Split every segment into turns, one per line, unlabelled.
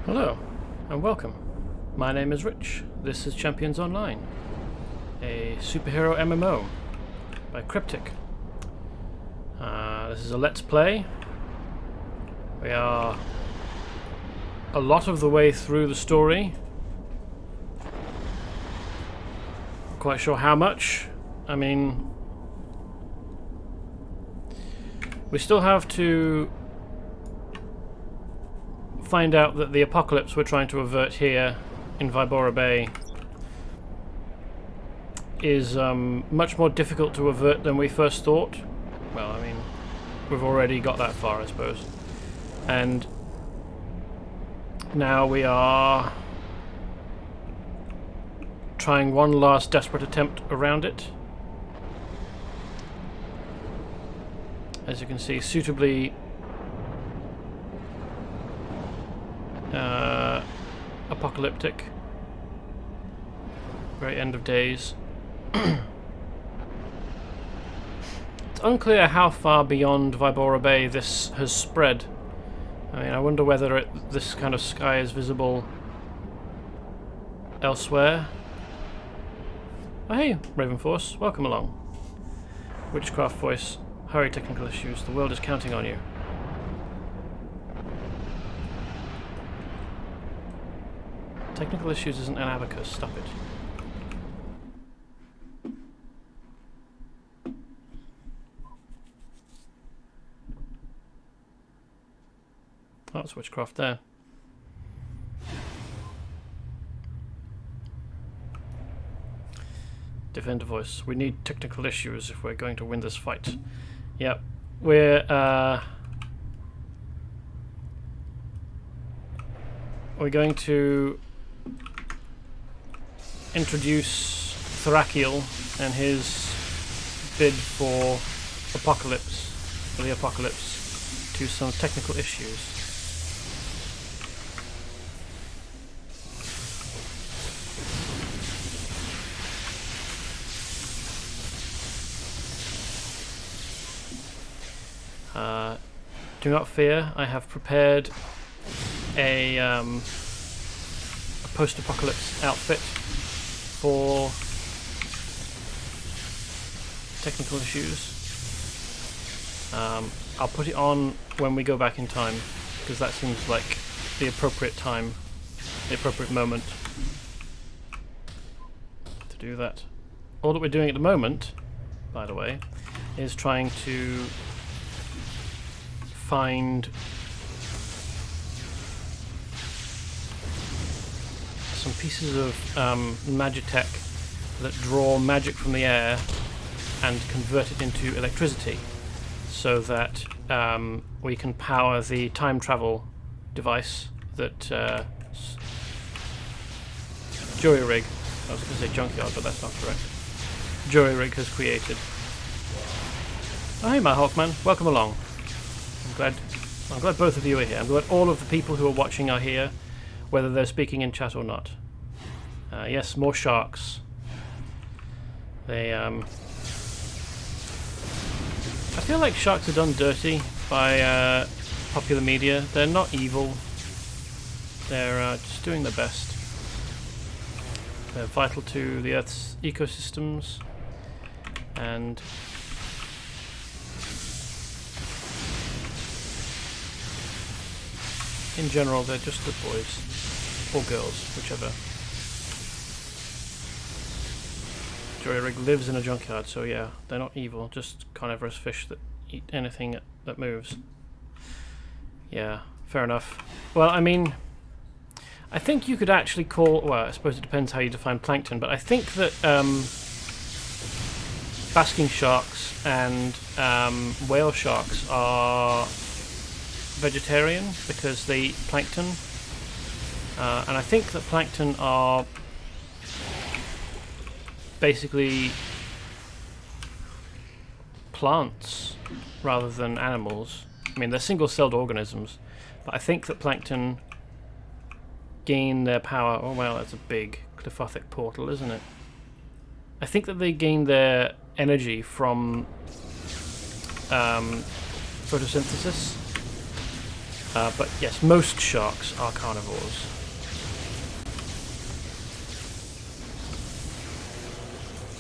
Hello, and welcome. My name is Rich. This is Champions Online, a superhero MMO by Cryptic. This is a Let's Play. We are a lot of the way through the story. Not quite sure how much. I mean, we still have to find out that the apocalypse we're trying to avert here in Vibora Bay is much more difficult to avert than we first thought. Well, I mean, we've already got that far, I suppose. And now we are trying one last desperate attempt around it. As you can see, suitably apocalyptic. Very end of days. It's unclear how far beyond Vibora Bay this has spread. I mean, I wonder whether this kind of sky is visible elsewhere. Oh hey, Raven Force, welcome along. Witchcraft voice, hurry, technical issues, the world is counting on you. Technical issues isn't an abacus, stop it. Oh, it's witchcraft there. Defender voice, we need technical issues if we're going to win this fight. Yep, we're going to introduce Thrakiel and his bid for the apocalypse, to some technical issues. Do not fear, I have prepared a post-apocalypse outfit for technical issues. I'll put it on when we go back in time, because that seems like the appropriate time, the appropriate moment to do that. All that we're doing at the moment, by the way, is trying to find some pieces of magitech that draw magic from the air and convert it into electricity, so that we can power the time travel device that Jury-Rig, I was going to say junkyard, but that's not correct, Jury-Rig has created. Oh hey, my Hawkman, welcome along. I'm glad both of you are here. I'm glad all of the people who are watching are here, whether they're speaking in chat or not. Yes, more sharks. They, I feel like sharks are done dirty by popular media. They're not evil. They're just doing their best. They're vital to the Earth's ecosystems, and in general, they're just good boys. Or girls, whichever. Jury-Rig lives in a junkyard, so yeah, they're not evil, just carnivorous fish that eat anything that moves. Yeah, fair enough. Well, I mean, I think you could actually call, well, I suppose it depends how you define plankton, but I think that basking sharks and whale sharks are vegetarian because they eat plankton, and I think that plankton are basically plants rather than animals. I mean, they're single-celled organisms, but I think that plankton gain their power. Oh well, that's a big Clifothic portal, isn't it? I think that they gain their energy from photosynthesis. But yes, most sharks are carnivores.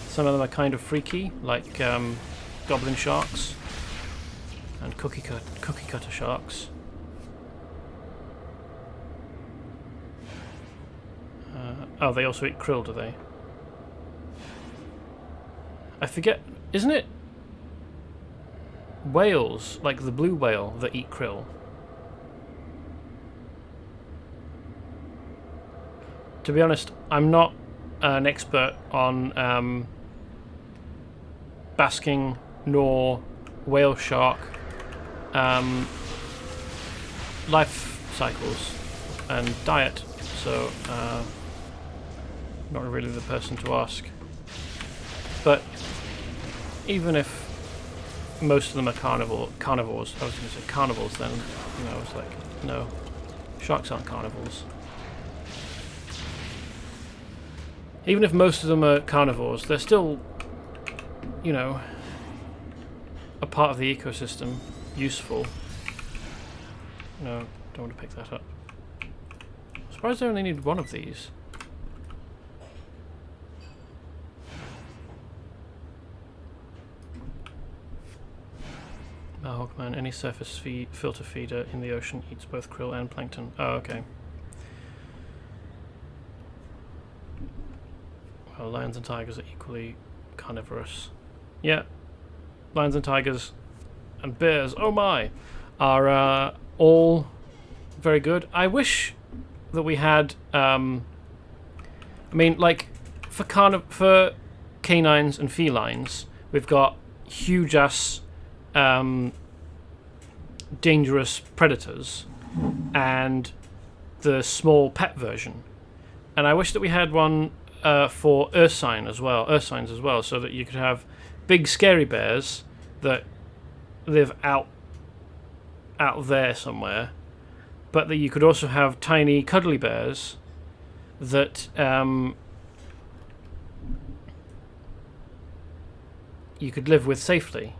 Some of them are kind of freaky, like goblin sharks and cookie cutter sharks. Oh, they also eat krill, do they? I forget, isn't it whales, like the blue whale, that eat krill? To be honest, I'm not an expert on basking nor whale shark life cycles and diet, so not really the person to ask. But even if most of them are carnivores, I was going to say carnivores then, you know, I was like, no, sharks aren't carnivores. Even if most of them are carnivores, they're still, you know, a part of the ecosystem, useful. No, don't want to pick that up. I'm surprised I only need one of these. Oh, Hawkman, any surface filter feeder in the ocean eats both krill and plankton. Oh, okay. Well, lions and tigers are equally carnivorous. Yeah, lions and tigers and bears, oh my, are all very good. I wish that we had, I mean, like, for canines and felines, we've got huge-ass dangerous predators and the small pet version. And I wish that we had one for ursines as well, so that you could have big scary bears that live out there somewhere, but that you could also have tiny cuddly bears that you could live with safely.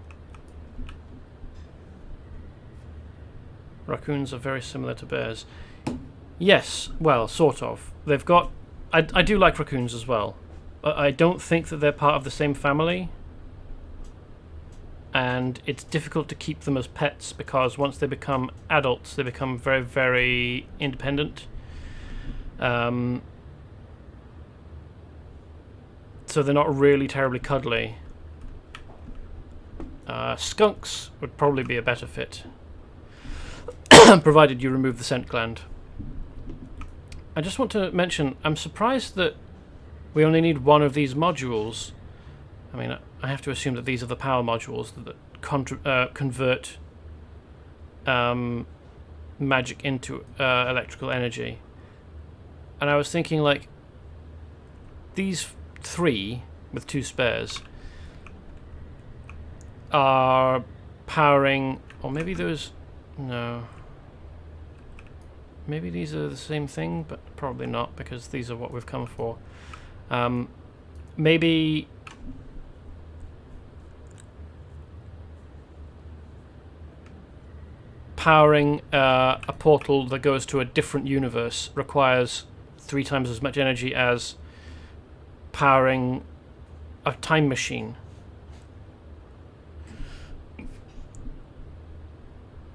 Raccoons are very similar to bears. Yes, well, sort of. They've got... I do like raccoons as well. But I don't think that they're part of the same family. And it's difficult to keep them as pets because once they become adults, they become very, very independent. So they're not really terribly cuddly. Skunks would probably be a better fit. Provided you remove the scent gland. I just want to mention, I'm surprised that we only need one of these modules. I mean, I have to assume that these are the power modules that convert magic into electrical energy. And I was thinking, like, these three, with two spares, are powering... Or maybe those... No... Maybe these are the same thing, but probably not, because these are what we've come for. Maybe... powering a portal that goes to a different universe requires 3 times as much energy as powering a time machine.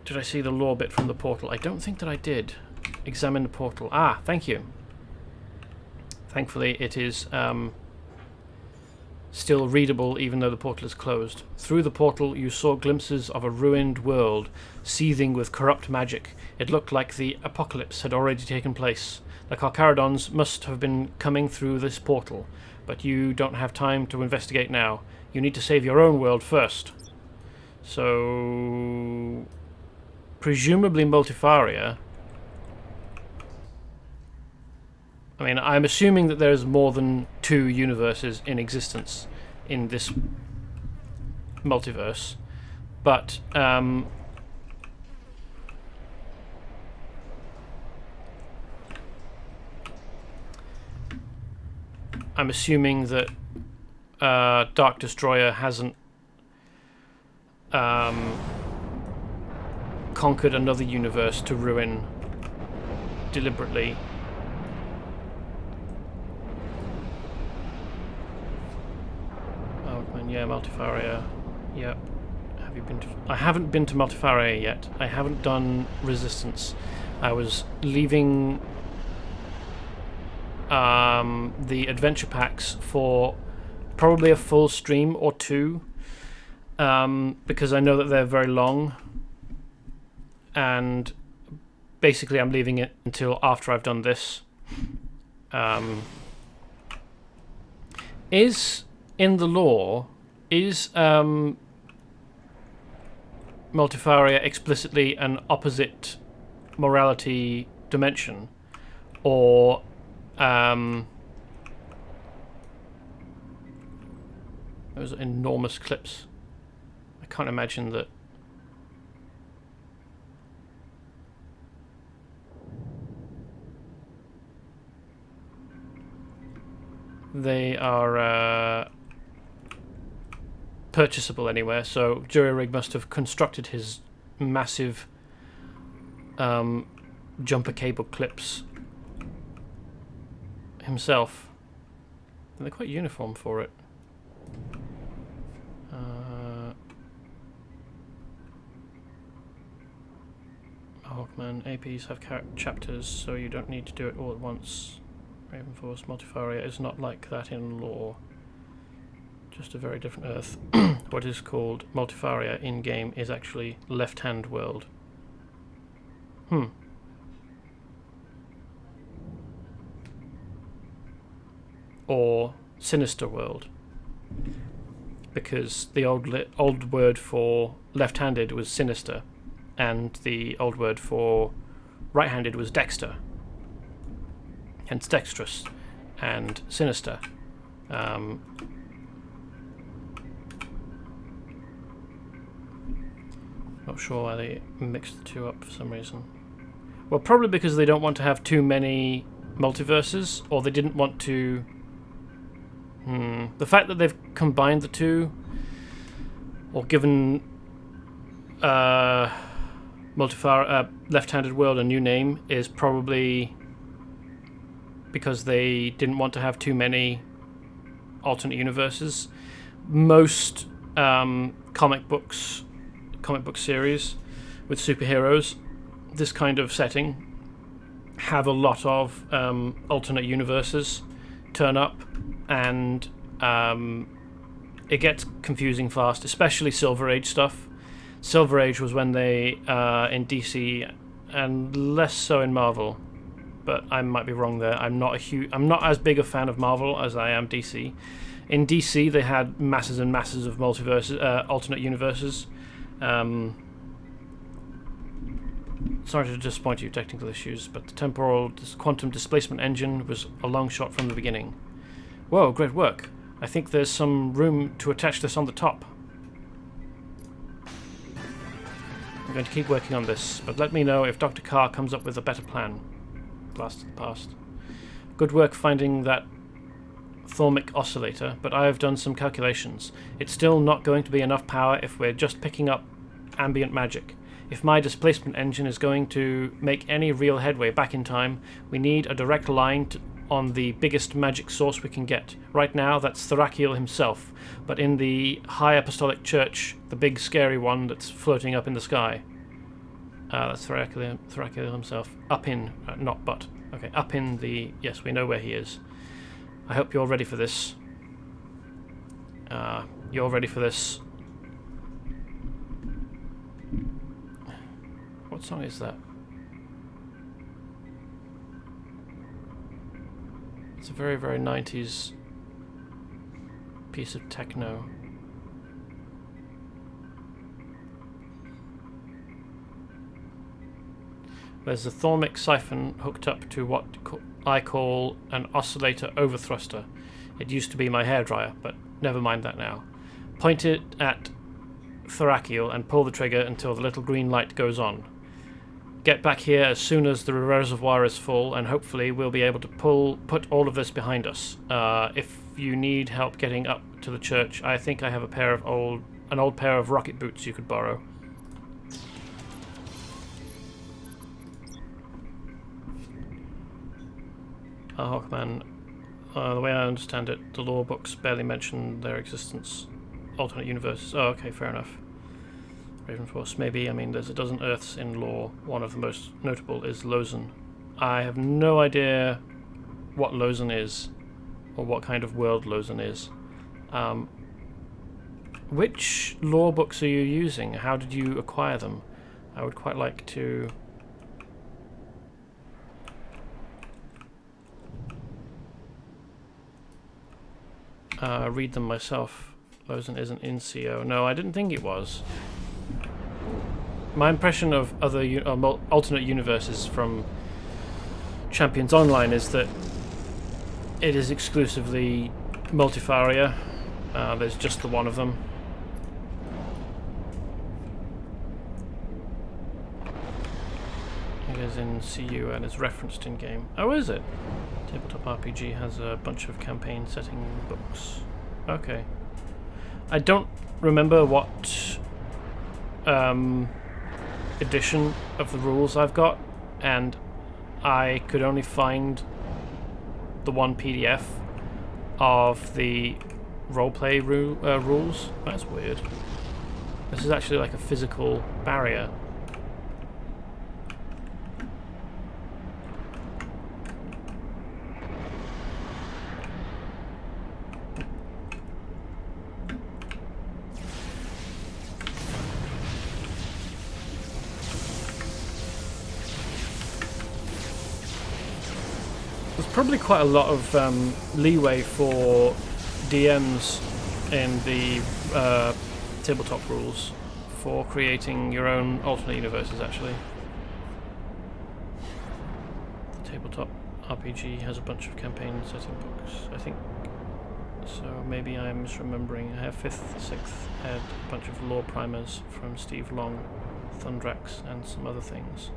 Did I see the lore bit from the portal? I don't think that I did. Examine the portal. Ah, thank you. Thankfully, it is still readable even though the portal is closed. Through the portal, you saw glimpses of a ruined world, seething with corrupt magic. It looked like the apocalypse had already taken place. The Carcharodons must have been coming through this portal, but you don't have time to investigate now. You need to save your own world first. So... presumably Multifaria. I mean, I'm assuming that there's more than 2 universes in existence in this multiverse, but I'm assuming that Dark Destroyer hasn't conquered another universe to ruin deliberately. Oh man, yeah, Multifaria. Yep. Have you been to... I haven't been to Multifaria yet. I haven't done Resistance. I was leaving the adventure packs for probably a full stream or two, because I know that they're very long, and basically I'm leaving it until after I've done this. Is in the lore, is Multifaria explicitly an opposite morality dimension, or those enormous clips? I can't imagine that. They are purchasable anywhere, so Jury-Rig must have constructed his massive jumper cable clips himself. And they're quite uniform for it. Hawkman, APs have chapters, so you don't need to do it all at once. Raven Force Multifaria is not like that in lore. Just a very different Earth. What is called Multifaria in-game is actually Left-Hand World. Or Sinister World. Because the old word for left-handed was Sinister, and the old word for right-handed was Dexter. Hence Dexterous and Sinister. Not sure why they mixed the two up for some reason. Well, probably because they don't want to have too many multiverses, or they didn't want to... The fact that they've combined the two, or given Left-Handed World a new name, is probably because they didn't want to have too many alternate universes. Most comic book series with superheroes, this kind of setting, have a lot of alternate universes turn up, and it gets confusing fast, especially Silver Age stuff. Silver Age was when they, in DC, and less so in Marvel, but I might be wrong there. I'm not as big a fan of Marvel as I am DC. In DC, they had masses and masses of multiverses, alternate universes. Sorry to disappoint you, technical issues, but the temporal quantum displacement engine was a long shot from the beginning. Whoa, great work. I think there's some room to attach this on the top. I'm going to keep working on this, but let me know if Dr. Carr comes up with a better plan. Blast of the past. Good work finding that Thormic oscillator, but I have done some calculations. It's still not going to be enough power if we're just picking up ambient magic. If my displacement engine is going to make any real headway back in time, we need a direct line on the biggest magic source we can get. Right now, that's Thrakiel himself, but in the High Apostolic Church, the big scary one that's floating up in the sky. That's Thrakiel himself. Up in, not but. Okay, up in the... Yes, we know where he is. I hope you're ready for this. You're ready for this. What song is that? It's a very, very 90s piece of techno. There's a Thormic siphon hooked up to what I call an oscillator overthruster. It used to be my hairdryer, but never mind that now. Point it at Thrakiel and pull the trigger until the little green light goes on. Get back here as soon as the reservoir is full, and hopefully we'll be able to put all of this behind us. If you need help getting up to the church, I think I have an old pair of rocket boots you could borrow. Hawkman. The way I understand it, the lore books barely mention their existence. Alternate universes. Oh, okay, fair enough. Raven Force, maybe. I mean, there's a dozen Earths in lore. One of the most notable is Lozan. I have no idea what Lozan is, or what kind of world Lozan is. Which lore books are you using? How did you acquire them? I would quite like to... read them myself. Lozan isn't in CO. No, I didn't think it was. My impression of other alternate universes from Champions Online is that it is exclusively multifaria. There's just the one of them. It is in CU and is referenced in game. Oh, is it? Tabletop RPG has a bunch of campaign setting books. Okay. I don't remember what edition of the rules I've got, and I could only find the one PDF of the roleplay rules. That's weird. This is actually like a physical barrier. Probably quite a lot of leeway for DMs in the tabletop rules for creating your own alternate universes, actually. The tabletop RPG has a bunch of campaign setting books, I think. So maybe I'm misremembering. I have 5th, 6th, had a bunch of lore primers from Steve Long, Thundrax, and some other things.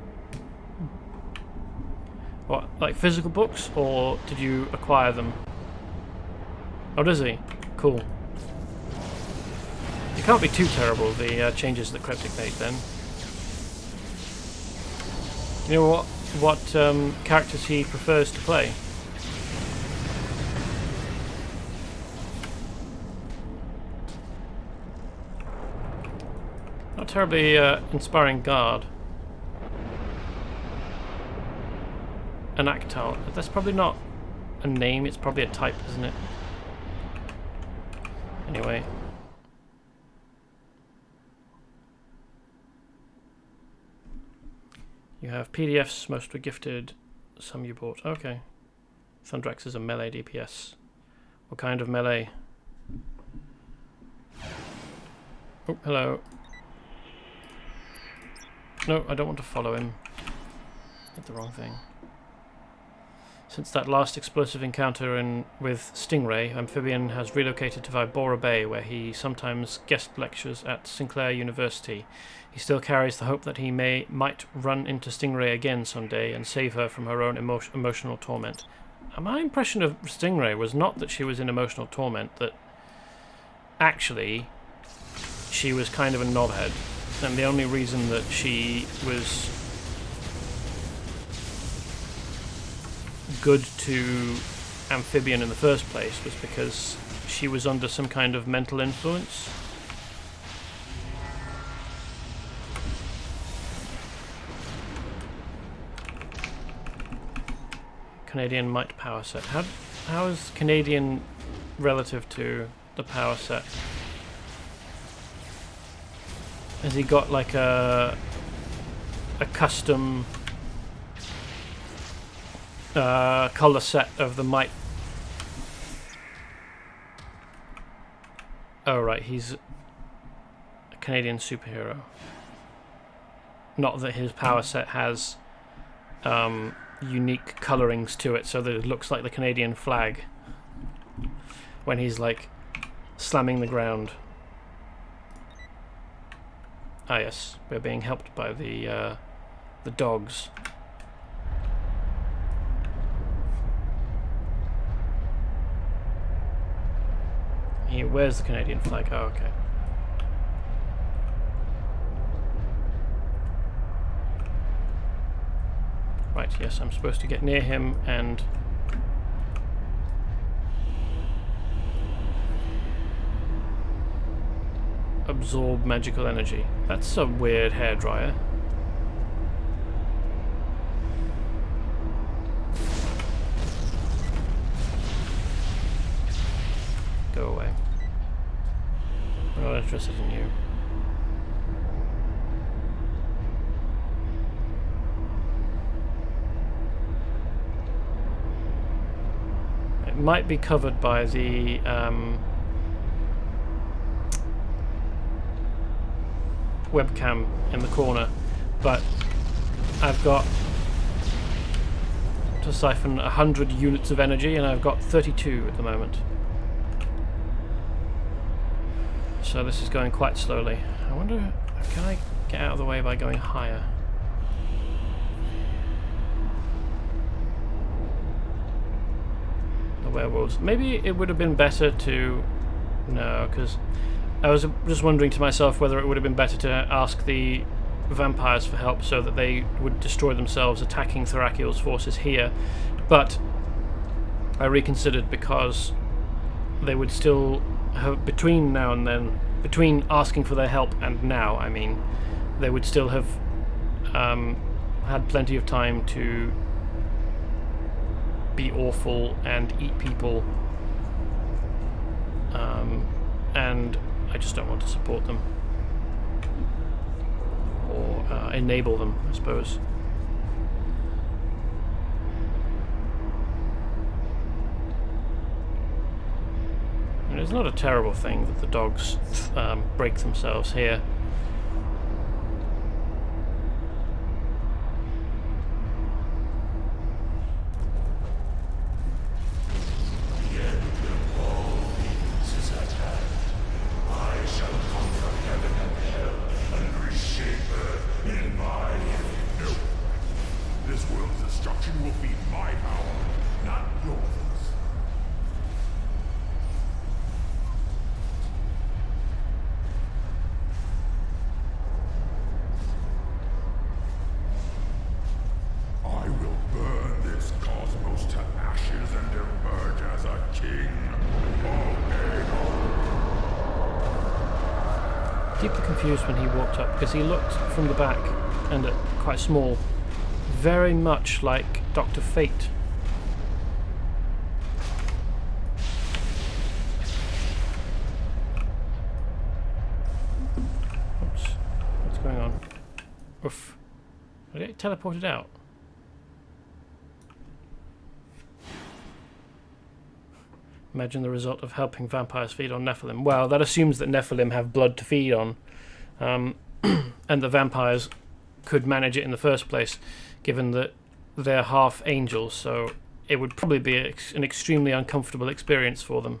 What, like physical books, or did you acquire them? Oh, does he? Cool. It can't be too terrible, the changes that Cryptic made then. You know what characters he prefers to play? Not terribly inspiring guard. An Actal. That's probably not a name, it's probably a type, isn't it? Anyway. You have PDFs, most were gifted, some you bought. Okay. Thundrax is a melee DPS. What kind of melee? Oh, hello. No, I don't want to follow him. Did the wrong thing. Since that last explosive encounter with Stingray, Amphibian has relocated to Vibora Bay, where he sometimes guest lectures at Sinclair University. He still carries the hope that he might run into Stingray again someday and save her from her own emotional torment. My impression of Stingray was not that she was in emotional torment, that actually she was kind of a knobhead, and the only reason that she was good to Amphibian in the first place was because she was under some kind of mental influence. Canadian might power set. How is Canadian relative to the power set? Has he got like a custom colour set of the might? Oh right, he's a Canadian superhero. Not that his power set has unique colourings to it so that it looks like the Canadian flag when he's like slamming the ground. Ah yes, we're being helped by the dogs. Where's the Canadian flag? Oh, okay. Right, yes, I'm supposed to get near him and absorb magical energy. That's a weird hairdryer. Go away. I'm not interested in you. It might be covered by the webcam in the corner, but I've got to siphon 100 units of energy and I've got 32 at the moment. So this is going quite slowly. I wonder, can I get out of the way by going higher? The werewolves. Maybe it would have been better to... No, because I was just wondering to myself whether it would have been better to ask the vampires for help so that they would destroy themselves attacking Thrakiel's forces here. But I reconsidered because they would still have, between now and then, between asking for their help and now, I mean, they would still have had plenty of time to be awful and eat people, and I just don't want to support them or enable them, I suppose. And it's not a terrible thing that the dogs break themselves here. Deeply confused when he walked up because he looked from the back and quite small, very much like Dr. Fate. Oops, what's going on? Oof. Did I get teleported out? Imagine the result of helping vampires feed on Nephilim. Well, that assumes that Nephilim have blood to feed on, and the vampires could manage it in the first place, given that they're half angels, so it would probably be an extremely uncomfortable experience for them.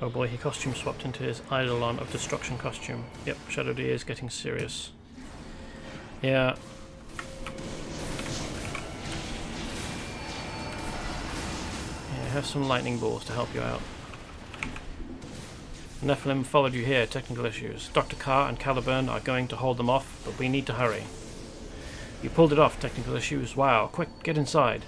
Oh boy, he costume swapped into his Eidolon of Destruction costume. Yep, Shadow D is getting serious. Yeah. Yeah, have some lightning balls to help you out. Nephilim followed you here, technical issues. Dr. Carr and Caliburn are going to hold them off, but we need to hurry. You pulled it off, technical issues. Wow, quick, get inside.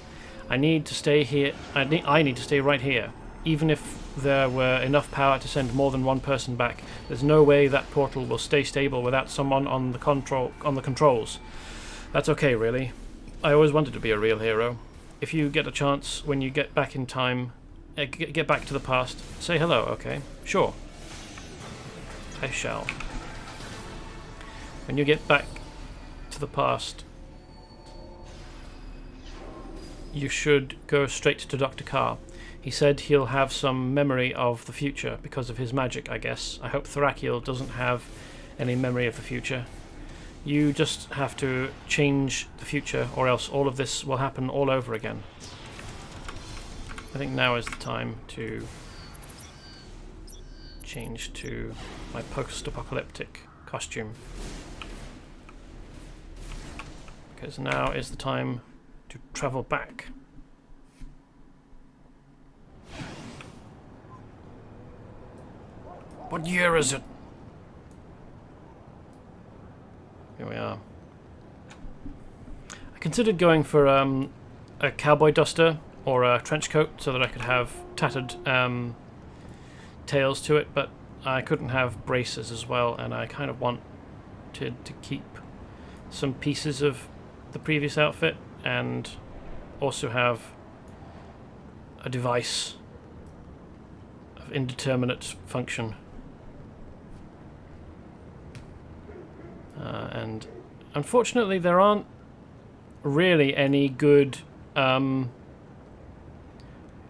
I need to stay here. I need to stay right here. Even if there were enough power to send more than one person back, there's no way that portal will stay stable without someone on the controls. That's okay, really. I always wanted to be a real hero. If you get a chance when you get back in time, get back to the past, say hello, okay? Sure. I shall. When you get back to the past, you should go straight to Dr. Carr. He said he'll have some memory of the future because of his magic, I guess. I hope Thrakiel doesn't have any memory of the future. You just have to change the future, or else all of this will happen all over again. I think now is the time to change to my post-apocalyptic costume. Because now is the time to travel back. What year is it? Here we are. I considered going for a cowboy duster or a trench coat so that I could have tattered tails to it, but I couldn't have braces as well, and I kind of wanted to keep some pieces of the previous outfit and also have a device of indeterminate function. And unfortunately there aren't really any good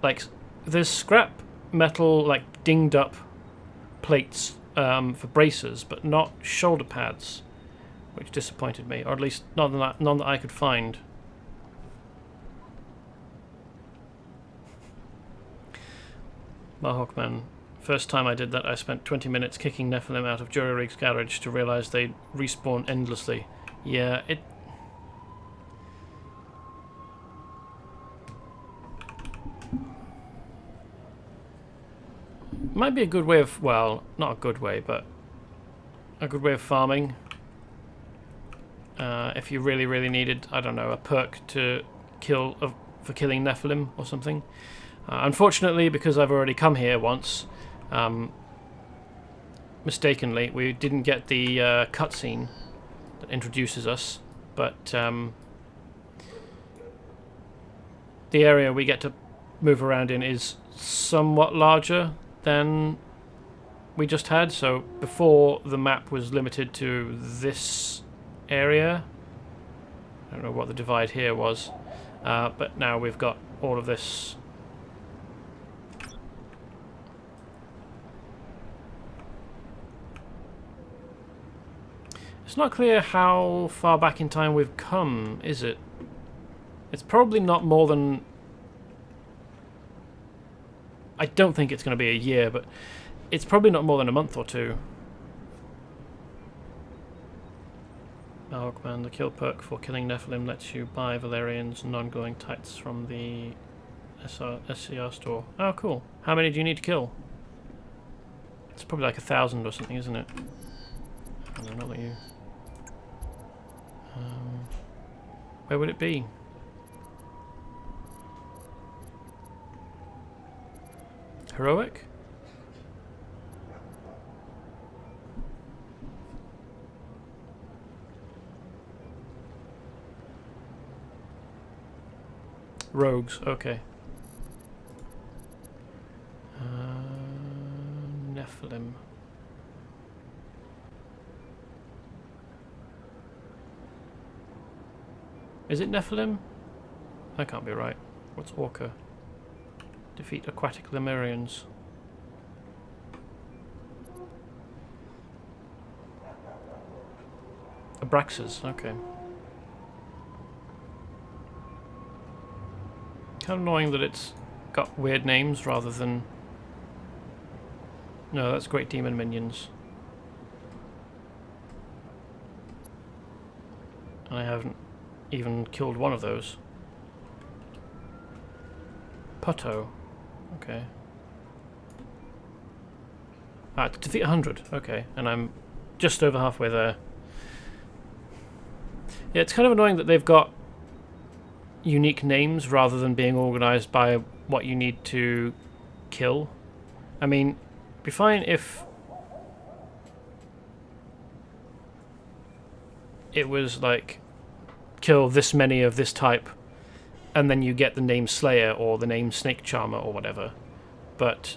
like there's scrap metal, like dinged up plates for braces, but not shoulder pads, which disappointed me, or at least none that I could find. Mahawkman. First time I did that, I spent 20 minutes kicking Nephilim out of Jury Rig's garage to realise they'd respawn endlessly. Yeah, it... might be a good way of... well, not a good way, but a good way of farming. If you really, really needed, I don't know, a perk to kill for killing Nephilim or something. Unfortunately, because I've already come here once, mistakenly, we didn't get the cutscene that introduces us, but the area we get to move around in is somewhat larger than we just had. So before, the map was limited to this area. I don't know what the divide here was, but now we've got all of this. It's not clear how far back in time we've come, is it? It's probably not more than... I don't think it's going to be a year, but it's probably not more than a month or two. Mahawkman, the kill perk for killing Nephilim lets you buy Valerian's non-glowing tights from the SCR store. Oh, cool. How many do you need to kill? It's probably like 1,000 or something, isn't it? I don't know what you... where would it be? Heroic? Rogues, okay. Nephilim. Is it Nephilim? That can't be right. What's Orca? Defeat aquatic Lemurians. Abraxas, okay. Kind of annoying that it's got weird names rather than... no, that's Great Demon Minions. I haven't even killed one of those. Putto. Okay. Ah, to defeat 100. Okay, and I'm just over halfway there. Yeah, it's kind of annoying that they've got unique names rather than being organised by what you need to kill. I mean, it'd be fine if it was like, kill this many of this type, and then you get the name Slayer or the name Snake Charmer or whatever. But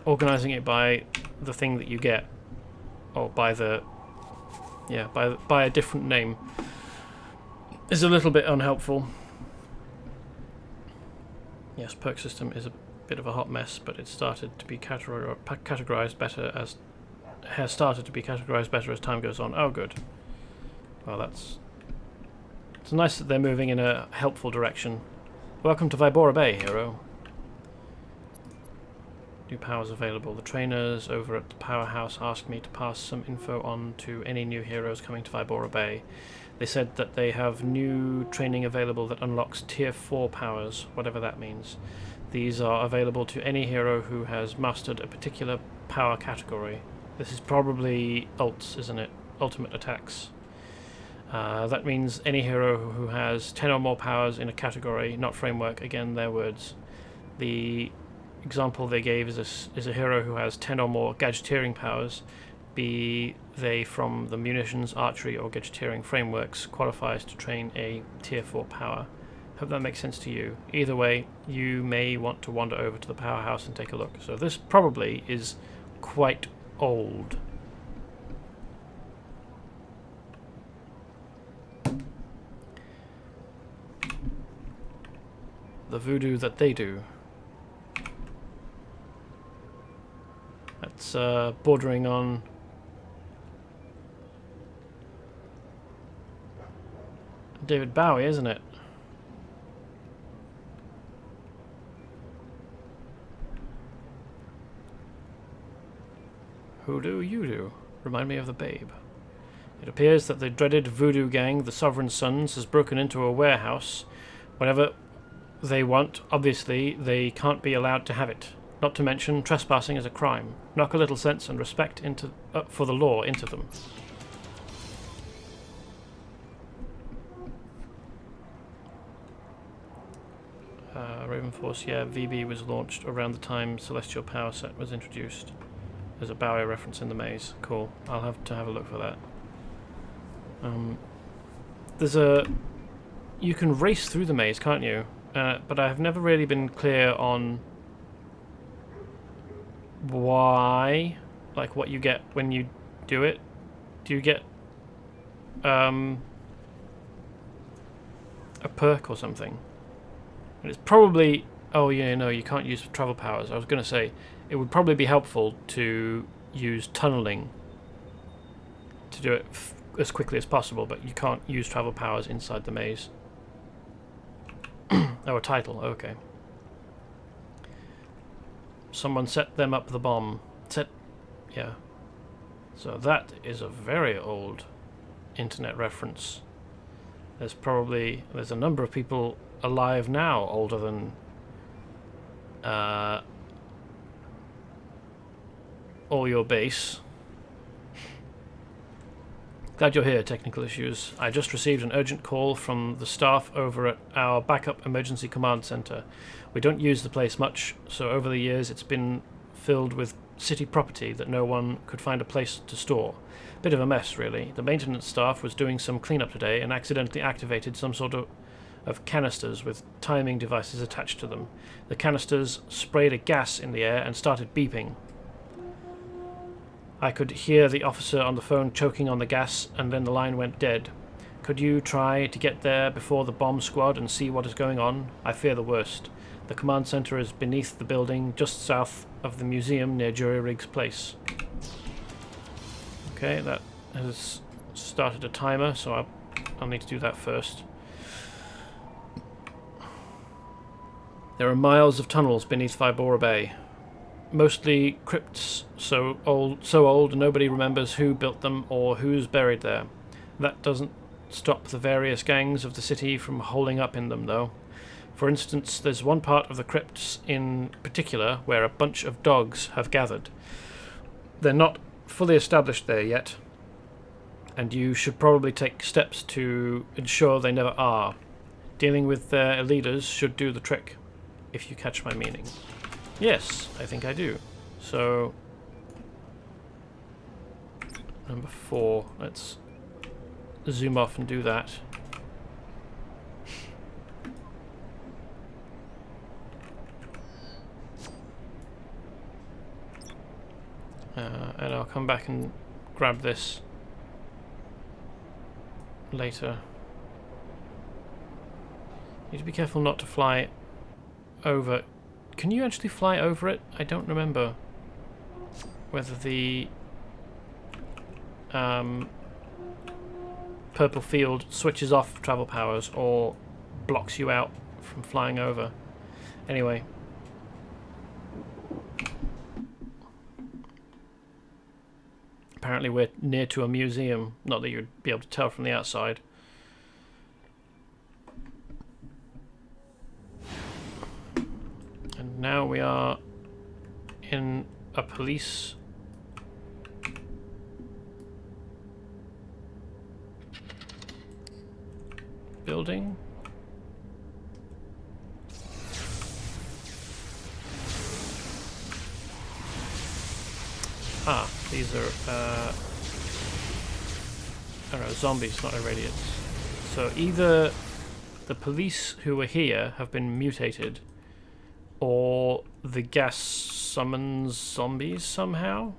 organising it by the thing that you get, or by the... yeah, by a different name, is a little bit unhelpful. Yes, perk system is a bit of a hot mess, but it started to be categorized better as... has started to be categorized better as time goes on. Oh, good. Well, it's nice that they're moving in a helpful direction. Welcome to Vibora Bay, hero. New powers available. The trainers over at the powerhouse asked me to pass some info on to any new heroes coming to Vibora Bay. They said that they have new training available that unlocks tier 4 powers, whatever that means. These are available to any hero who has mastered a particular power category. This is probably ults, isn't it? Ultimate attacks. That means any hero who has 10 or more powers in a category, not framework, again, their words. The example they gave is a hero who has 10 or more gadgeteering powers, be they from the munitions, archery, or gadgeteering frameworks, qualifies to train a tier 4 power. Hope that makes sense to you. Either way, you may want to wander over to the powerhouse and take a look. So this probably is quite old. The voodoo that they do. That's bordering on David Bowie, isn't it? Who do you do? Remind me of the Babe. It appears that the dreaded voodoo gang, the Sovereign Sons, has broken into a warehouse. Whatever they want, obviously, they can't be allowed to have it. Not to mention, trespassing is a crime. Knock a little sense and respect for the law into them. Raven Force, yeah, VB was launched around the time Celestial Power Set was introduced. There's a Bowie reference in the maze. Cool. I'll have to have a look for that. You can race through the maze, can't you? But I have never really been clear on why, like what you get when you do it. Do you get a perk or something? And it's probably... Oh yeah, no, you can't use travel powers. I was going to say, it would probably be helpful to use tunneling to do it as quickly as possible, but you can't use travel powers inside the maze. Oh, a title, okay. Someone set them up the bomb. Yeah. So that is a very old internet reference. There's a number of people alive now older than all your base. Glad you're here, technical issues. I just received an urgent call from the staff over at our backup emergency command center. We don't use the place much, so over the years it's been filled with city property that no one could find a place to store. Bit of a mess, really. The maintenance staff was doing some cleanup today and accidentally activated some sort of canisters with timing devices attached to them. The canisters sprayed a gas in the air and started beeping. I could hear the officer on the phone choking on the gas, and then the line went dead. Could you try to get there before the bomb squad and see what is going on? I fear the worst. The command center is beneath the building, just south of the museum near Jury Riggs Place. Okay, that has started a timer, so I'll need to do that first. There are miles of tunnels beneath Vibora Bay. Mostly crypts, so old nobody remembers who built them or who's buried there. That doesn't stop the various gangs of the city from holing up in them, though. For instance, there's one part of the crypts in particular where a bunch of dogs have gathered. They're not fully established there yet, and you should probably take steps to ensure they never are. Dealing with their leaders should do the trick, if you catch my meaning. Yes, I think I do. So, number 4. Let's zoom off and do that. And I'll come back and grab this later. Need to be careful not to fly over. Can you actually fly over it? I don't remember whether the purple field switches off travel powers or blocks you out from flying over. Anyway. Apparently we're near to a museum. Not that you'd be able to tell from the outside. And now we are in a police building. Ah, these are I don't know, zombies, not irradiates. So either the police who were here have been mutated, or the gas summons zombies somehow.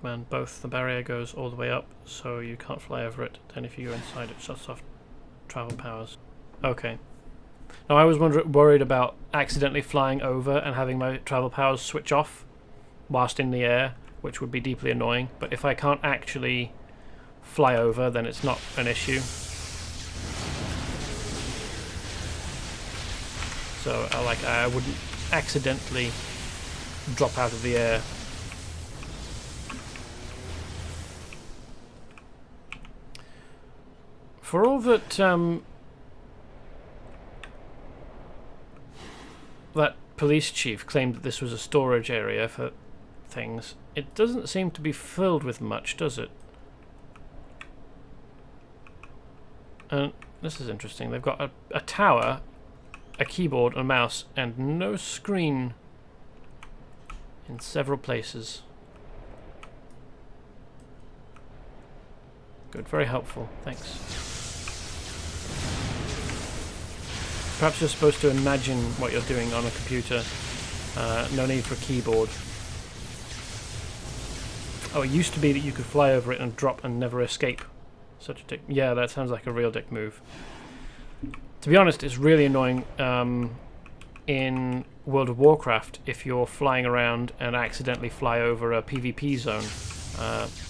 Man, both. The barrier goes all the way up, so you can't fly over it. Then if you go inside, it shuts off travel powers. Okay. Now I was worried about accidentally flying over and having my travel powers switch off whilst in the air, which would be deeply annoying. But if I can't actually fly over, then it's not an issue. So I wouldn't accidentally drop out of the air. For all that that police chief claimed that this was a storage area for things, it doesn't seem to be filled with much, does it? And this is interesting. They've got a tower, a keyboard, a mouse, and no screen in several places. Good, very helpful. Thanks. Perhaps you're supposed to imagine what you're doing on a computer. No need for a keyboard. Oh, it used to be that you could fly over it and drop and never escape. Such a dick. Yeah, that sounds like a real dick move. To be honest, it's really annoying in World of Warcraft if you're flying around and accidentally fly over a PvP zone.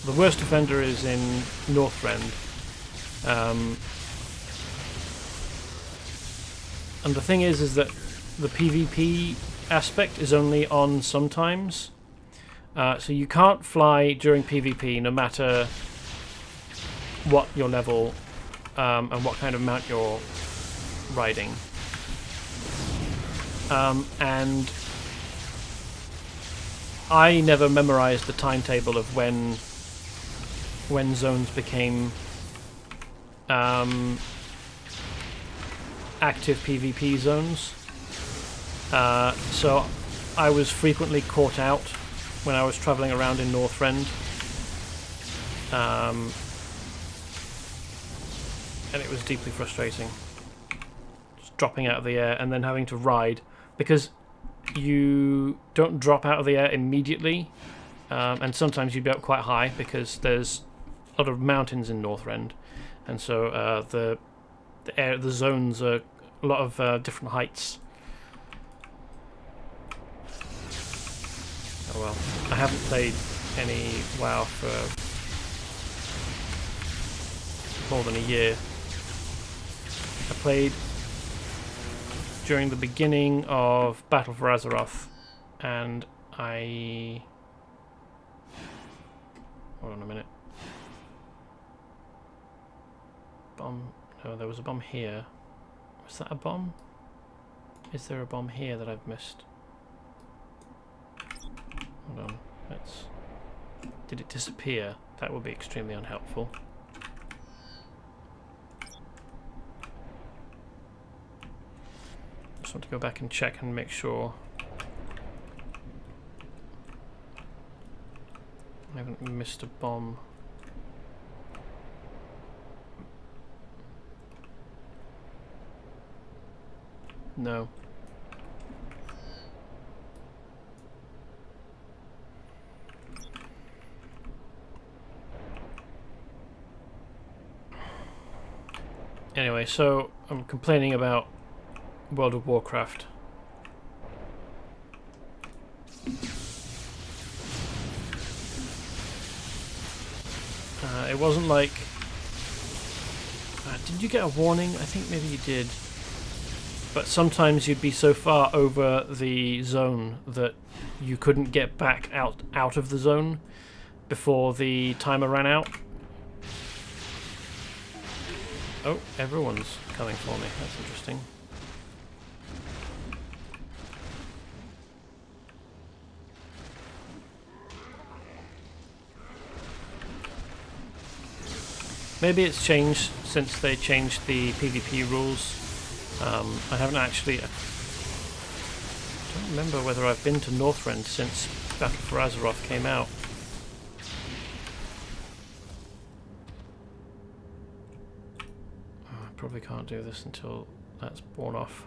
The worst offender is in Northrend. And the thing is that the PvP aspect is only on sometimes. So you can't fly during PvP no matter what your level and what kind of mount you're riding. And I never memorized the timetable of when zones became active PvP zones. So I was frequently caught out when I was traveling around in Northrend. And it was deeply frustrating. Just dropping out of the air and then having to ride, because you don't drop out of the air immediately, and sometimes you'd be up quite high because there's a lot of mountains in Northrend, and so the zones are a lot of different heights. Oh well, I haven't played any WoW for more than a year. I played during the beginning of Battle for Azeroth, and hold on a minute. Bomb? No, there was a bomb here. Was that a bomb? Is there a bomb here that I've missed? Hold on. Did it disappear? That would be extremely unhelpful. Just want to go back and check and make sure I haven't missed a bomb. No. Anyway, so I'm complaining about World of Warcraft. It wasn't like... did you get a warning? I think maybe you did. but sometimes you'd be so far over the zone that you couldn't get back out of the zone before the timer ran out. Oh, everyone's coming for me. That's interesting. Maybe it's changed since they changed the PvP rules. I haven't actually... I don't remember whether I've been to Northrend since Battle for Azeroth came out. I probably can't do this until that's worn off.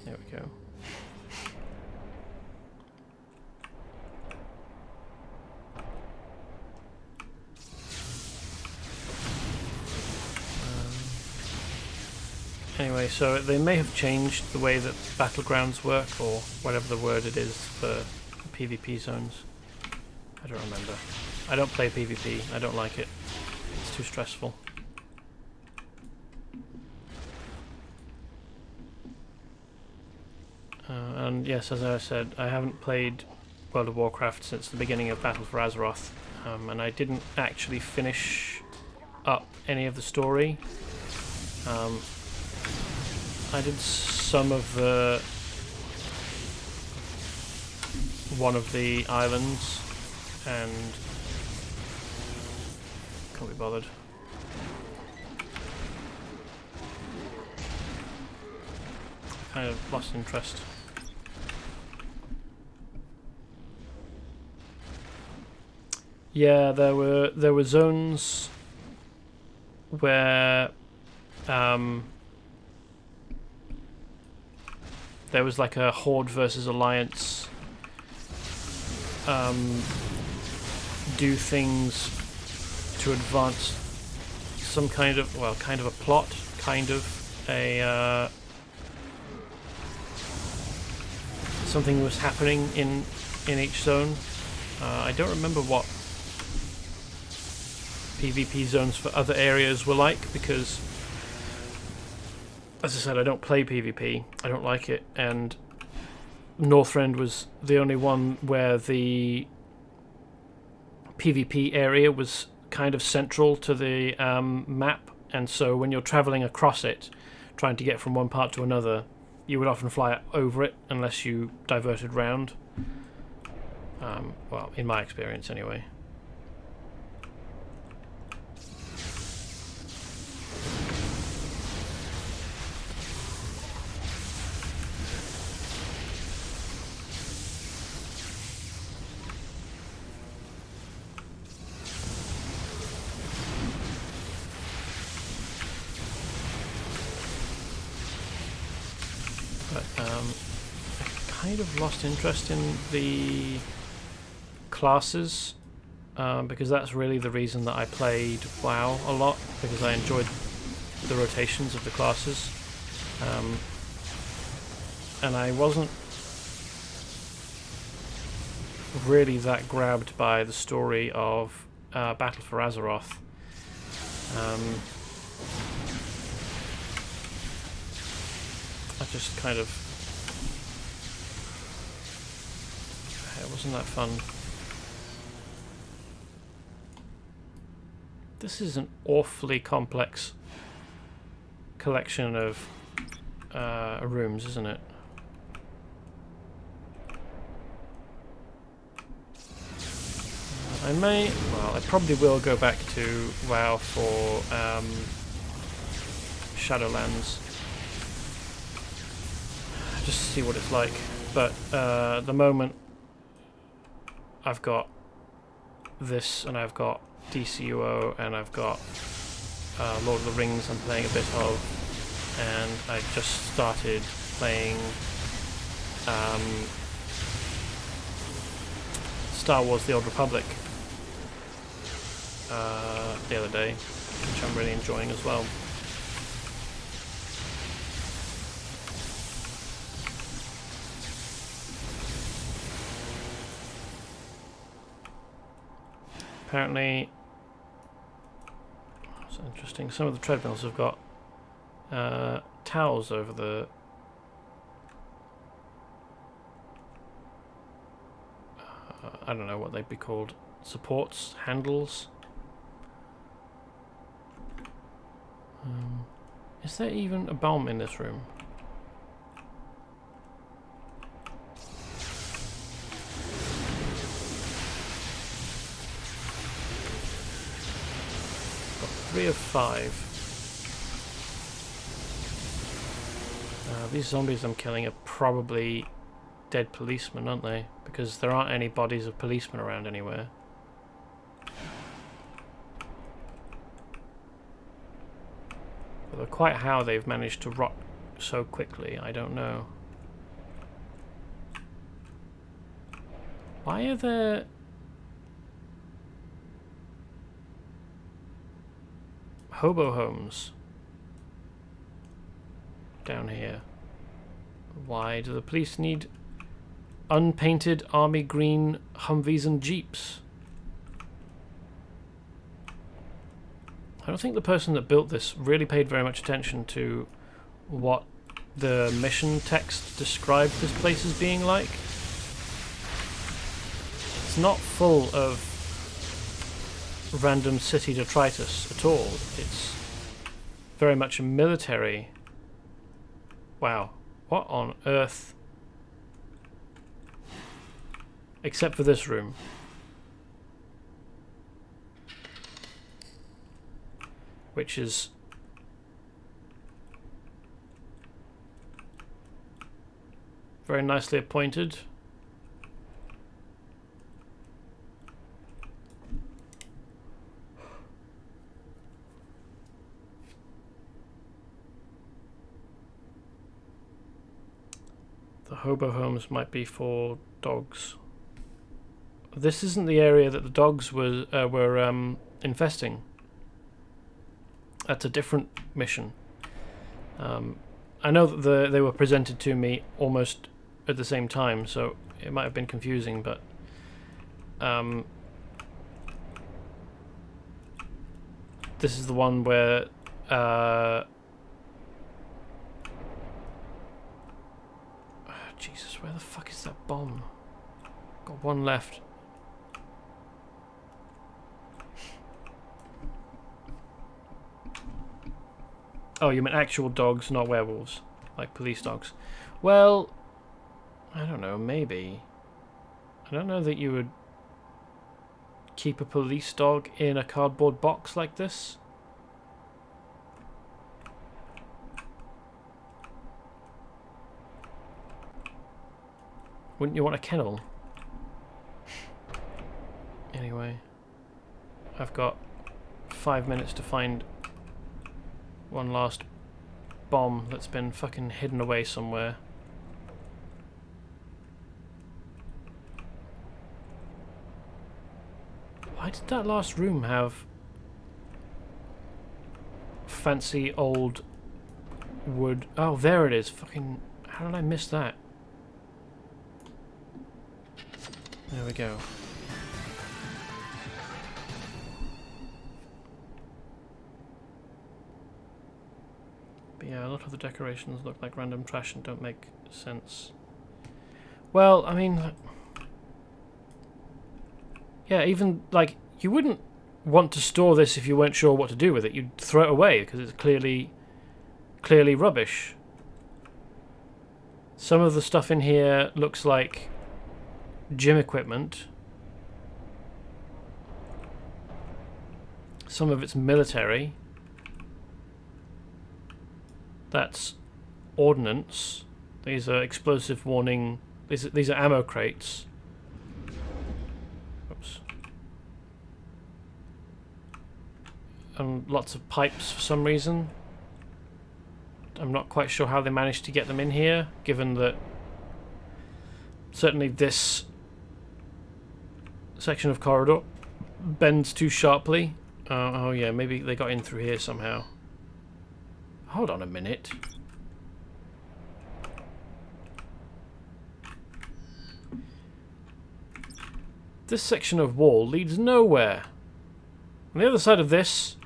There we go. Anyway, so they may have changed the way that battlegrounds work, or whatever the word it is for PvP zones. I don't remember. I don't play PvP. I don't like it. It's too stressful. And yes, as I said, I haven't played World of Warcraft since the beginning of Battle for Azeroth, and I didn't actually finish up any of the story. I did some of the one of the islands and can't be bothered. Kind of lost interest. Yeah, there were zones where there was like a Horde versus Alliance do things to advance some kind of, well, kind of a plot, kind of a something was happening in each zone. I don't remember what PvP zones for other areas were like, because as I said, I don't play PvP, I don't like it, and Northrend was the only one where the PvP area was kind of central to the map, and so when you're travelling across it, trying to get from one part to another, you would often fly over it unless you diverted round. Well, in my experience anyway. I kind of lost interest in the classes, because that's really the reason that I played WoW a lot, because I enjoyed the rotations of the classes, and I wasn't really that grabbed by the story of Battle for Azeroth. I just kind of... it wasn't that fun. This is an awfully complex collection of rooms, isn't it? I probably will go back to WoW for Shadowlands, just to see what it's like. But at the moment, I've got this, and I've got DCUO, and I've got Lord of the Rings I'm playing a bit of, and I just started playing Star Wars The Old Republic the other day, which I'm really enjoying as well. Apparently, Interesting. Some of the treadmills have got towels over the... I don't know what they'd be called. Supports? Handles? Is there even a bomb in this room? Got 3 of 5. These zombies I'm killing are probably dead policemen, aren't they? Because there aren't any bodies of policemen around anywhere. Although quite how they've managed to rot so quickly, I don't know. Why are there... hobo homes down here? Why do the police need unpainted army green Humvees and Jeeps? I don't think the person that built this really paid very much attention to what the mission text described this place as being like. It's not full of random city detritus at all. It's very much a military... Wow. What on earth? Except for this room. Which is very nicely appointed. The hobo homes might be for dogs. This isn't the area that the dogs were infesting. That's a different mission. I know that they were presented to me almost at the same time, so it might have been confusing, but this is the one where Jesus, where the fuck is that bomb? Got one left. Oh, you meant actual dogs, not werewolves. Like police dogs. Well, I don't know, maybe. I don't know that you would keep a police dog in a cardboard box like this. Wouldn't you want a kennel? Anyway, I've got 5 minutes to find one last bomb that's been fucking hidden away somewhere. Why did that last room have fancy old wood? Oh, there it is. Fucking, how did I miss that? There we go. But yeah, a lot of the decorations look like random trash and don't make sense. Well, I mean... yeah, even, like, you wouldn't want to store this if you weren't sure what to do with it. You'd throw it away, because it's clearly rubbish. Some of the stuff in here looks like gym equipment. Some of it's military. That's ordnance. These are explosive warning. These are ammo crates. Oops. And lots of pipes for some reason. I'm not quite sure how they managed to get them in here, given that certainly this section of corridor bends too sharply. Oh yeah, maybe they got in through here somehow. Hold on a minute. This section of wall leads nowhere. On the other side of this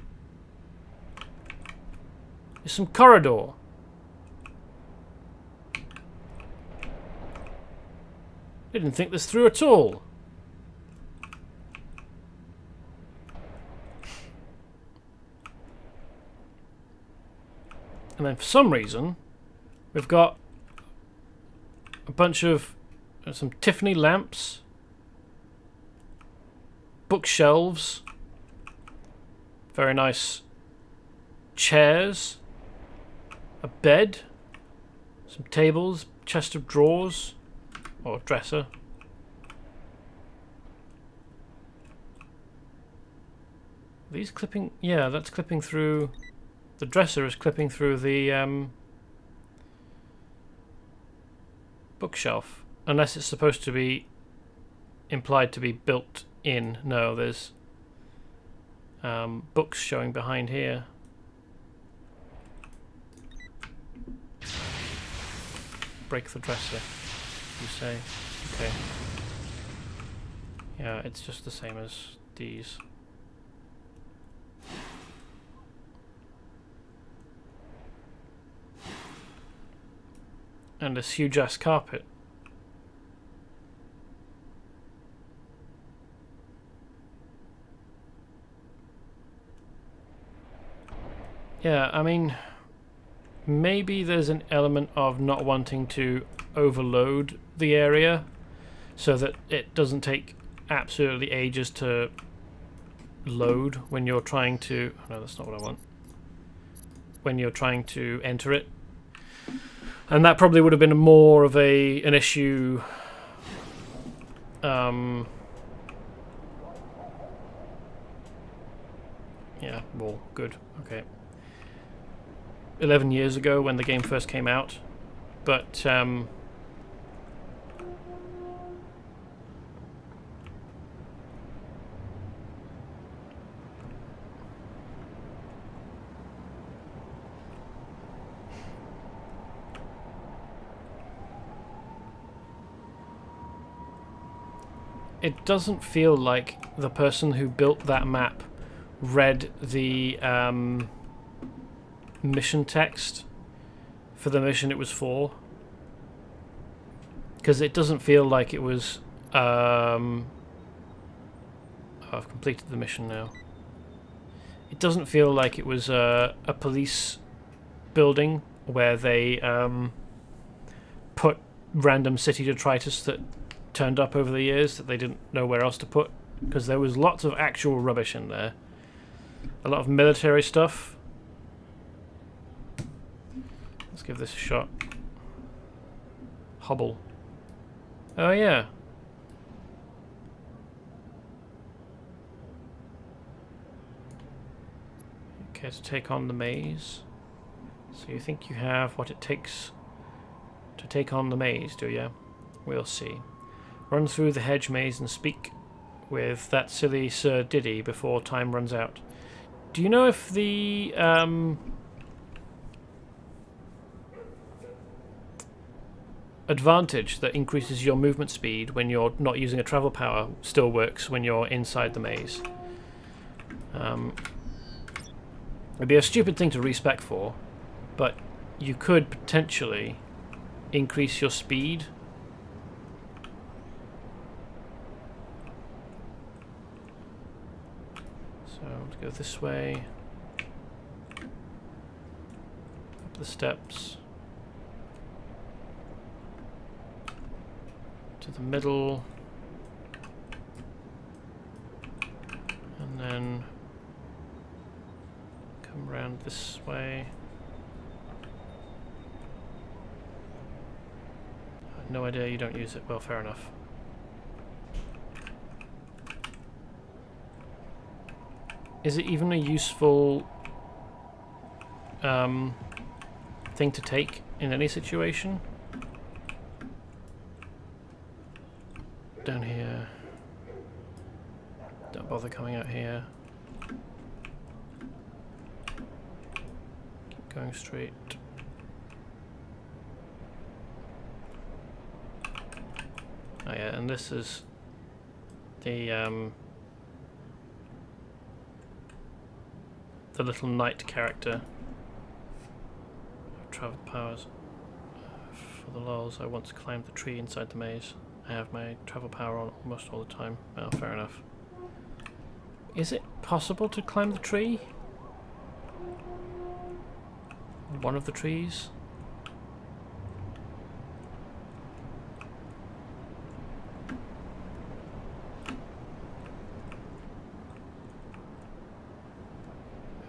is some corridor. Didn't think this through at all. And then for some reason, we've got a bunch of some Tiffany lamps, bookshelves, very nice chairs, a bed, some tables, chest of drawers, or dresser. These clipping, yeah, that's clipping through. The dresser is clipping through the bookshelf, unless it's supposed to be implied to be built in. No, there's books showing behind here. Break the dresser, you say? Okay. Yeah, it's just the same as these. And this huge ass carpet. Yeah, I mean, maybe there's an element of not wanting to overload the area so that it doesn't take absolutely ages to load when you're trying to... No, that's not what I want. When you're trying to enter it. And that probably would have been more of an issue. Yeah, well, good. Okay. 11 years ago when the game first came out, but it doesn't feel like the person who built that map read the mission text for the mission it was for, because it doesn't feel like it was I've completed the mission now. It doesn't feel like it was a police building where they put random city detritus that turned up over the years that they didn't know where else to put, because there was lots of actual rubbish in there. A lot of military stuff. Let's give this a shot. Hobble. Oh yeah. Okay, to take on the maze. So you think you have what it takes to take on the maze, do you? We'll see. Run through the hedge maze and speak with that silly Sir Diddy before time runs out. Do you know if the advantage that increases your movement speed when you're not using a travel power still works when you're inside the maze? It'd be a stupid thing to respec for, but you could potentially increase your speed. So let's go this way. Up the steps. To the middle. And then come around this way. I have no idea you don't use it. Well, fair enough. Is it even a useful thing to take in any situation? Down here. Don't bother coming out here. Keep going straight. Oh yeah, and this is the little knight character. travel powers. For the lulz, I once climbed the tree inside the maze. I have my travel power on almost all the time. Oh, fair enough. Is it possible to climb the tree? One of the trees?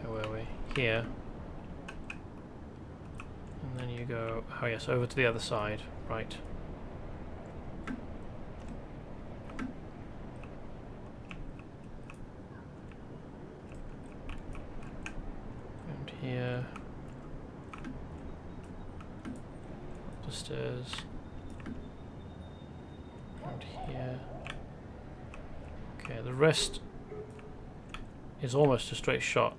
Where were we? Here. And then you go... Oh yes, over to the other side. Right. And here... Up the stairs. And here... Okay, the rest is almost a straight shot.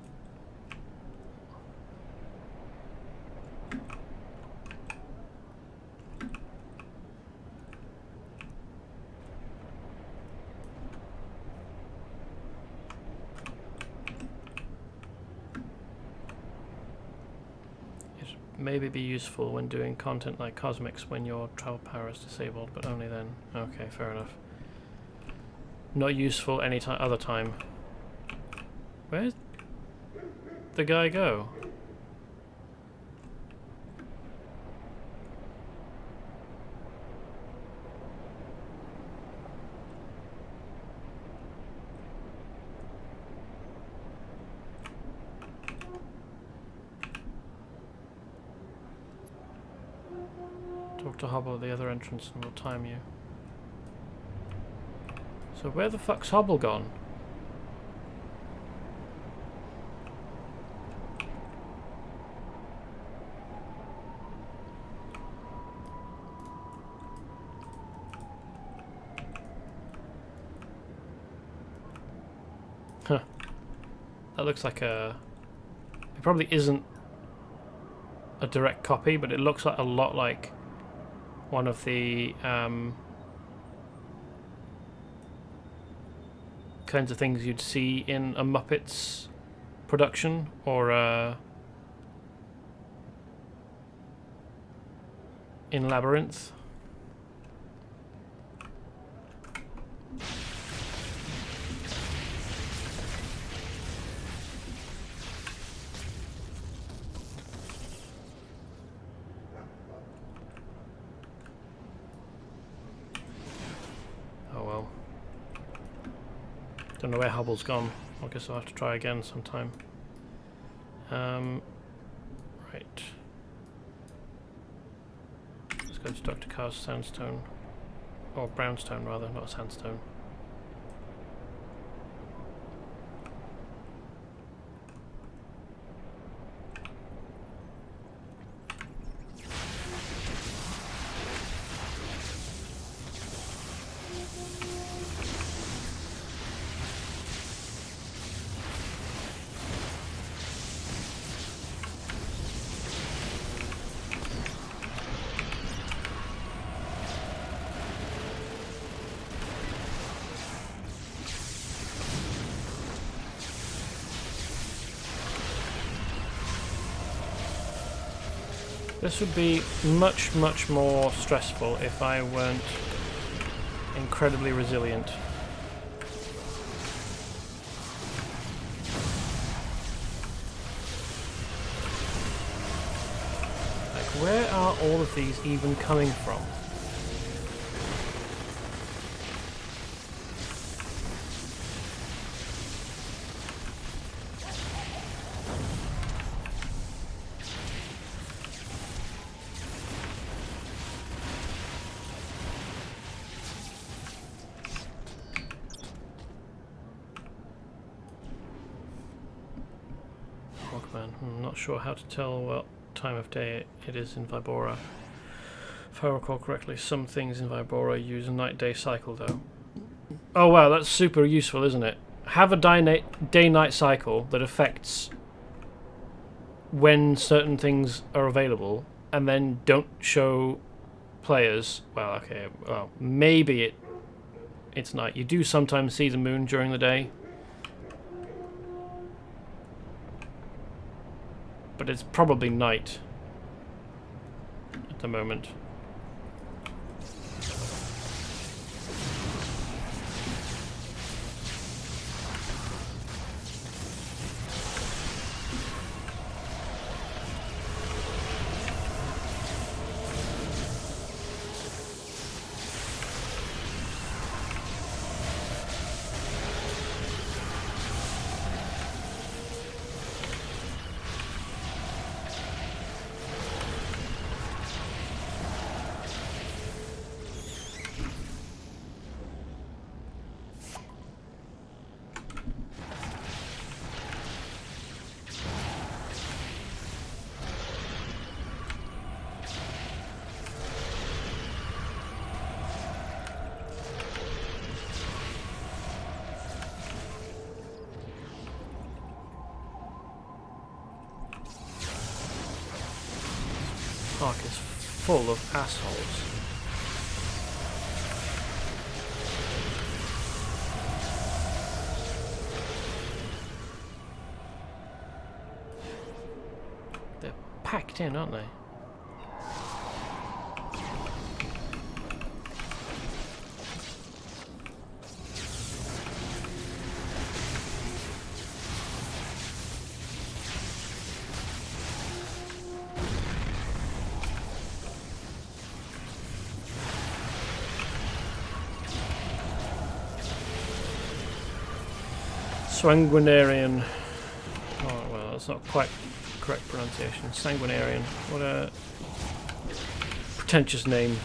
Maybe be useful when doing content like Cosmics when your travel power is disabled, but only then. Okay, fair enough. Not useful any other time. Where's the guy go? Talk to Hobble at the other entrance and we'll time you. So where the fuck's Hobble gone? Huh. That looks like a... It probably isn't a direct copy, but it looks like a lot like one of the kinds of things you'd see in a Muppets production or in Labyrinth. Don't know where Hubble's gone. I guess I'll have to try again sometime. Right. Let's go to Dr. Carr's Sandstone. Or Brownstone rather, not Sandstone. This would be much, much more stressful if I weren't incredibly resilient. Like, where are all of these even coming from? I'm not sure how to tell what time of day it is in Vibora. If I recall correctly, some things in Vibora use a night-day cycle though. Oh wow, that's super useful, isn't it? Have a day-night cycle that affects when certain things are available, and then don't show players. Well, okay, well, maybe it's night. You do sometimes see the moon during the day, but it's probably night. the moment. Park is full of assholes. They're packed in, aren't they? Sanguinarian. Oh, well, that's not quite correct pronunciation. Sanguinarian. What a pretentious name.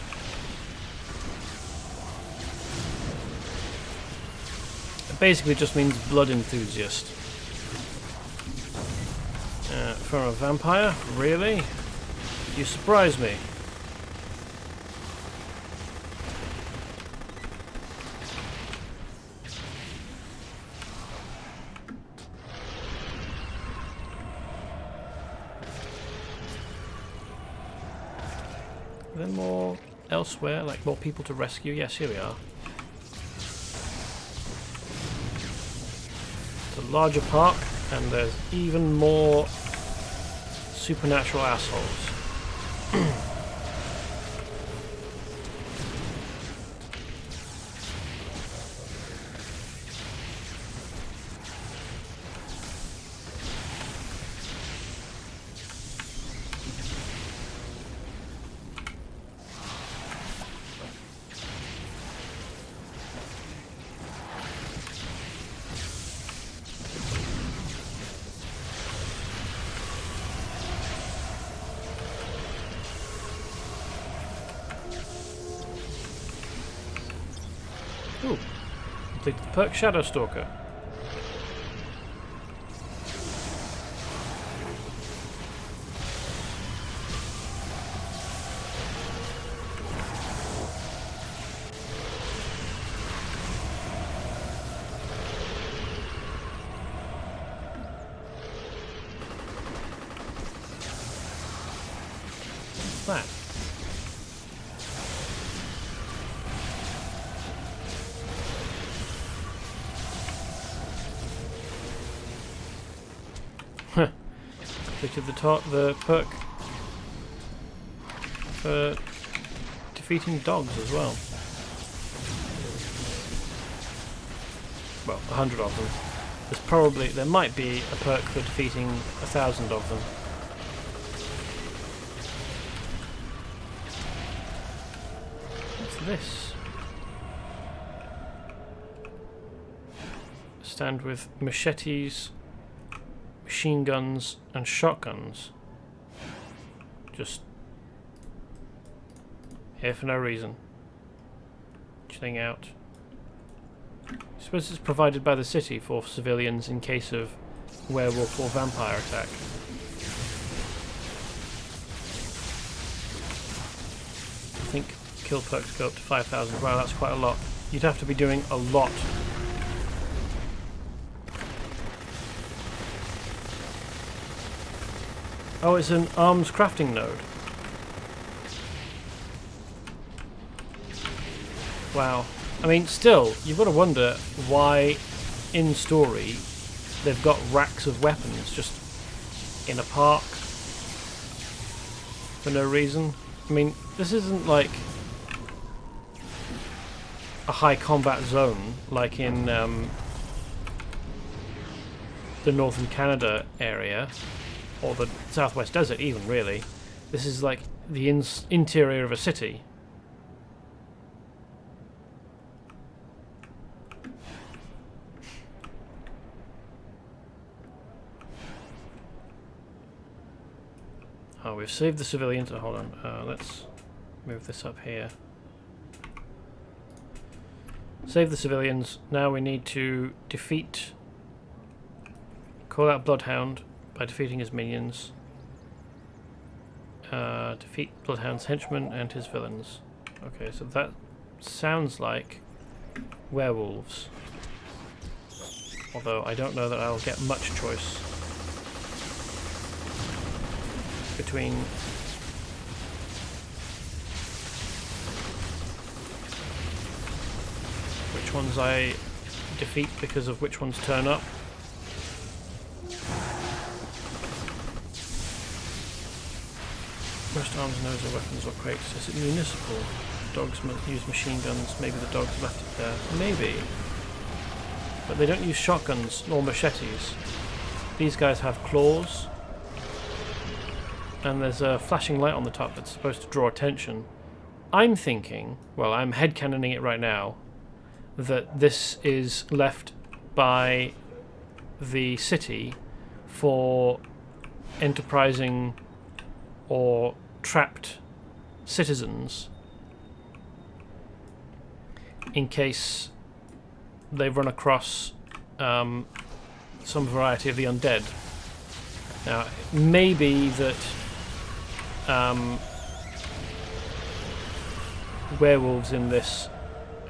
It basically just means blood enthusiast. For a vampire? Really? You surprise me. Are there more elsewhere, like more people to rescue? Yes, here we are. It's a larger park, and there's even more supernatural assholes. Ooh, completed the perk Shadow Stalker. What's that? Completed the perk for defeating dogs as well. Well, 100 of them. There might be a perk for defeating 1,000 of them. What's this? Stand with machetes, machine guns and shotguns. Just here for no reason. Chilling out. I suppose it's provided by the city for civilians in case of werewolf or vampire attack. I think kill perks go up to 5,000. Wow, that's quite a lot. You'd have to be doing a lot. Oh, it's an arms crafting node. Wow. I mean, still, you've got to wonder why, in story, they've got racks of weapons just in a park for no reason. I mean, this isn't like a high combat zone like in the northern Canada area, or the southwest desert even, really. This is like the interior of a city. Oh, we've saved the civilians. Oh, hold on. Let's move this up here. Save the civilians. Now we need to defeat... Call out Bloodhound by defeating his minions. Defeat Bloodhound's henchmen and his villains. Okay, so that sounds like werewolves. Although I don't know that I'll get much choice between which ones I defeat because of which ones turn up. Most arms and those are weapons or crates. Is it municipal? Dogs use machine guns. Maybe the dogs left it there. Maybe. But they don't use shotguns nor machetes. These guys have claws. And there's a flashing light on the top that's supposed to draw attention. I'm thinking, well, I'm headcanoning it right now, that this is left by the city for enterprising or trapped citizens in case they run across some variety of the undead. Now, maybe that werewolves in this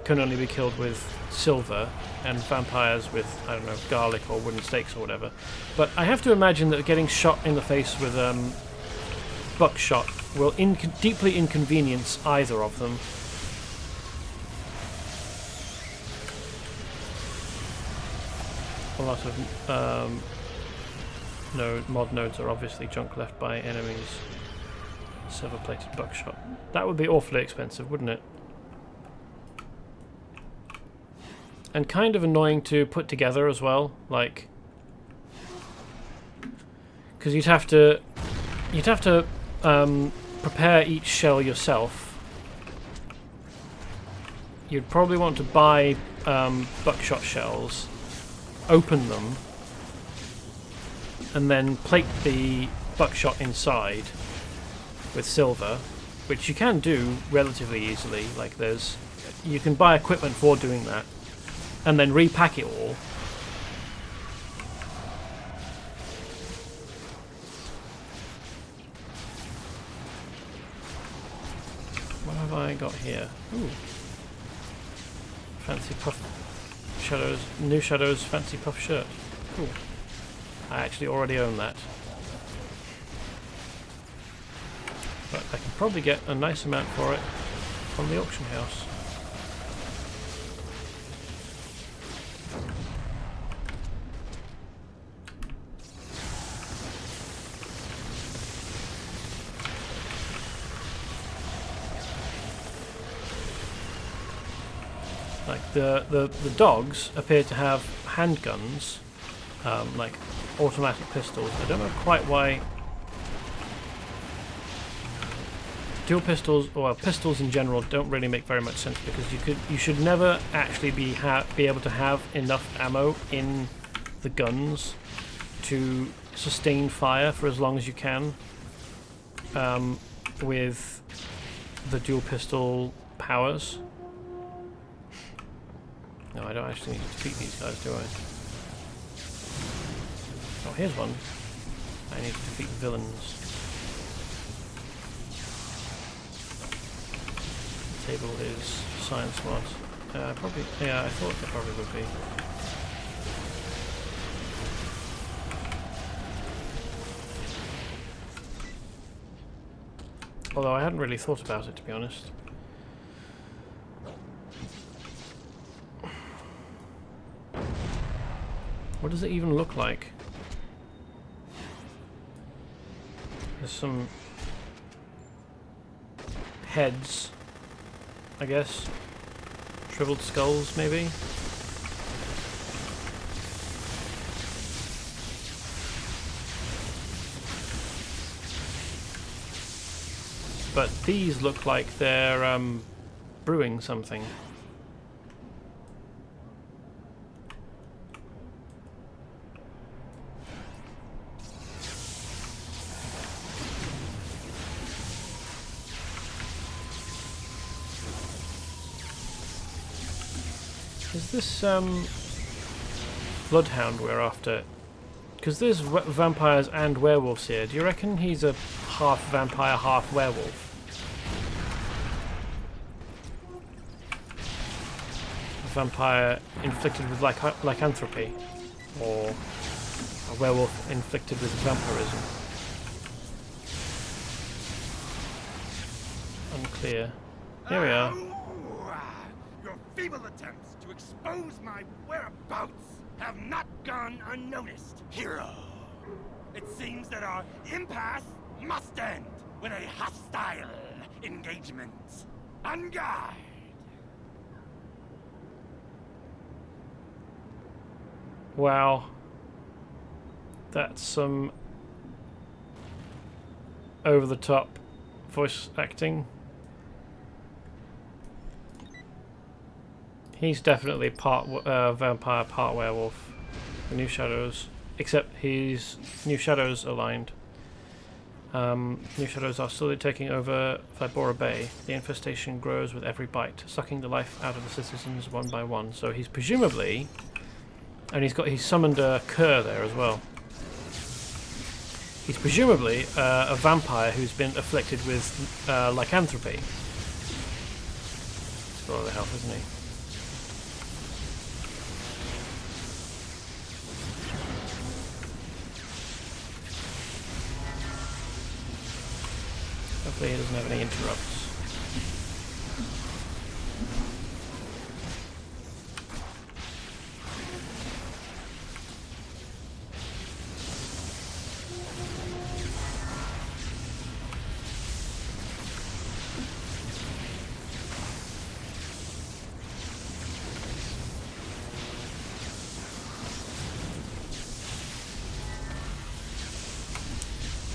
can only be killed with silver, and vampires with, I don't know, garlic or wooden stakes or whatever. But I have to imagine that getting shot in the face with buckshot will deeply inconvenience either of them. A lot of mod nodes are obviously junk left by enemies. Silver-plated buckshot. That would be awfully expensive, wouldn't it? And kind of annoying to put together as well, like, because you'd have to prepare each shell yourself. You'd probably want to buy buckshot shells, open them, and then plate the buckshot inside with silver, which you can do relatively easily. Like, you can buy equipment for doing that, and then repack it all. What have I got here? Ooh. Fancy puff shadows, new shadows, fancy puff shirt. Cool. I actually already own that. But I can probably get a nice amount for it from the auction house. Like the dogs appear to have handguns, like automatic pistols. I don't know quite why. Dual pistols, or pistols in general, don't really make very much sense, because you should never actually be able to have enough ammo in the guns to sustain fire for as long as you can with the dual pistol powers. No, I don't actually need to defeat these guys, do I? Oh, here's one. I need to defeat villains. Table is science mod. Probably, yeah, I thought there probably would be. Although I hadn't really thought about it, to be honest. What does it even look like? There's some heads, I guess. Shriveled skulls, maybe? But these look like they're brewing something. Is this bloodhound we're after? Because there's vampires and werewolves here. Do you reckon he's a half vampire, half werewolf? A vampire inflicted with lycanthropy, or a werewolf inflicted with vampirism? Unclear. Here we are.
Your feeble attempts to expose my whereabouts have not gone unnoticed, hero. It seems that our impasse must end with a hostile engagement. On guard.
Wow. That's some over-the-top voice acting. He's definitely part vampire, part werewolf. The New Shadows, except he's New Shadows aligned. New Shadows are slowly taking over Vibora Bay. The infestation grows with every bite, sucking the life out of the citizens one by one. So he's presumably, and he's summoned a cur there as well. He's presumably a vampire who's been afflicted with lycanthropy. He's got all the health, isn't he? Hopefully he doesn't have any interrupts.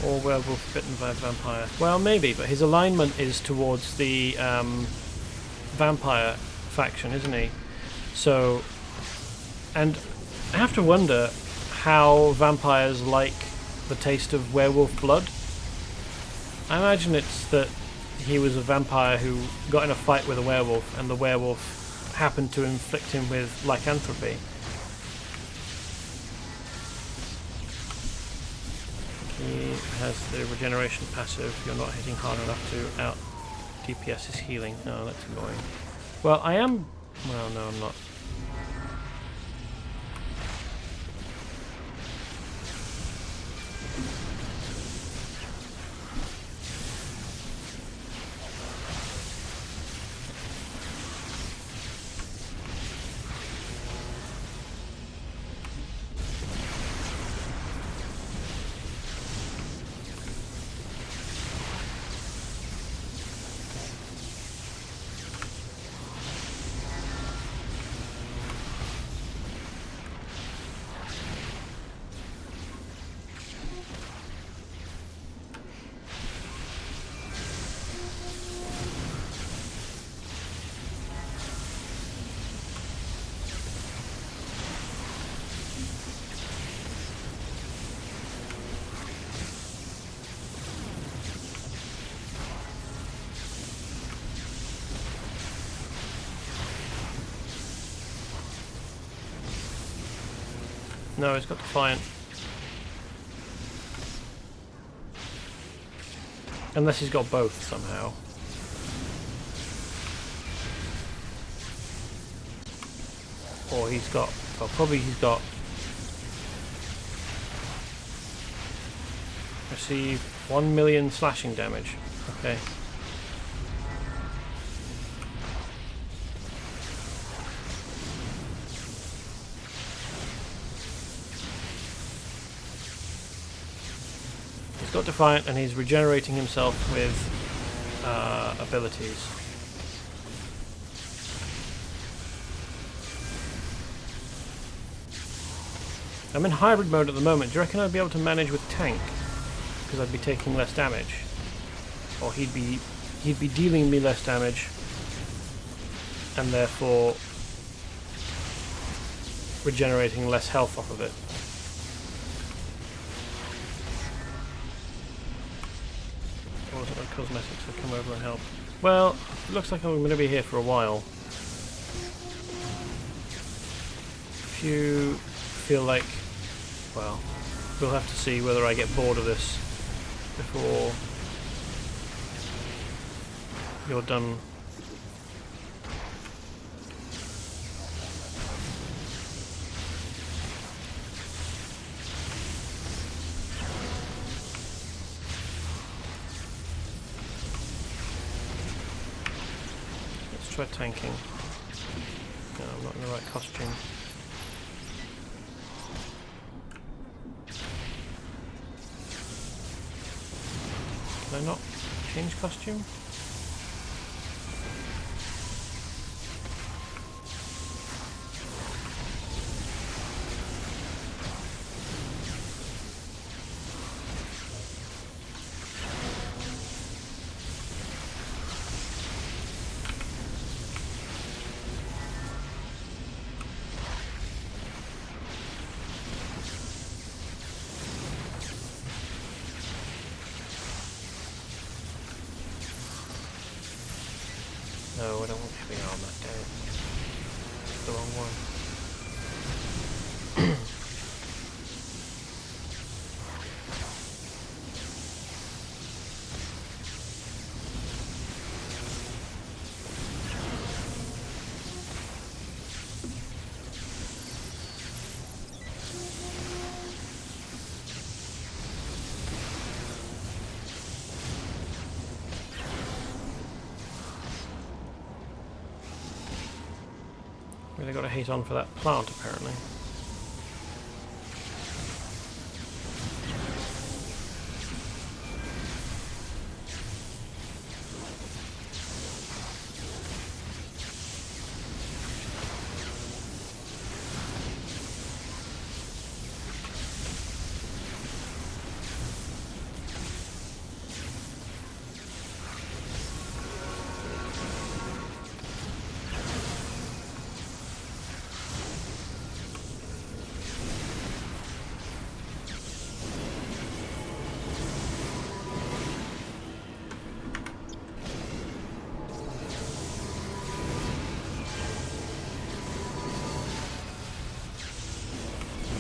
Or werewolf bitten by a vampire. Well, maybe, but his alignment is towards the vampire faction, isn't he? So, and I have to wonder how vampires like the taste of werewolf blood. I imagine it's that he was a vampire who got in a fight with a werewolf, and the werewolf happened to inflict him with lycanthropy. He has the regeneration passive. You're not hitting hard enough to out DPS his healing. Oh, that's annoying. Well, I am... Well, no, I'm not. No, he's got Defiant. Unless he's got both somehow. Or he's got... Well, probably he's got... Receive 1 million slashing damage. Okay. He's got Defiant and he's regenerating himself with abilities. I'm in hybrid mode at the moment. Do you reckon I'd be able to manage with tank? Because I'd be taking less damage. Or he'd be dealing me less damage, and therefore regenerating less health off of it. Or was it like cosmetics will come over and help? Well, it looks like I'm going to be here for a while. If you feel like, well, we'll have to see whether I get bored of this before you're done. Let's try tanking. No, I'm not in the right costume. Can I not change costume? No, I don't want heavy armor. Damn it. It's the wrong one. Really got to hate on for that plant, apparently.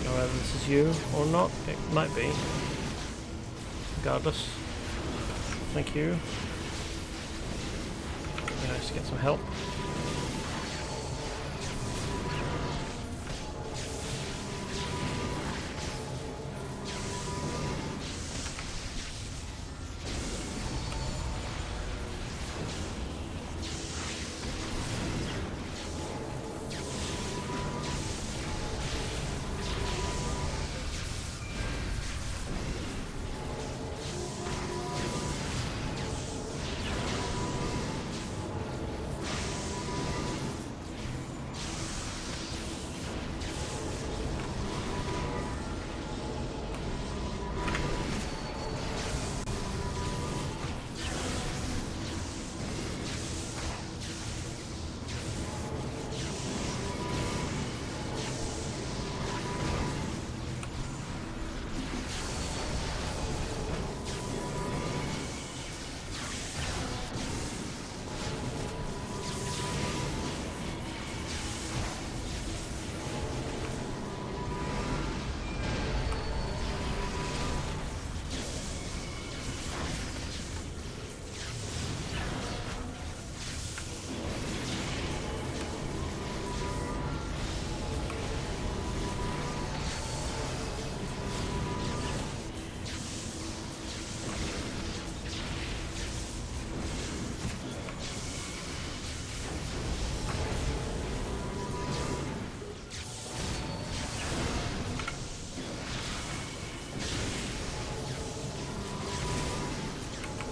Whether this is you or not, it might be. Regardless. Thank you. Be nice to get some help.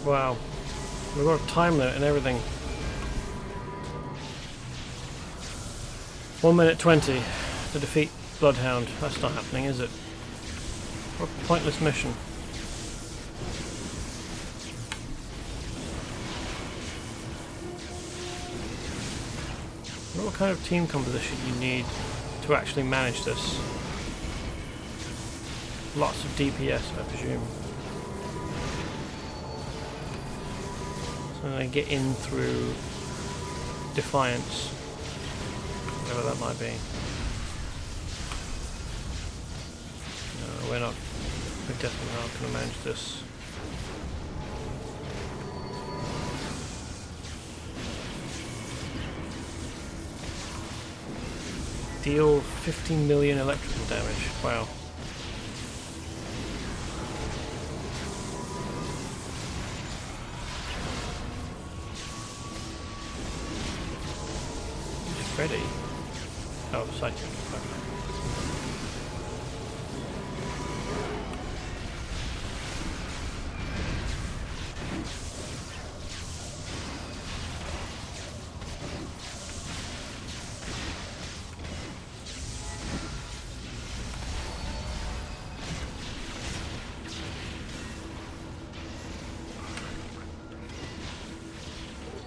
Wow. We've got a time limit and everything. 1 minute 20 to defeat Bloodhound. That's not happening, is it? What a pointless mission. I wonder what kind of team composition you need to actually manage this. Lots of DPS, I presume. So I'm going to get in through Defiance, whatever that might be. No, we're not. We're definitely not going to manage this. Deal 15 million electrical damage. Wow. Ready? Oh, psychic. Okay.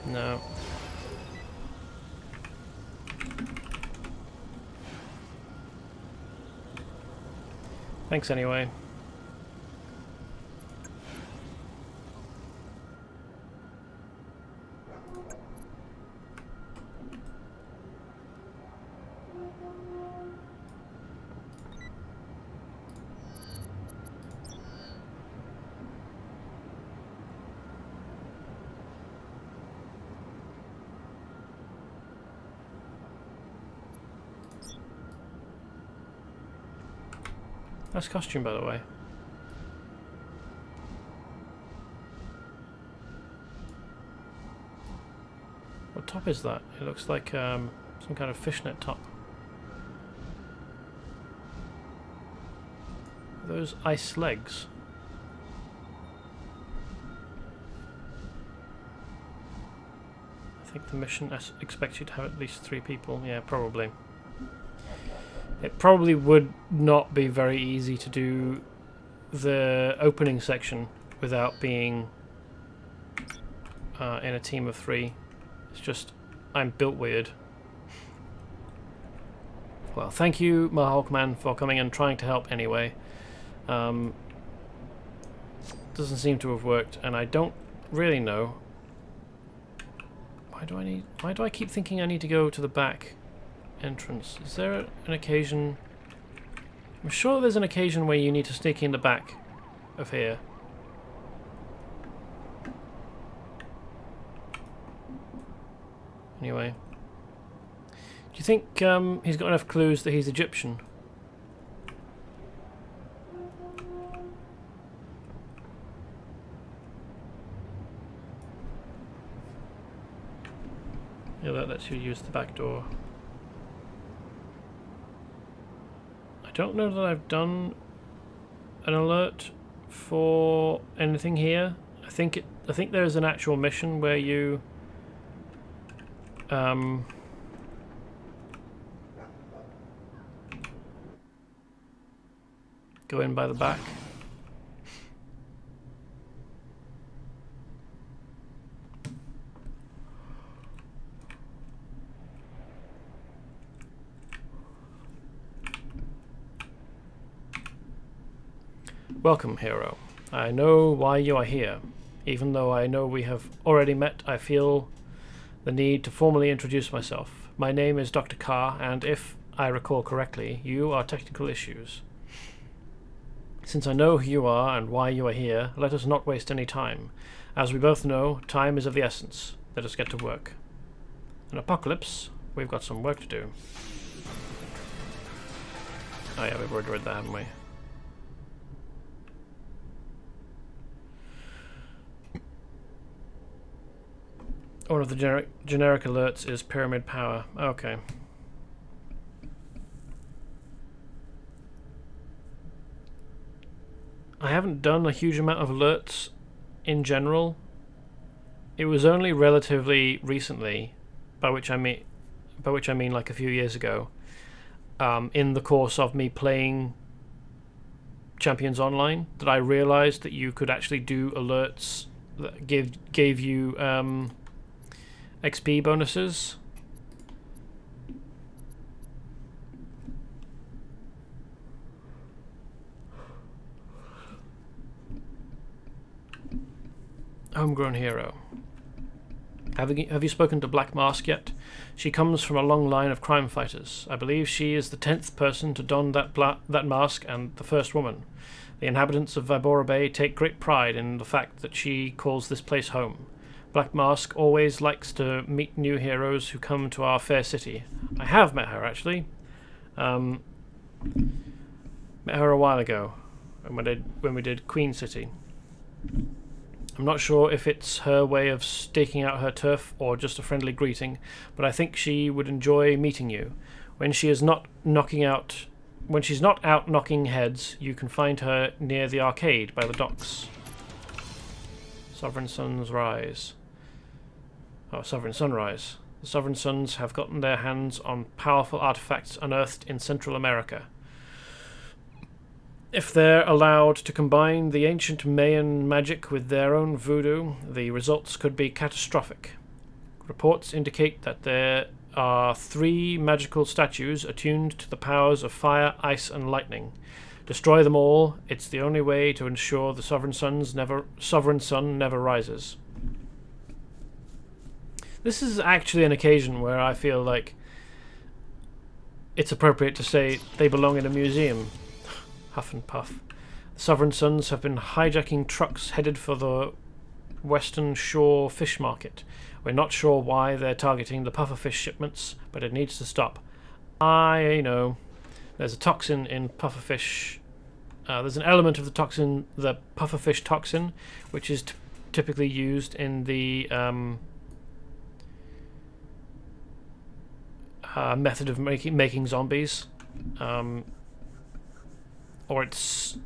No. Thanks anyway. Nice costume, by the way. What top is that? It looks like some kind of fishnet top. Are those ice legs? I think the mission expects you to have at least 3 people. Yeah, probably. It probably would not be very easy to do the opening section without being in a team of 3. It's just, I'm built weird. Well, thank you, Mahawkman, for coming and trying to help anyway. Doesn't seem to have worked, and I don't really know. Why do I keep thinking I need to go to the back entrance? Is there an occasion? I'm sure there's an occasion where you need to sneak in the back of here. Anyway, do you think he's got enough clues that he's Egyptian? Yeah, that lets you use the back door. I don't know that I've done an alert for anything here. I think there's an actual mission where you go in by the back. Welcome, hero. I know why you are here. Even though I know we have already met, I feel the need to formally introduce myself. My name is Dr. Carr, and if I recall correctly, you are technical issues. Since I know who you are and why you are here, let us not waste any time. As we both know, time is of the essence. Let us get to work. In Apocalypse, we've got some work to do. Oh yeah, we've already read that, haven't we? One of the generic alerts is pyramid power. Okay. I haven't done a huge amount of alerts in general. it was only relatively recently, by which I mean like a few years ago, in the course of me playing Champions Online, that I realized that you could actually do alerts that gave you XP bonuses. Homegrown hero. Have you spoken to Black Mask yet? She comes from a long line of crime fighters. I believe she is the 10th person to don that mask and the first woman. The inhabitants of Vibora Bay take great pride in the fact that she calls this place home. Black Mask always likes to meet new heroes who come to our fair city. I have met her, actually. Met her a while ago, when we did Queen City. I'm not sure if it's her way of staking out her turf or just a friendly greeting, but I think she would enjoy meeting you. When she's not out knocking heads, you can find her near the arcade by the docks. Sovereign Sunrise. The Sovereign Sons have gotten their hands on powerful artifacts unearthed in Central America. If they're allowed to combine the ancient Mayan magic with their own voodoo, the results could be catastrophic. Reports indicate that there are 3 magical statues attuned to the powers of fire, ice, and lightning. Destroy them all. It's the only way to ensure the Sovereign Sun never rises. This is actually an occasion where I feel like it's appropriate to say they belong in a museum. Huff and puff. The Sovereign Sons have been hijacking trucks headed for the Western Shore Fish Market. We're not sure why they're targeting the pufferfish shipments, but it needs to stop. I know. There's a toxin in pufferfish. There's an element of the toxin, the pufferfish toxin, which is typically used in the method of making zombies. Or it's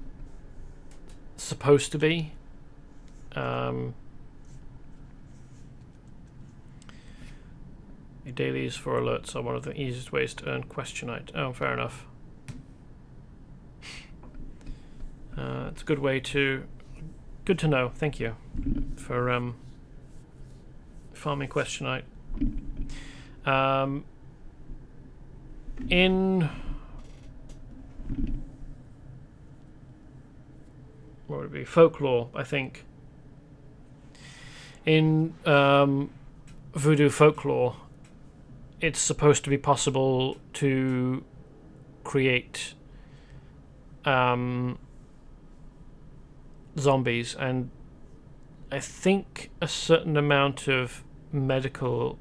supposed to be. Dailies for alerts are one of the easiest ways to earn questionite. Oh, fair enough. It's a good way to... Good to know. Thank you for farming questionite. In... What would it be? Folklore, I think. In voodoo folklore, it's supposed to be possible to create zombies, and I think a certain amount of medical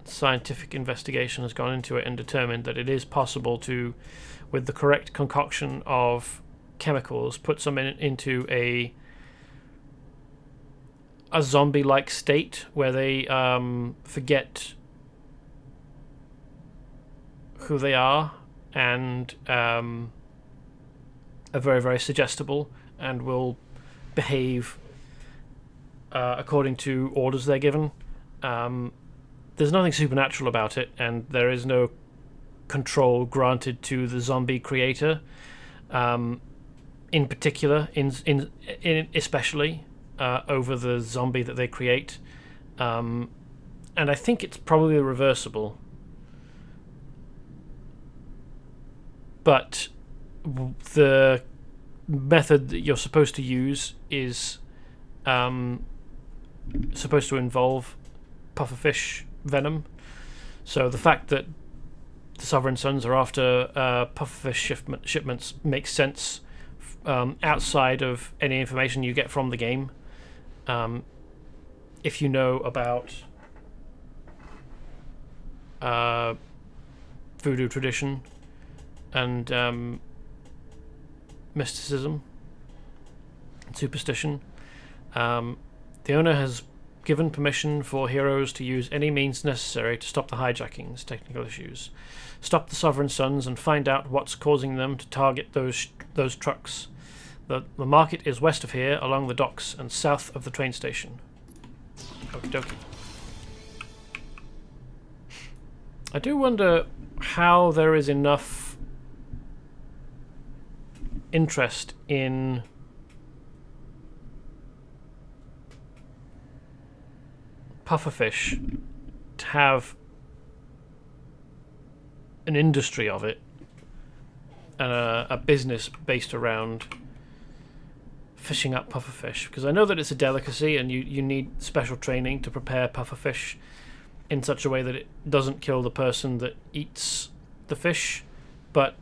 scientific investigation has gone into it and determined that it is possible to, with the correct concoction of chemicals, put someone into a zombie-like state where they forget who they are and are very, very suggestible and will behave according to orders they're given. There's nothing supernatural about it, and there is no control granted to the zombie creator. In particular, in especially over the zombie that they create, and I think it's probably reversible. But the method that you're supposed to use is supposed to involve pufferfish venom. So the fact that the Sovereign Sons are after pufferfish shipments makes sense. Outside of any information you get from the game, if you know about voodoo tradition and mysticism and superstition, the owner has given permission for heroes to use any means necessary to stop the hijackings, technical issues. Stop the Sovereign Sons and find out what's causing them to target those trucks. The market is west of here, along the docks, and south of the train station. Okie dokie. I do wonder how there is enough interest in pufferfish to have an industry of it and a business based around fishing up pufferfish, because I know that it's a delicacy and you need special training to prepare pufferfish in such a way that it doesn't kill the person that eats the fish, but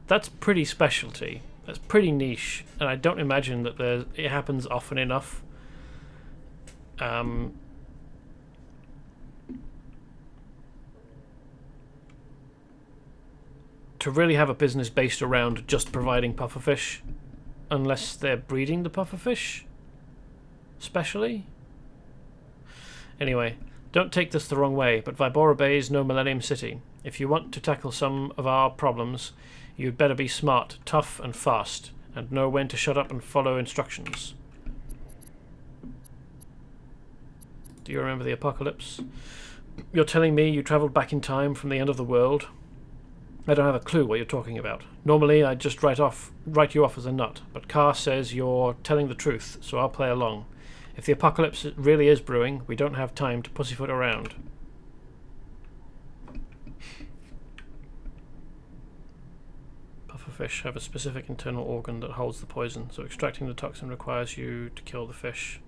that's pretty specialty. That's pretty niche, and I don't imagine that it happens often enough. To really have a business based around just providing pufferfish, unless they're breeding the pufferfish, especially. Anyway, don't take this the wrong way, but Vibora Bay is no Millennium City. If you want to tackle some of our problems, you'd better be smart, tough, and fast, and know when to shut up and follow instructions. Do you remember the apocalypse? You're telling me you travelled back in time from the end of the world? I don't have a clue what you're talking about. Normally I'd just write you off as a nut, but Carr says you're telling the truth, so I'll play along. If the apocalypse really is brewing, we don't have time to pussyfoot around. Pufferfish have a specific internal organ that holds the poison, so extracting the toxin requires you to kill the fish.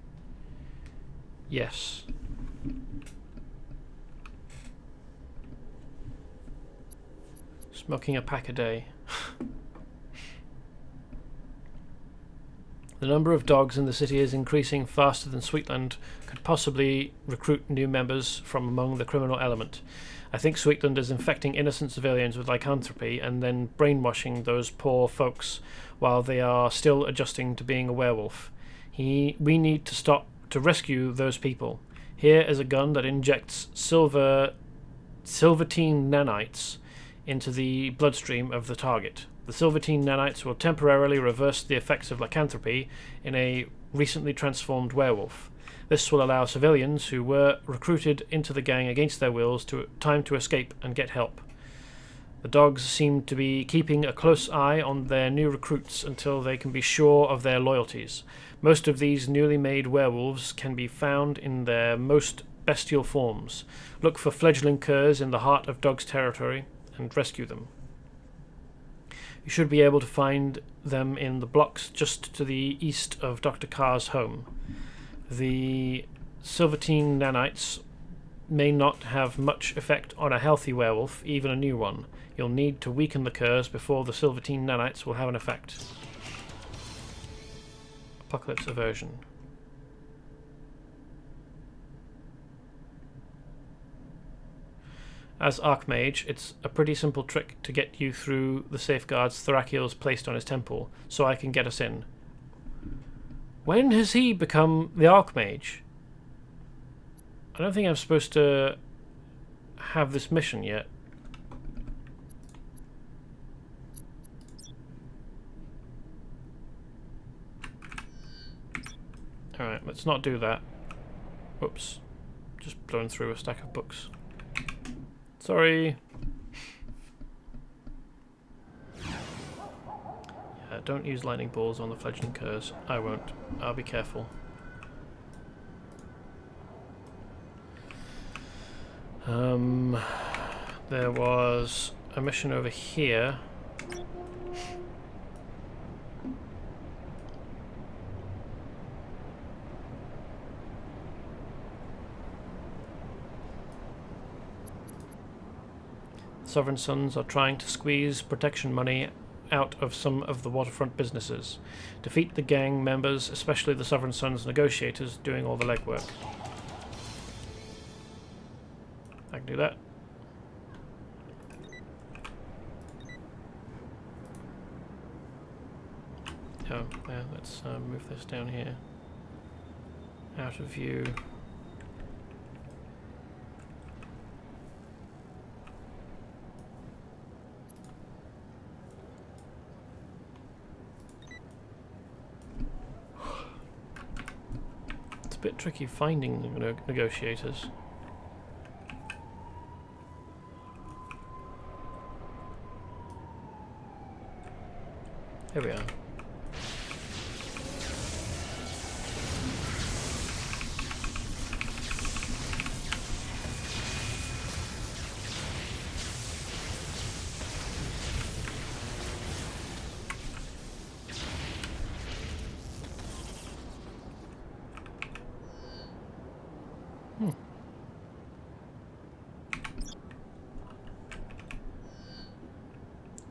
Yes. Smoking a pack a day. The number of dogs in the city is increasing faster than Sweetland could possibly recruit new members from among the criminal element. I think Sweetland is infecting innocent civilians with lycanthropy and then brainwashing those poor folks while they are still adjusting to being a werewolf. We need to stop to rescue those people. Here is a gun that injects silvertine nanites into the bloodstream of the target. The silvertine nanites will temporarily reverse the effects of lycanthropy in a recently transformed werewolf. This will allow civilians who were recruited into the gang against their wills time to escape and get help. The dogs seem to be keeping a close eye on their new recruits until they can be sure of their loyalties. Most of these newly made werewolves can be found in their most bestial forms. Look for fledgling curs in the heart of dogs' territory and rescue them. You should be able to find them in the blocks just to the east of Dr. Carr's home. The silvertine nanites may not have much effect on a healthy werewolf, even a new one. You'll need to weaken the curs before the silvertine nanites will have an effect. Apocalypse aversion. As Archmage, it's a pretty simple trick to get you through the safeguards Thrakiel's placed on his temple, so I can get us in. When has he become the Archmage? I don't think I'm supposed to have this mission yet. Alright, let's not do that. Whoops. Just blown through a stack of books. Sorry. Yeah, don't use lightning balls on the fledgling curs. I won't. I'll be careful. There was a mission over here. Sovereign Sons are trying to squeeze protection money out of some of the waterfront businesses. Defeat the gang members, especially the Sovereign Sons negotiators doing all the legwork. I can do that. Oh, yeah, let's move this down here. Out of view. a bit tricky finding negotiators. Here we are.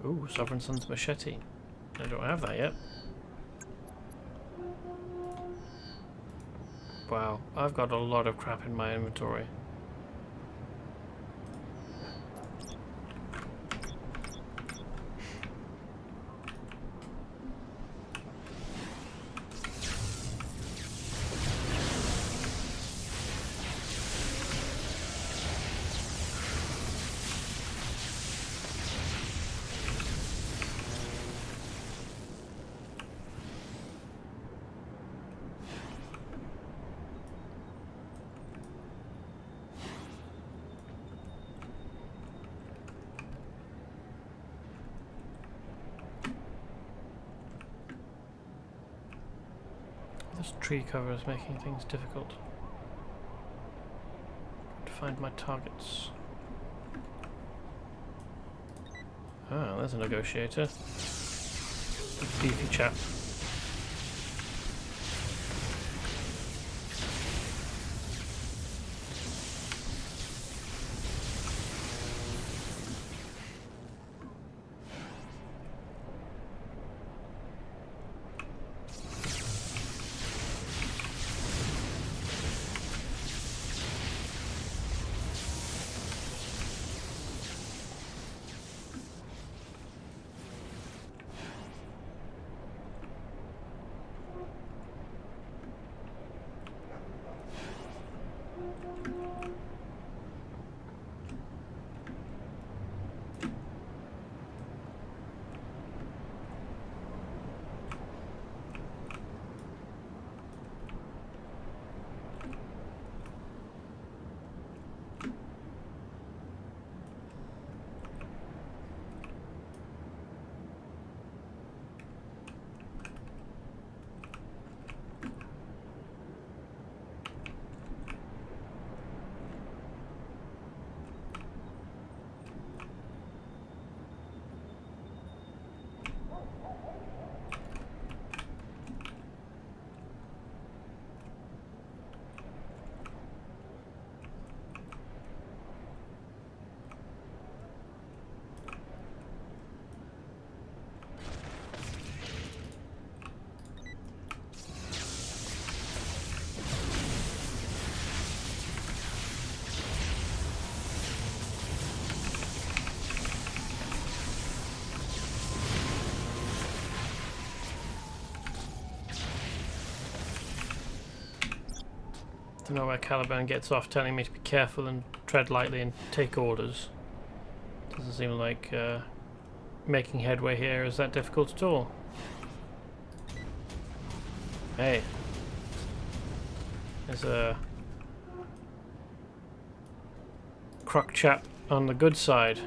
Ooh, Sovereign Sun's machete. I don't have that yet. Wow, I've got a lot of crap in my inventory. This tree cover is making things difficult to find my targets. Ah, there's a negotiator. Beefy chap. Don't know where Caliban gets off telling me to be careful and tread lightly and take orders. Doesn't seem like making headway here is that difficult at all. Hey. There's a croc chap on the good side.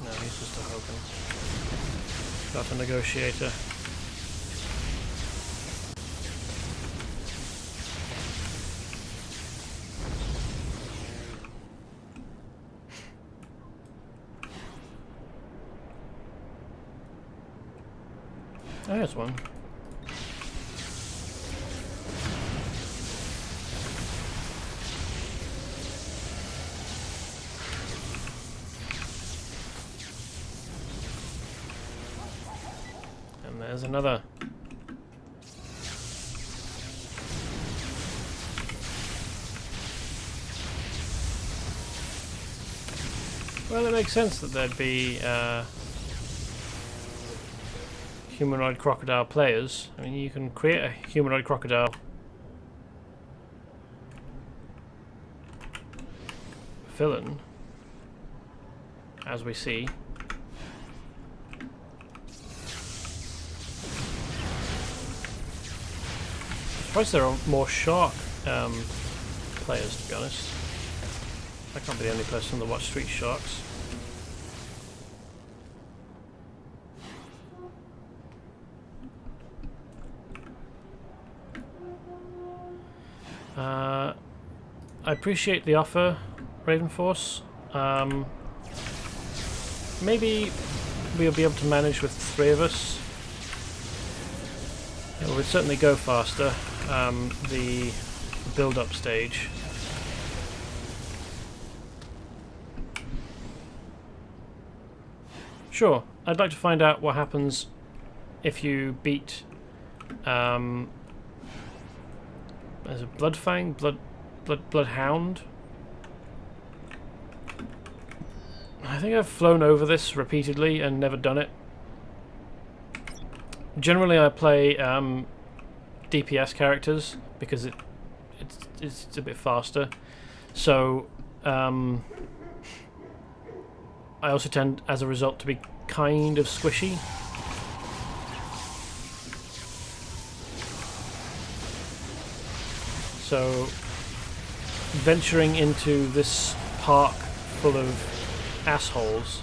No, he's just a Hogan. Got a negotiator. There's one. And there's another. Well, it makes sense that there'd be humanoid crocodile players. I mean, you can create a humanoid crocodile villain, as we see. I'm surprised there are more shark players, to be honest. I can't be the only person that watch Street Sharks. I appreciate the offer, Ravenforce. Maybe we'll be able to manage with 3 of us. It would certainly go faster, the build-up stage. Sure, I'd like to find out what happens if you beat... there's a Bloodfang? Bloodhound? I think I've flown over this repeatedly and never done it. Generally I play DPS characters because it's a bit faster. So I also tend, as a result, to be kind of squishy. So venturing into this park full of assholes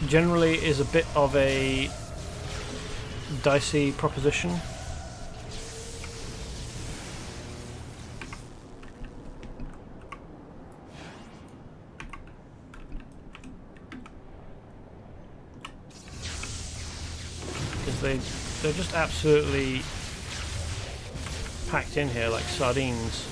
generally is a bit of a dicey proposition. Because they're just absolutely packed in here like sardines.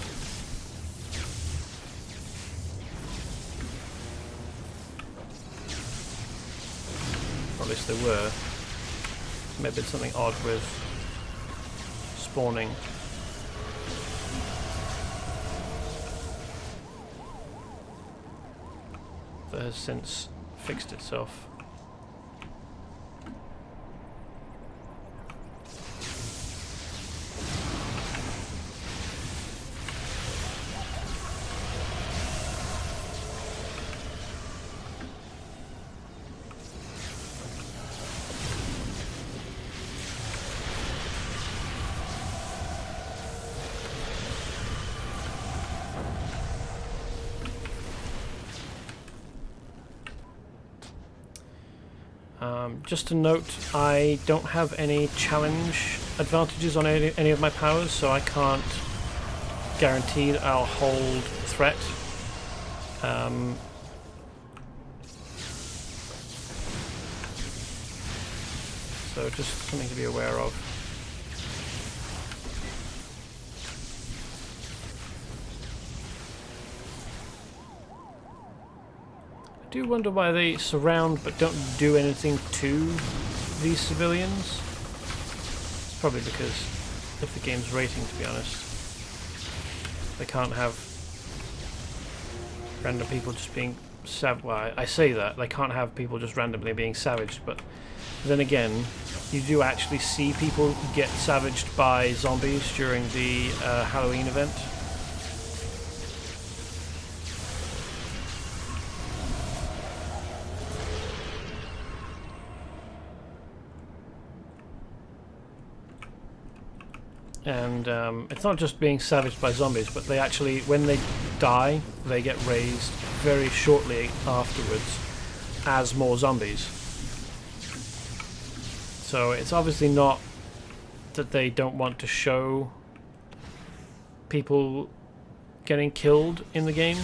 Or at least they were. Maybe it's something odd with spawning. That has since fixed itself. Just to note, I don't have any challenge advantages on any of my powers, so I can't guarantee that I'll hold threat. So just something to be aware of. I do wonder why they surround but don't do anything to these civilians. It's probably because of the game's rating, to be honest. They can't have random people just being well, I say that, they can't have people just randomly being savaged, but then again, you do actually see people get savaged by zombies during the Halloween event. And it's not just being savaged by zombies, but they actually, when they die, they get raised very shortly afterwards as more zombies. So it's obviously not that they don't want to show people getting killed in the game.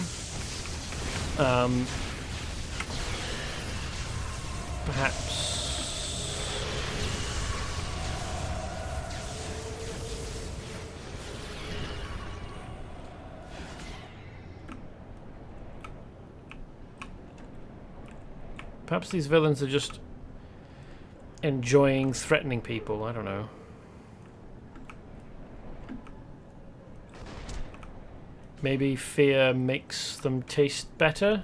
Perhaps these villains are just enjoying threatening people, I don't know. Maybe fear makes them taste better?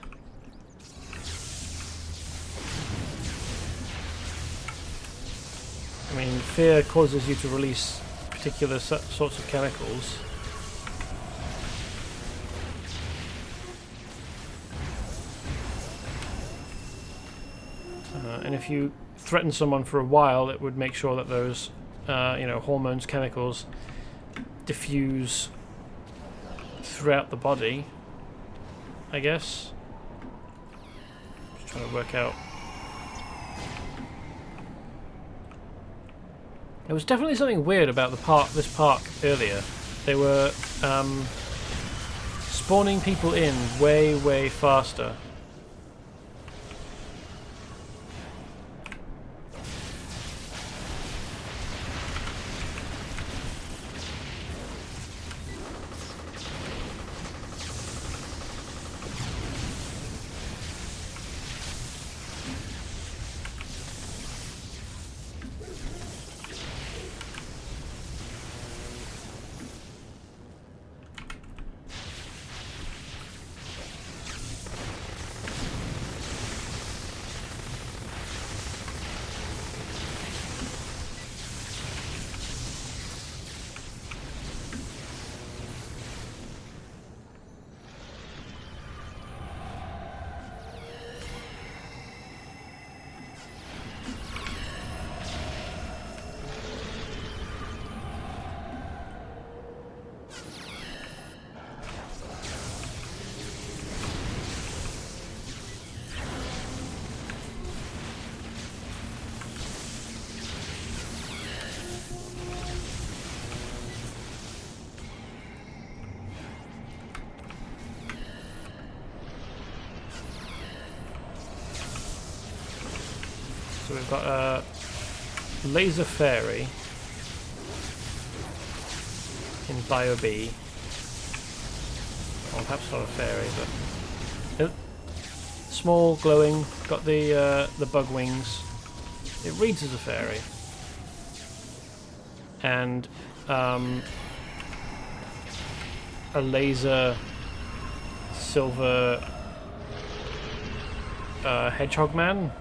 I mean, fear causes you to release particular sorts of chemicals. And if you threaten someone for a while, it would make sure that those, hormones, chemicals diffuse throughout the body, I guess. Just trying to work out. There was definitely something weird about this park earlier. They were spawning people in way, way faster. So we've got a laser fairy in Bio B. Well, perhaps not a fairy, but small, glowing. Got the bug wings. It reads as a fairy, and a laser silver hedgehog man.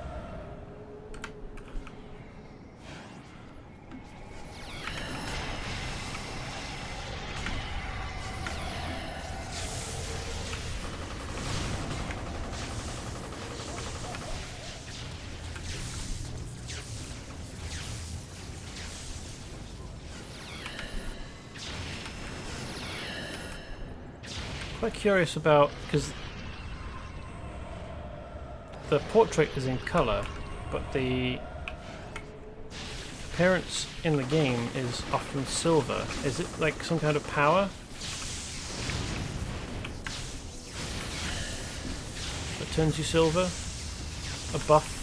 Quite curious about, because the portrait is in colour, but the appearance in the game is often silver. Is it like some kind of power that turns you silver? A buff?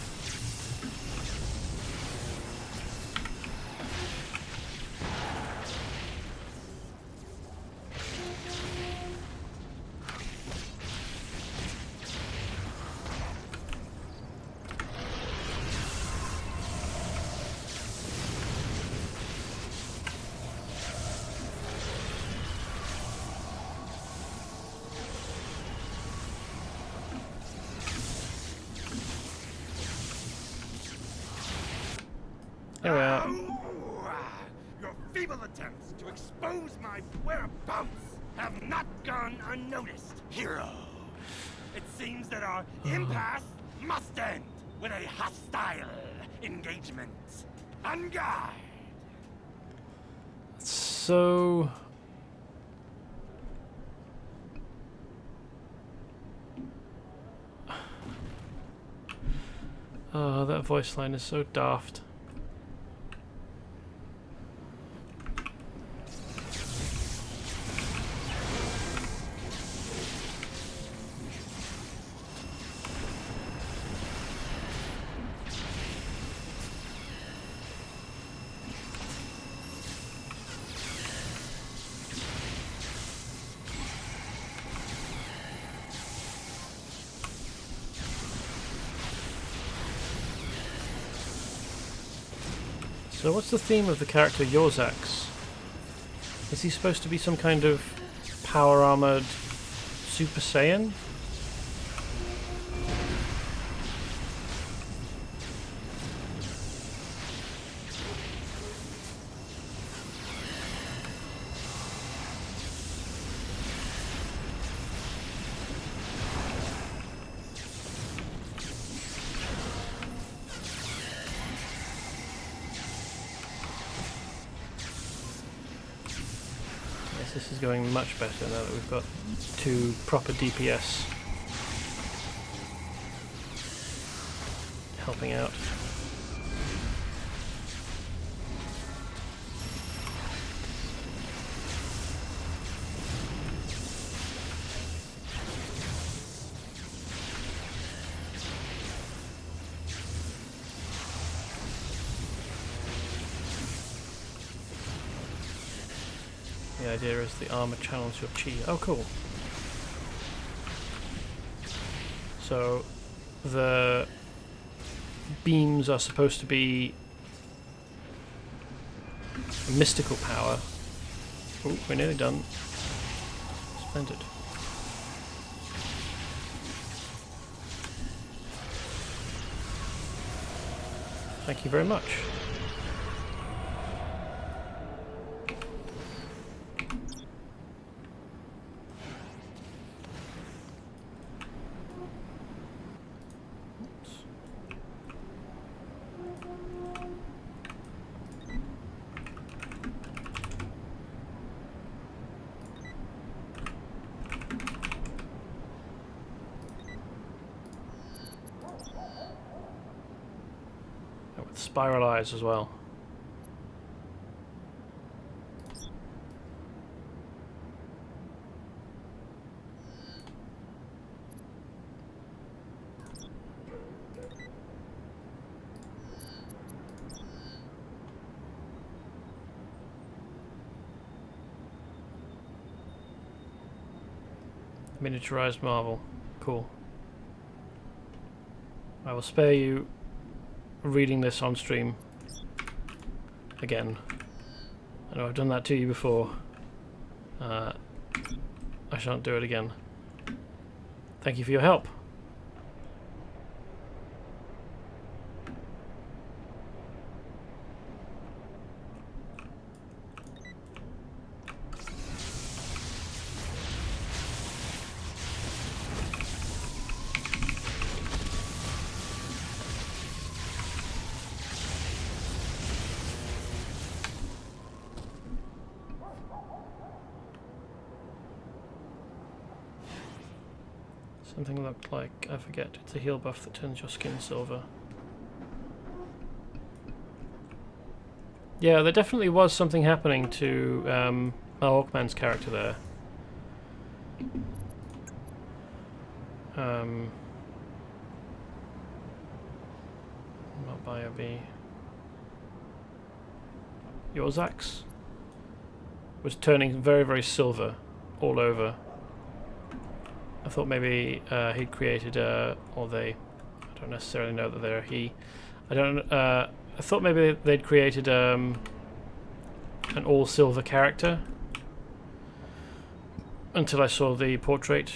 There we are.
Your feeble attempts to expose my whereabouts have not gone unnoticed, hero. It seems that our impasse must end with a hostile engagement. On guard.
So... Oh, that voice line is so daft. So what's the theme of the character Yorzax? Is he supposed to be some kind of power-armored Super Saiyan? this is going much better now that we've got 2 proper DPS helping out. The idea is the armor channels your chi. Oh, cool. So the beams are supposed to be a mystical power. Oh, we're nearly done. Splendid. Thank you very much. Spiral eyes as well. Miniaturized marble. Cool. I will spare you reading this on stream again. I know I've done that to you before. I shan't do it again. Thank you for your help. Something looked like, I forget, it's a heal buff that turns your skin silver. Yeah, there definitely was something happening to Hawkman's character there. Not BioB. Yours axe was turning very, very silver all over. I thought maybe he'd created, or they, I don't necessarily know that they're he. I thought maybe they'd created an all-silver character until I saw the portrait.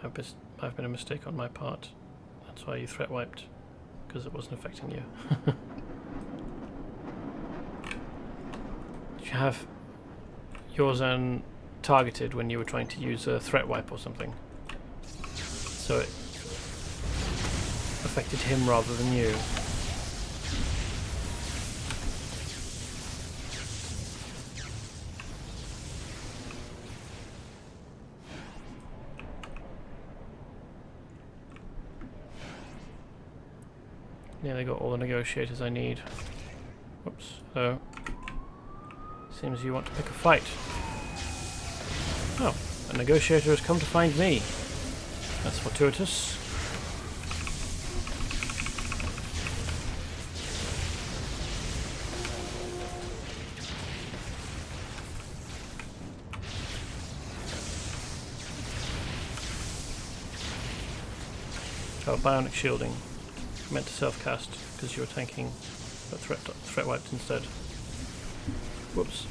I've been a mistake on my part. That's why you threat wiped, because it wasn't affecting you. Did you have yours targeted when you were trying to use a threat wipe or something? So it affected him rather than you. Nearly got all the negotiators I need. Whoops. So seems you want to pick a fight. Oh, a negotiator has come to find me. That's fortuitous. Oh, bionic shielding. I meant to self-cast because you were tanking, but threat wiped instead. Whoops.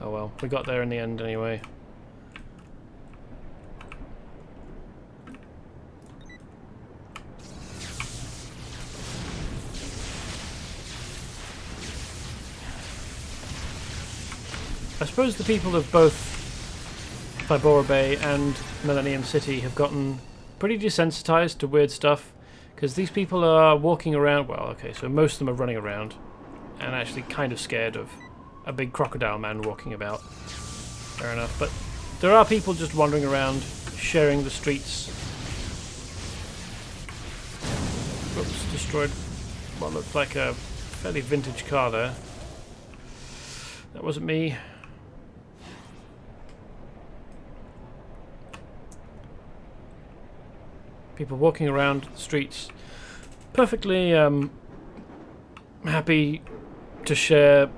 Oh well, we got there in the end anyway. I suppose the people have both Vibora Bay and Millennium City have gotten pretty desensitized to weird stuff, because these people are walking around, well, okay, so most of them are running around, and actually kind of scared of a big crocodile man walking about. Fair enough, but there are people just wandering around, sharing the streets. Oops, destroyed what looked like a fairly vintage car there. That wasn't me. People walking around the streets, perfectly happy to share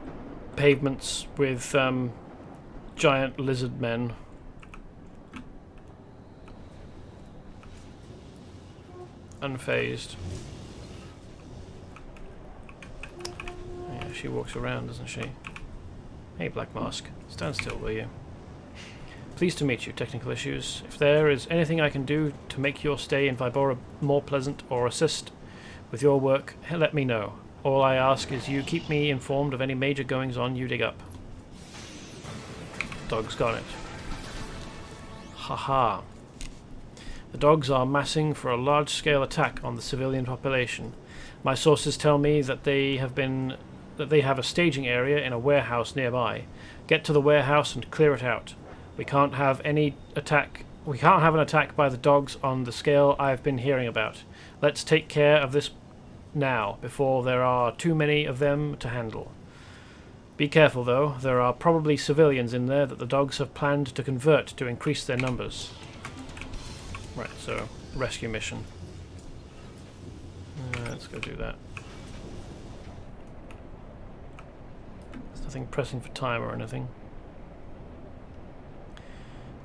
pavements with giant lizard men. Unfazed. Yeah, she walks around, doesn't she? Hey, Black Mask. Stand still, will you? Pleased to meet you, Technical Issues. If there is anything I can do to make your stay in Vibora more pleasant or assist with your work, let me know. All I ask is you keep me informed of any major goings-on you dig up. Dog's got it. Haha. The dogs are massing for a large-scale attack on the civilian population. My sources tell me that they have a staging area in a warehouse nearby. Get to the warehouse and clear it out. We can't have an attack by the dogs on the scale I've been hearing about. Let's take care of this now, before there are too many of them to handle. Be careful though, there are probably civilians in there that the dogs have planned to convert to increase their numbers. Right, so, rescue mission. Let's go do that. There's nothing pressing for time or anything.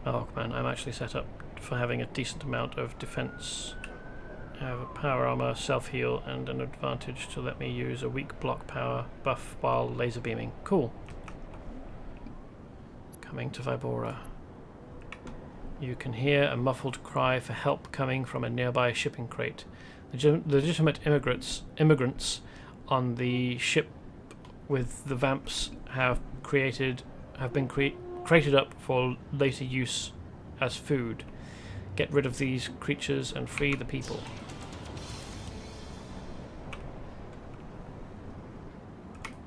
Oh man, I'm actually set up for having a decent amount of defense. I have a power armor, self-heal, and an advantage to let me use a weak block power buff while laser beaming. Cool. Coming to Vibora. You can hear a muffled cry for help coming from a nearby shipping crate. Legitimate immigrants on the ship with the vamps have been crated up for later use as food. Get rid of these creatures and free the people.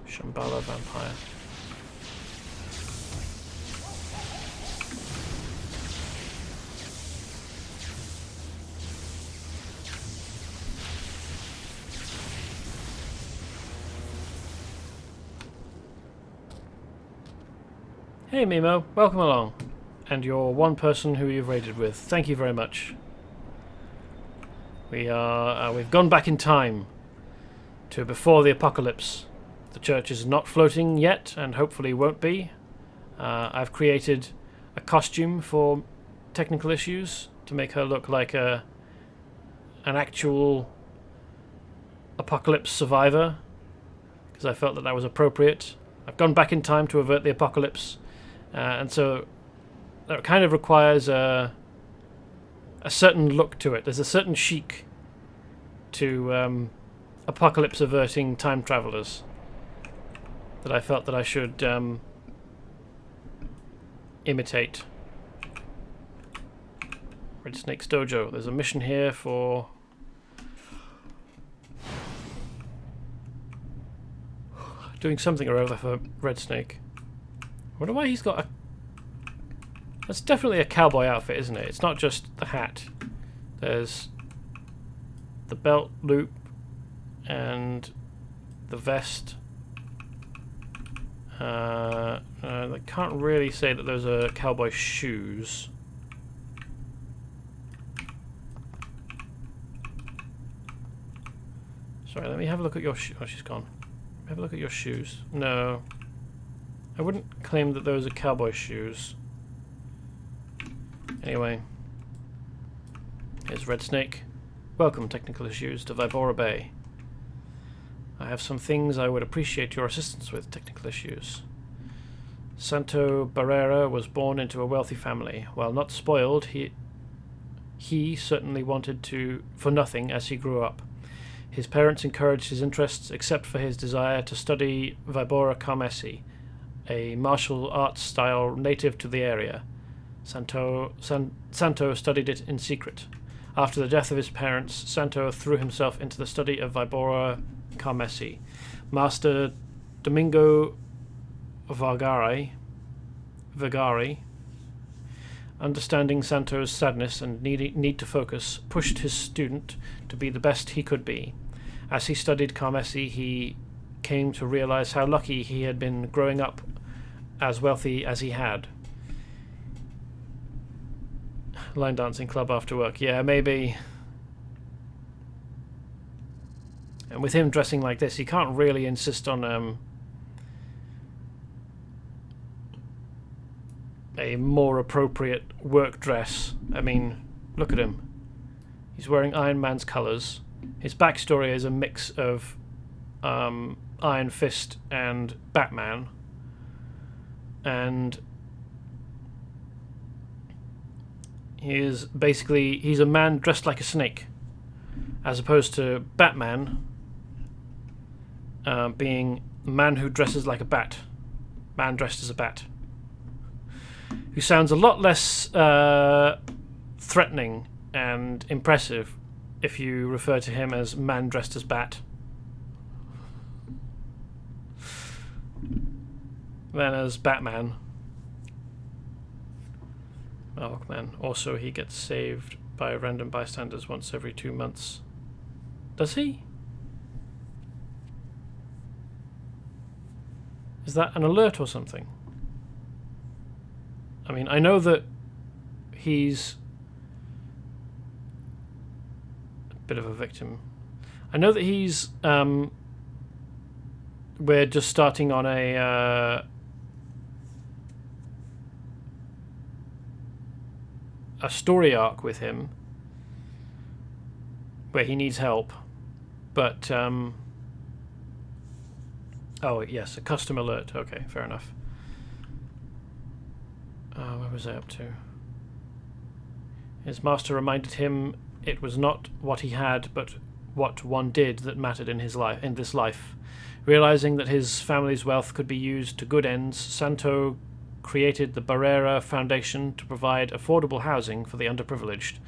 Shambhala vampire. Hey Mimo, welcome along. And you're one person who you've raided with. Thank you very much. We've gone back in time to before the apocalypse. The church is not floating yet, and hopefully won't be. I've created a costume for Technical Issues to make her look like an actual apocalypse survivor, because I felt that was appropriate. I've gone back in time to avert the apocalypse, and so that kind of requires a certain look to it. There's a certain chic to apocalypse averting time travelers that I felt that I should imitate. Red Snake's Dojo. There's a mission here for doing something or other for Red Snake. I wonder why he's got a... That's definitely a cowboy outfit, isn't it? It's not just the hat. There's the belt loop and the vest. I can't really say that those are cowboy shoes. Sorry, let me have a look at your oh, she's gone. Have a look at your shoes. No. I wouldn't claim that those are cowboy shoes. Anyway. Here's Red Snake. Welcome, Technical Issues, to Vibora Bay. I have some things I would appreciate your assistance with, Technical Issues. Santo Barrera was born into a wealthy family. While not spoiled, he certainly wanted for nothing as he grew up. His parents encouraged his interests except for his desire to study Vibora Karmesi, a martial arts style native to the area. Santo studied it in secret. After the death of his parents, Santo threw himself into the study of Vibora Carmesi. Master Domingo Vergari, understanding Santo's sadness and need to focus, pushed his student to be the best he could be. As he studied Carmesi, he came to realize how lucky he had been growing up as wealthy as he had. Line dancing club after work. Yeah, maybe. And with him dressing like this, he can't really insist on a more appropriate work dress. I mean, look at him. He's wearing Iron Man's colours. His backstory is a mix of Iron Fist and Batman. And he's a man dressed like a snake, as opposed to Batman being a man who dresses like a bat. Man dressed as a bat. Who sounds a lot less threatening and impressive if you refer to him as man dressed as bat than as Batman. Hawkman. Also, he gets saved by random bystanders once every 2 months. Does he? Is that an alert or something? I mean, I know that he's a bit of a victim. I know that he's we're just starting on a story arc with him where he needs help, but oh yes, a custom alert. Okay, fair enough. Where was I up to? His master reminded him it was not what he had, but what one did that mattered in his life. In this life, realizing that his family's wealth could be used to good ends, Santo created the Barrera Foundation to provide affordable housing for the underprivileged.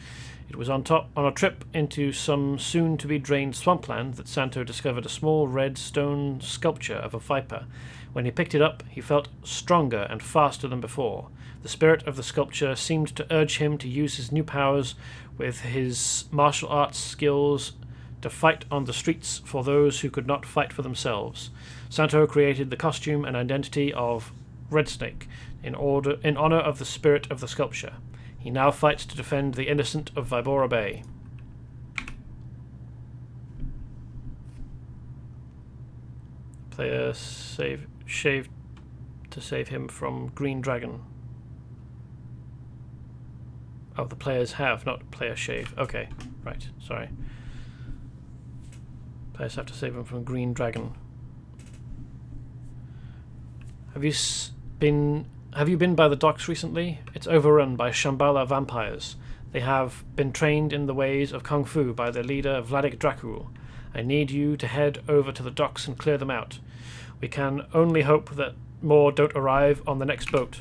It was on a trip into some soon-to-be-drained swampland that Santo discovered a small red stone sculpture of a viper. When he picked it up, he felt stronger and faster than before. The spirit of the sculpture seemed to urge him to use his new powers with his martial arts skills to fight on the streets for those who could not fight for themselves. Santo created the costume and identity of Red Snake in honor of the spirit of the sculpture. He now fights to defend the innocent of Vibora Bay. Player shaved to save him from Green Dragon. Oh, the players have, not player shave. Okay, right, sorry. Players have to save him from Green Dragon. Have you been by the docks recently? It's overrun by Shambhala vampires. They have been trained in the ways of Kung Fu by their leader Vladik Dracul. I need you to head over to the docks and clear them out. We can only hope that more don't arrive on the next boat.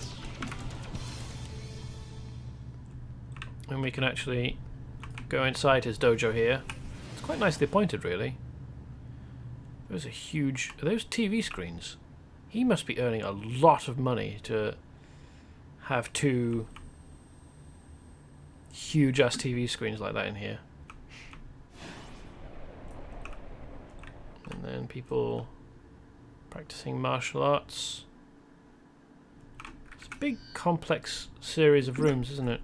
And we can actually go inside his dojo here. It's quite nicely appointed, really. Those are huge... Are those TV screens? He must be earning a lot of money to have 2 huge-ass TV screens like that in here. And then people practicing martial arts. It's a big, complex series of rooms, isn't it?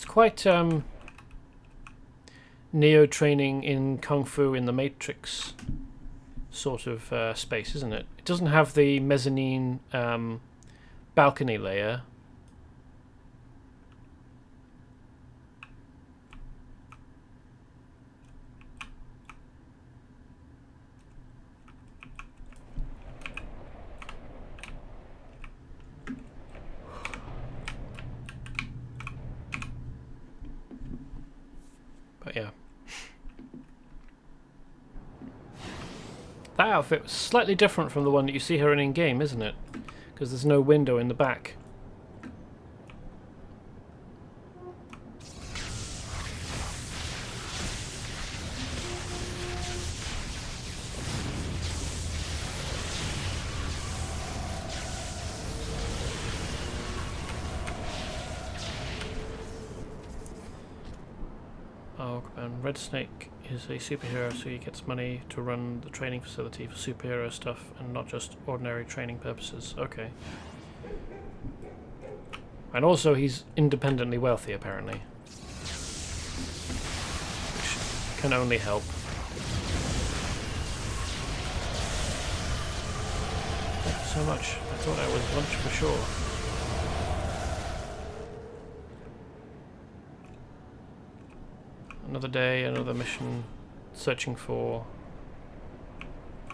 Quite Neo training in Kung Fu in the Matrix sort of space, isn't it? It doesn't have the mezzanine balcony layer. That outfit was slightly different from the one that you see her in game, isn't it? Because there's no window in the back. Oh, and Red Snake is a superhero, so he gets money to run the training facility for superhero stuff and not just ordinary training purposes. Okay. And also he's independently wealthy, apparently. Which can only help. Thank you so much. I thought I was lunch for sure. Another day, another mission, searching for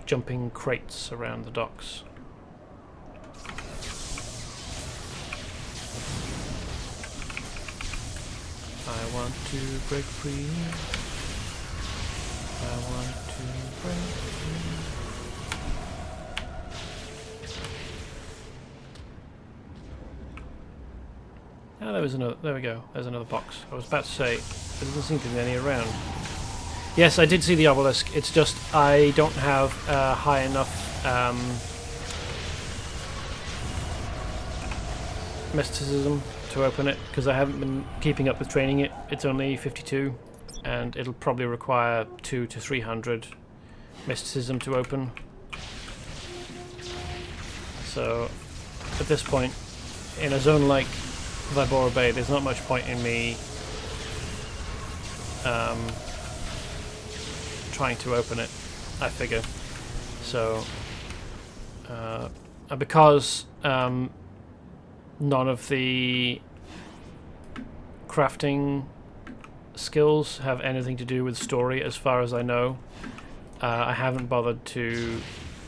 jumping crates around the docks. I want to break free. I want to break free. Oh, there was another. There we go. There's another box. I was about to say, there doesn't seem to be any around. Yes, I did see the obelisk. It's just I don't have high enough mysticism to open it because I haven't been keeping up with training it. It's only 52, and it'll probably require 200 to 300 mysticism to open. So, at this point, in a zone like Vibora Bay, there's not much point in me trying to open it, I figure. So, because none of the crafting skills have anything to do with story, as far as I know, I haven't bothered to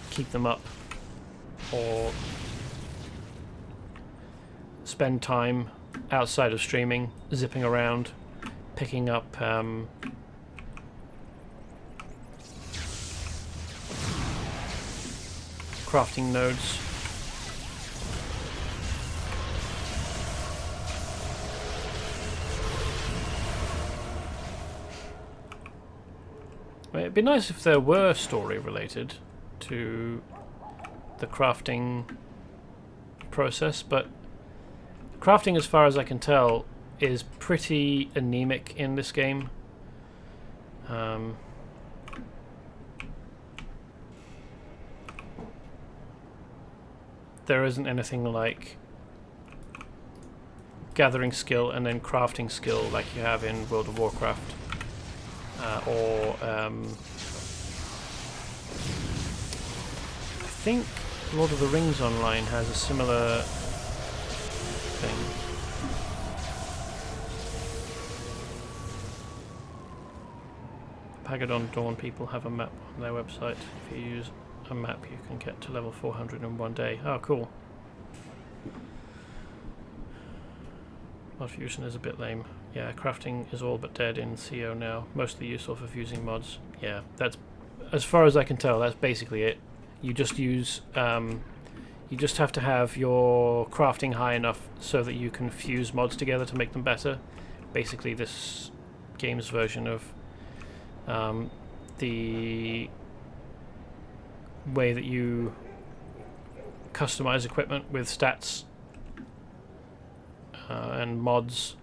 keep them up or spend time outside of streaming, zipping around, picking up crafting nodes. I mean, it'd be nice if there were story related to the crafting process, but crafting, as far as I can tell, is pretty anemic in this game. There isn't anything like gathering skill and then crafting skill like you have in World of Warcraft, or I think Lord of the Rings Online has a similar thing. Pagadon Dawn people have a map on their website. If you use a map, you can get to level 400 in one day. Oh, cool. Mod fusion is a bit lame. Yeah, crafting is all but dead in CO now. Mostly useful for fusing mods. Yeah, that's, as far as I can tell, that's basically it. You just use, you just have to have your crafting high enough so that you can fuse mods together to make them better. Basically, this game's version of the way that you customize equipment with stats and mods.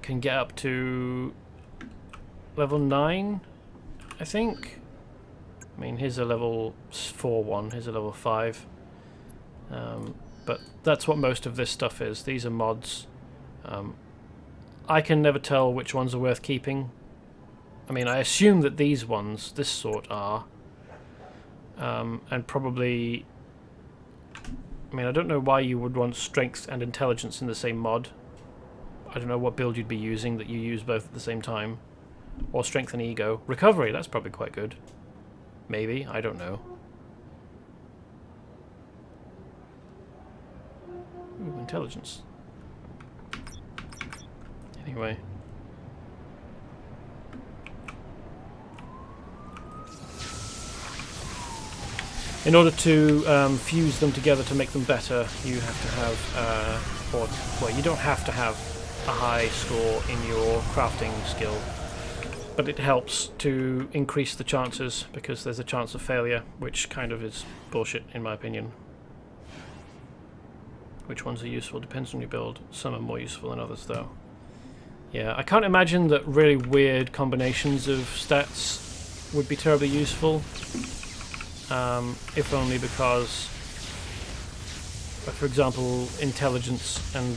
Can get up to level 9, I think. I mean, here's a level 4 one, here's a level 5. But that's what most of this stuff is. These are mods. I can never tell which ones are worth keeping. I mean, I assume that these ones, this sort, are. And probably... I mean, I don't know why you would want strength and intelligence in the same mod. I don't know what build you'd be using that you use both at the same time. Or strength and ego. Recovery, that's probably quite good. Maybe, I don't know. Ooh, intelligence. Anyway. In order to fuse them together to make them better, you have to have, you don't have to have a high score in your crafting skill, but it helps to increase the chances because there's a chance of failure, which kind of is bullshit in my opinion. Which ones are useful depends on your build. Some are more useful than others though. Yeah, I can't imagine that really weird combinations of stats would be terribly useful. If only because, for example, intelligence and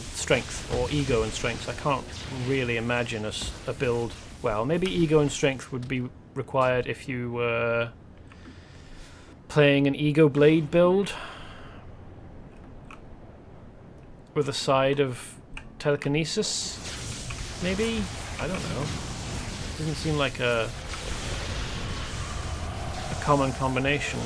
strength, or ego and strength, I can't really imagine a build. Well, maybe ego and strength would be required if you were playing an ego blade build with a side of telekinesis, maybe? I don't know. Doesn't seem like a common combination.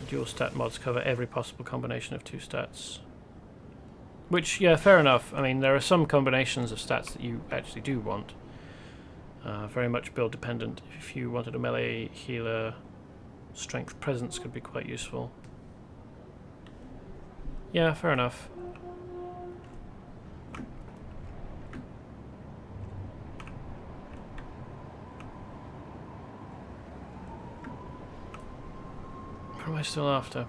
Dual stat mods cover every possible combination of two stats. Which, yeah, fair enough. I mean, there are some combinations of stats that you actually do want. Very much build dependent. If you wanted a melee healer, strength presence could be quite useful. Yeah, fair enough. What am I still after?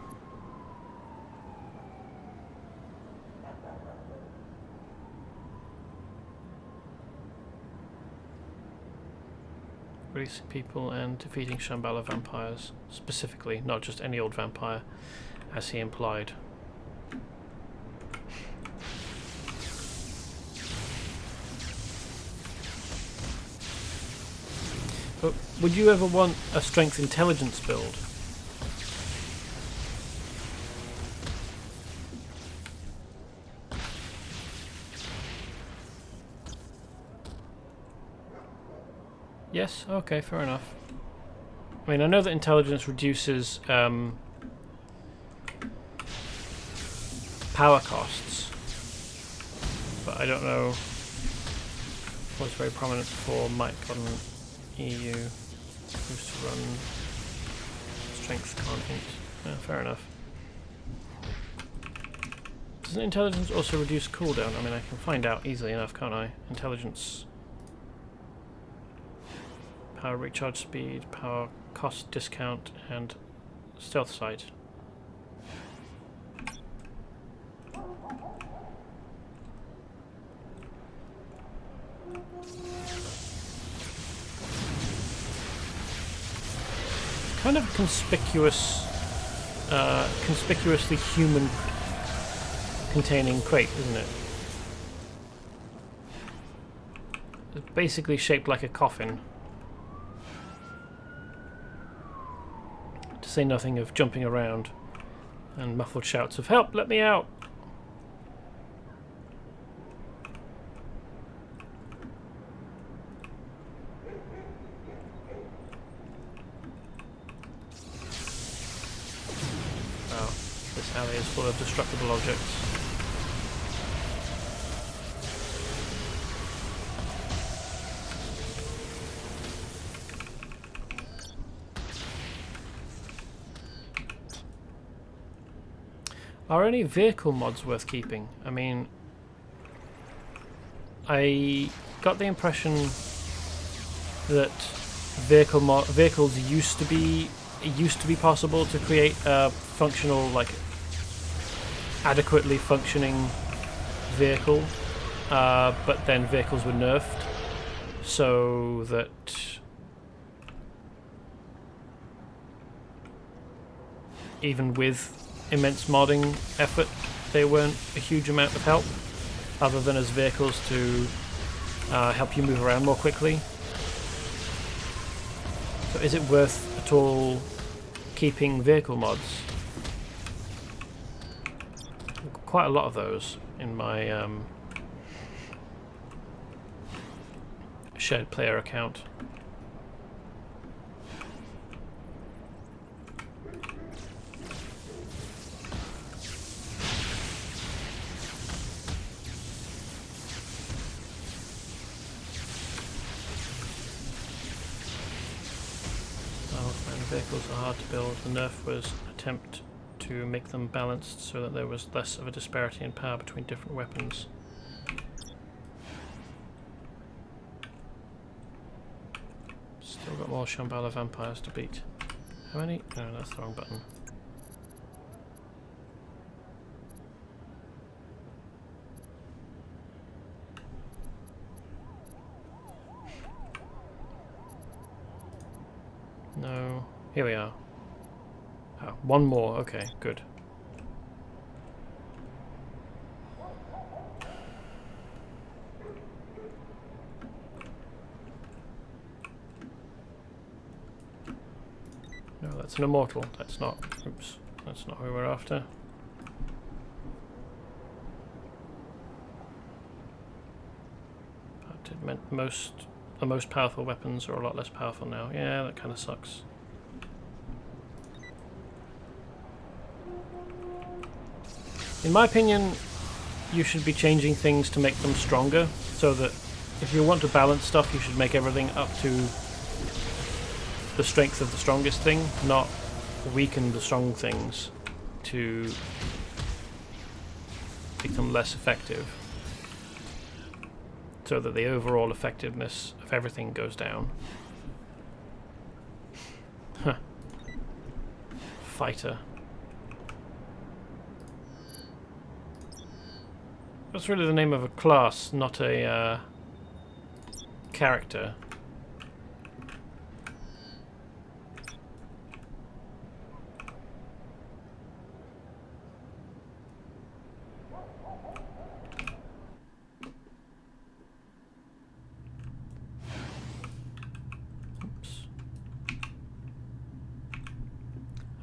Releasing people and defeating Shambhala vampires. Specifically, not just any old vampire, as he implied. But would you ever want a strength intelligence build? Yes? Okay, fair enough. I mean, I know that intelligence reduces power costs, but I don't know what's very prominent for Mike on EU. Used to run strength content. Yeah, fair enough. Doesn't intelligence also reduce cooldown? I mean, I can find out easily enough, can't I? Intelligence. Power recharge speed, power cost discount, and stealth sight. Kind of conspicuous, conspicuously human containing crate, isn't it? It's basically shaped like a coffin. To say nothing of jumping around and muffled shouts of "Help! Let me out!" Wow, this alley is full of destructible objects. Are any vehicle mods worth keeping? I mean, I got the impression that vehicles used to be possible to create a functional, like, adequately functioning vehicle, but then vehicles were nerfed, so that even with immense modding effort, they weren't a huge amount of help, other than as vehicles to help you move around more quickly. So is it worth at all keeping vehicle mods? Quite a lot of those in my shared player account. vehicles are hard to build. The nerf was an attempt to make them balanced so that there was less of a disparity in power between different weapons. Still got more Shambhala vampires to beat. How many? No, that's the wrong button. No. Here we are. Oh, one more. Okay, good. No, that's an immortal. That's not. Oops. That's not who we're after. But it meant the most powerful weapons are a lot less powerful now. Yeah, that kind of sucks. In my opinion, you should be changing things to make them stronger, so that if you want to balance stuff, you should make everything up to the strength of the strongest thing, not weaken the strong things to make them less effective, so that the overall effectiveness of everything goes down. Huh. Fighter. That's really the name of a class, not a character.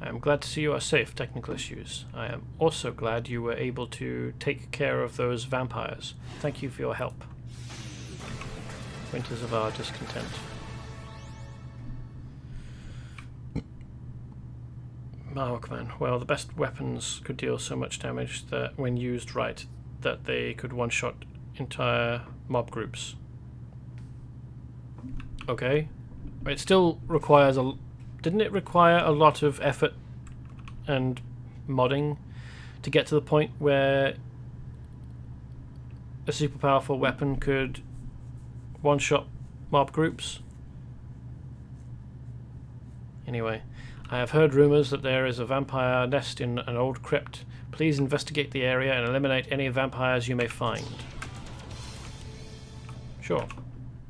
I am glad to see you are safe. Technical issues. I am also glad you were able to take care of those vampires. Thank you for your help. Winters of our discontent. Markman. Well, the best weapons could deal so much damage that, when used right, that they could one-shot entire mob groups. Okay. It still requires a... Didn't it require a lot of effort and modding to get to the point where a super powerful weapon could one-shot mob groups? Anyway, I have heard rumors that there is a vampire nest in an old crypt. Please investigate the area and eliminate any vampires you may find. Sure.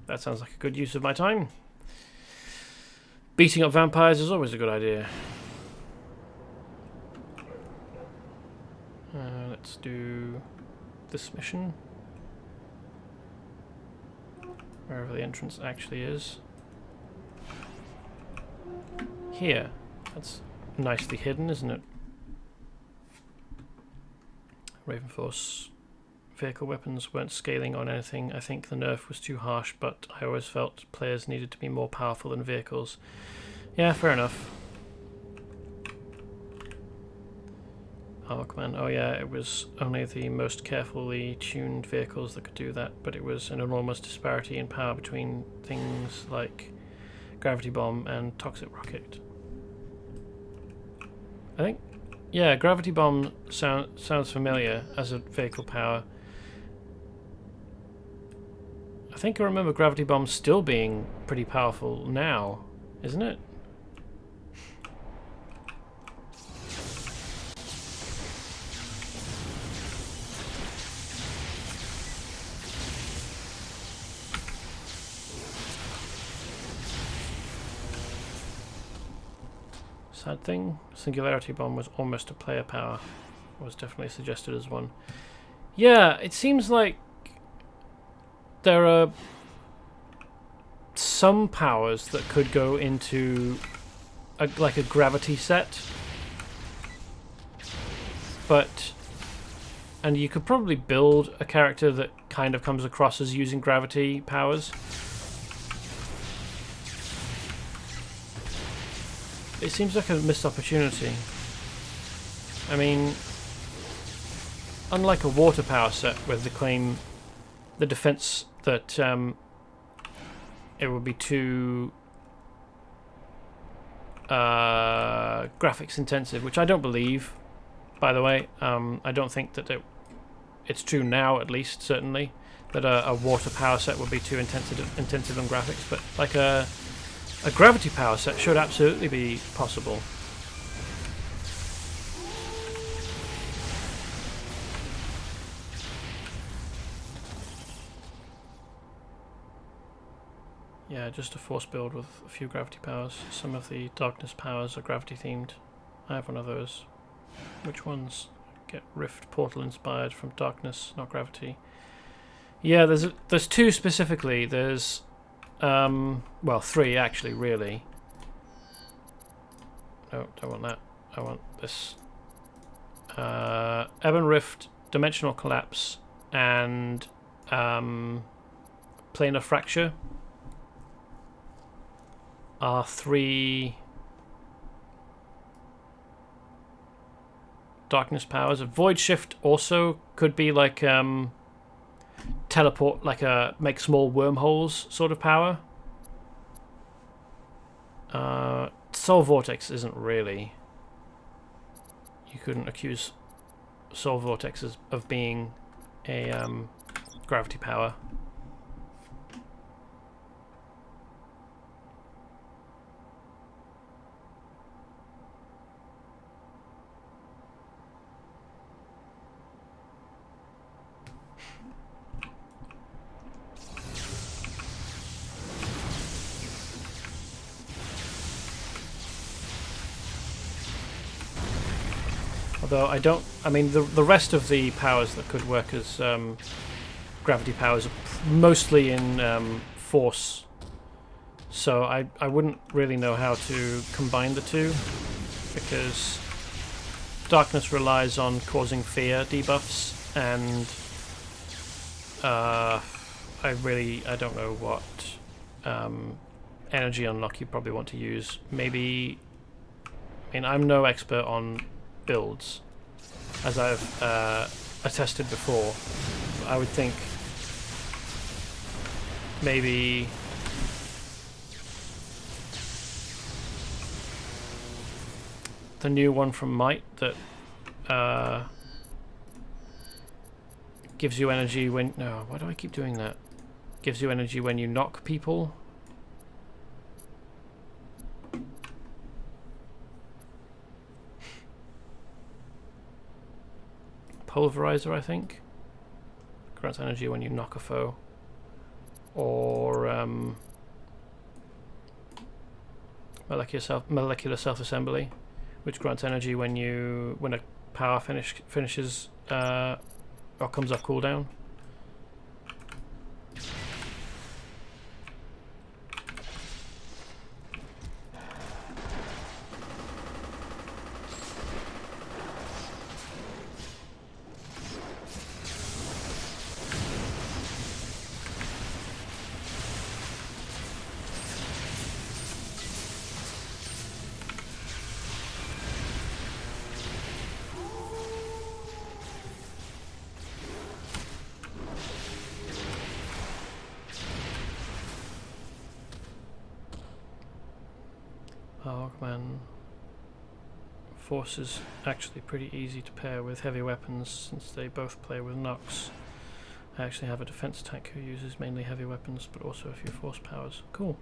That sounds like a good use of my time. Beating up vampires is always a good idea. Let's do this mission. Wherever the entrance actually is. Here. That's nicely hidden, isn't it? Ravenforce vehicle weapons weren't scaling on anything. I think the nerf was too harsh, but I always felt players needed to be more powerful than vehicles. Yeah, fair enough. Arkman. Oh yeah, it was only the most carefully tuned vehicles that could do that, but it was an enormous disparity in power between things like Gravity Bomb and Toxic Rocket. I think, yeah, Gravity Bomb sounds familiar as a vehicle power. I think I remember Gravity Bomb still being pretty powerful now, isn't it? Sad thing, Singularity Bomb was almost a player power. It was definitely suggested as one. Yeah, it seems like there are some powers that could go into like a gravity set, and you could probably build a character that kind of comes across as using gravity powers. It seems like a missed opportunity. I mean, unlike a water power set where they claim the defense that it would be too graphics intensive, which I don't believe, by the way. I don't think that it's true now, at least, certainly, that a water power set would be too intensive on graphics, but like a gravity power set should absolutely be possible. Yeah, just a force build with a few gravity powers. Some of the darkness powers are gravity themed. I have one of those. Which ones get Rift Portal inspired from darkness, not gravity? Yeah, there's two specifically. There's well, three actually, really. No, don't want that. I want this. Ebon Rift, Dimensional Collapse, and Planar Fracture are three darkness powers. A Void Shift also could be like teleport, like a make small wormholes sort of power. Soul Vortex isn't really. You couldn't accuse Soul Vortex of being a gravity power. Although I mean, the rest of the powers that could work as gravity powers are mostly in force, so I wouldn't really know how to combine the two, because darkness relies on causing fear debuffs, and I don't know what energy unlock you probably want to use. Maybe, I mean, I'm no expert on builds, as I've attested before. I would think maybe the new one from Might that gives you energy when... No, why do I keep doing that? Gives you energy when you knock people. Pulverizer, I think. Grants energy when you knock a foe. Or molecular self-assembly, which grants energy when a power finishes or comes off cooldown. Hogman Force is actually pretty easy to pair with heavy weapons, since they both play with Nox. I actually have a defense tank who uses mainly heavy weapons, but also a few force powers. Cool.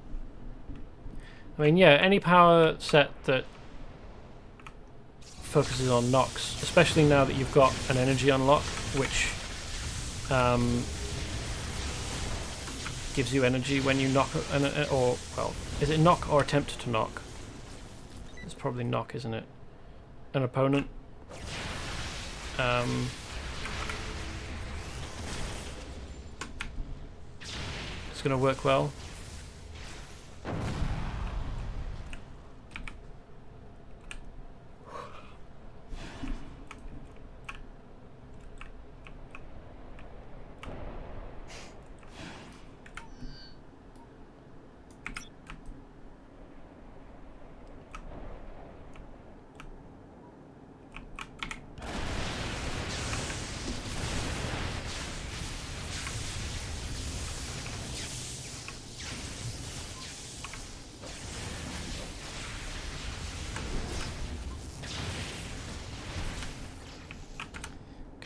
I mean, yeah, any power set that focuses on Nox, especially now that you've got an energy unlock, which gives you energy when you knock, or, well, is it knock or attempt to knock? It's probably knock, isn't it? An opponent. It's going to work well.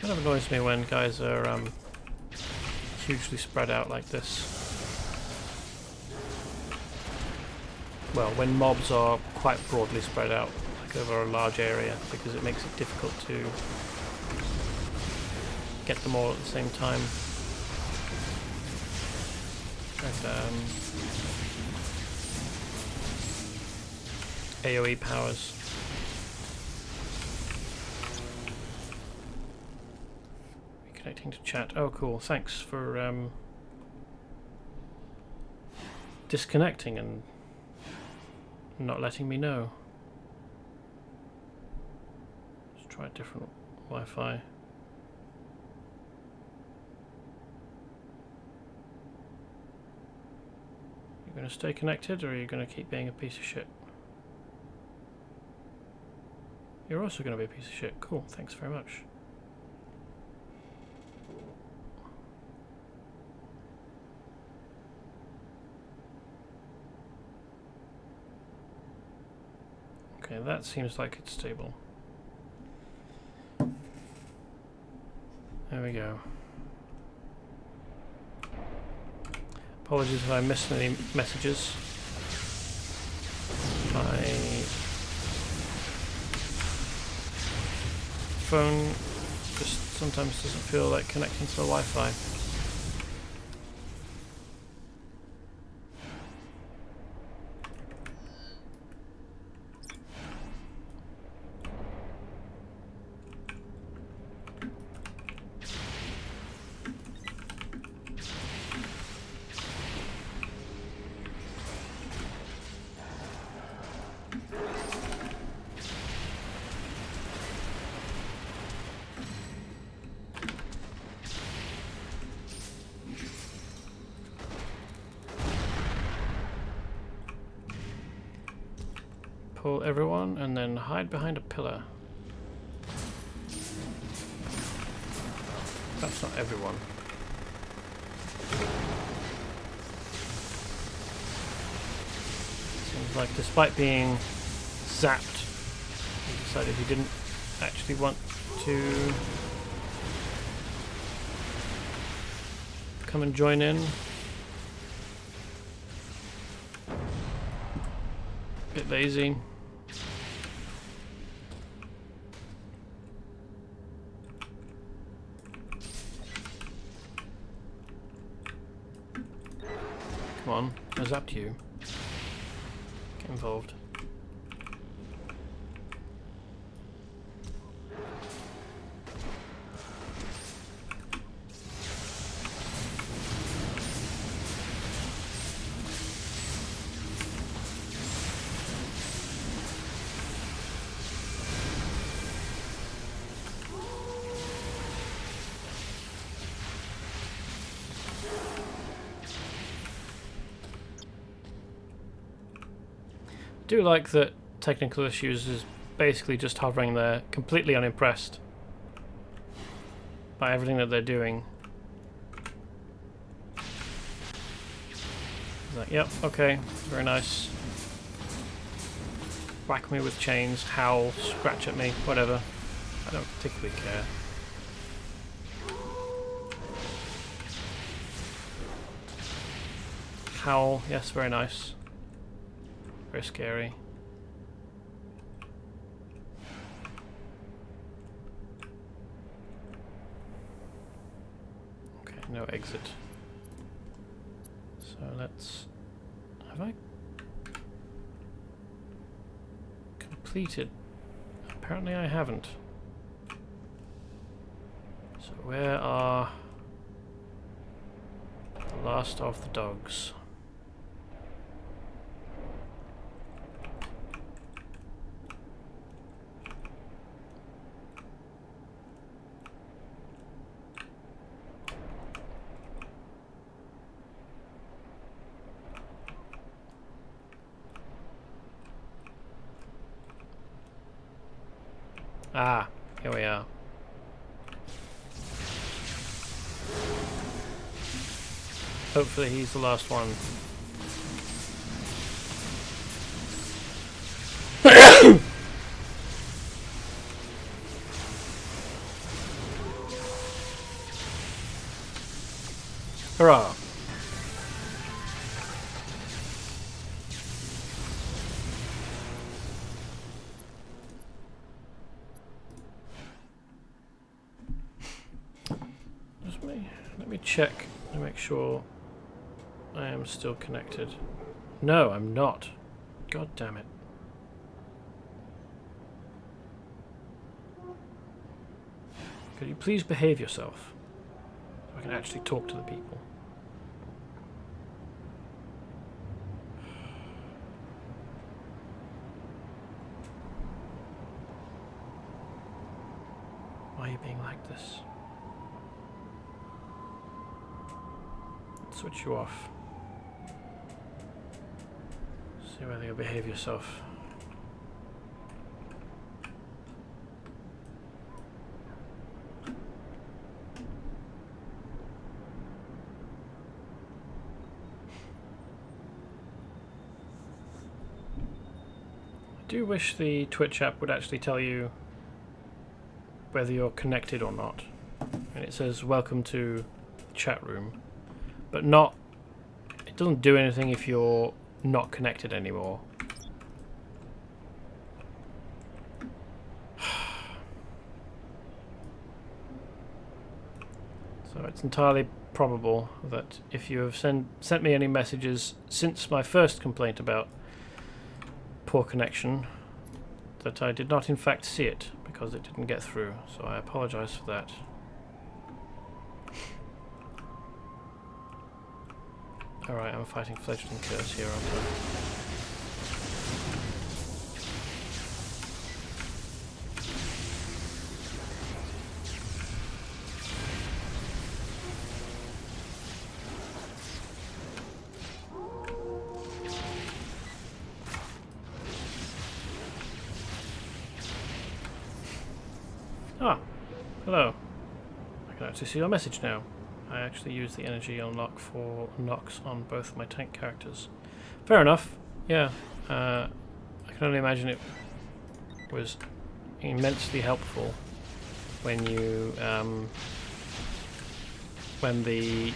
Kind of annoys me when guys are hugely spread out like this. Well, when mobs are quite broadly spread out, like over a large area, because it makes it difficult to get them all at the same time. And, AoE powers. Reconnecting to chat. Oh, cool. Thanks for disconnecting and not letting me know. Let's try a different Wi-Fi. You going to stay connected, or are you going to keep being a piece of shit? You're also going to be a piece of shit. Cool, thanks very much. Okay, that seems like it's stable. There we go. Apologies if I missed any messages. My phone just sometimes doesn't feel like connecting to the Wi-Fi. Pull everyone and then hide behind a pillar. That's not everyone. Seems like despite being zapped, he decided he didn't actually want to come and join in. Bit lazy. Come on, I zapped you. Get involved. I do like that technical issues is basically just hovering there, completely unimpressed by everything that they're doing. He's like, yep, okay, very nice. Whack me with chains, howl, scratch at me, whatever. I don't particularly care. Howl, yes, very nice. Very scary. Okay, no exit. So let's... Have I completed? Apparently I haven't. So where are the last of the dogs? Ah, here we are. Hopefully he's the last one. Hurrah! Let me check to make sure I am still connected. No, I'm not. God damn it. Could you please behave yourself so I can actually talk to the people? Why are you being like this? Switch you off. See whether you'll behave yourself. I do wish the Twitch app would actually tell you whether you're connected or not. And it says welcome to the chat room. But not, it doesn't do anything if you're not connected anymore. So it's entirely probable that if you have sent me any messages since my first complaint about poor connection, that I did not in fact see it because it didn't get through. So I apologize for that. Alright, I'm fighting fledgling curs here, aren't I? Ah, hello. I can actually see your message now. I actually use the energy unlock for knocks on both my tank characters. Fair enough. Yeah. I can only imagine it was immensely helpful when you when the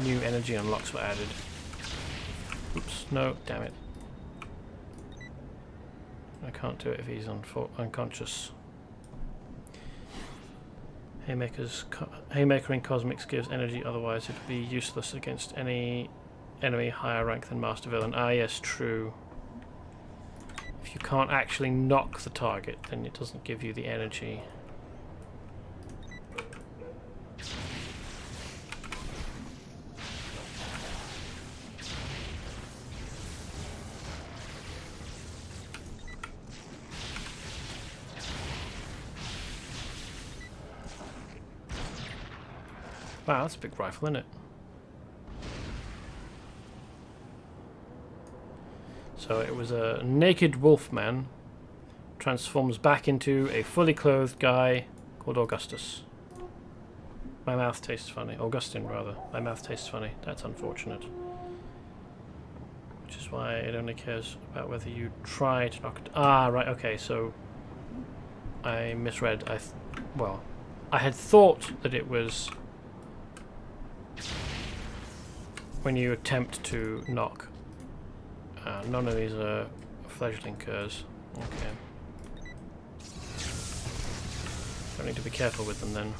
new energy unlocks were added. Oops, no, damn it. I can't do it if he's unconscious. Haymaker in Cosmics gives energy, otherwise it would be useless against any enemy higher rank than Master Villain. Ah yes, true. If you can't actually knock the target, then it doesn't give you the energy. Wow, that's a big rifle, isn't it? So it was a naked wolfman transforms back into a fully clothed guy called Augustus. My mouth tastes funny. Augustine, rather. My mouth tastes funny. That's unfortunate. Which is why it only cares about whether you try to knock it. Ah, right, okay, so I misread. Well, I had thought that it was when you attempt to knock. None of these are fledgling curs. Okay. I need to be careful with them then.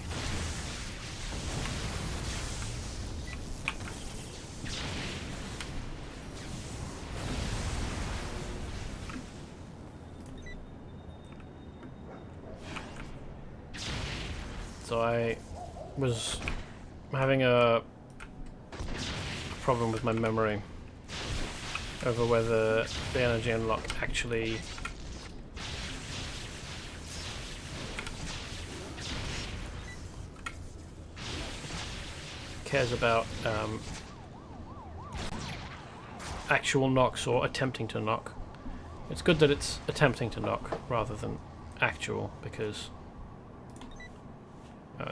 So I was having a problem with my memory over whether the energy unlock actually cares about actual knocks or attempting to knock. It's good that it's attempting to knock rather than actual, because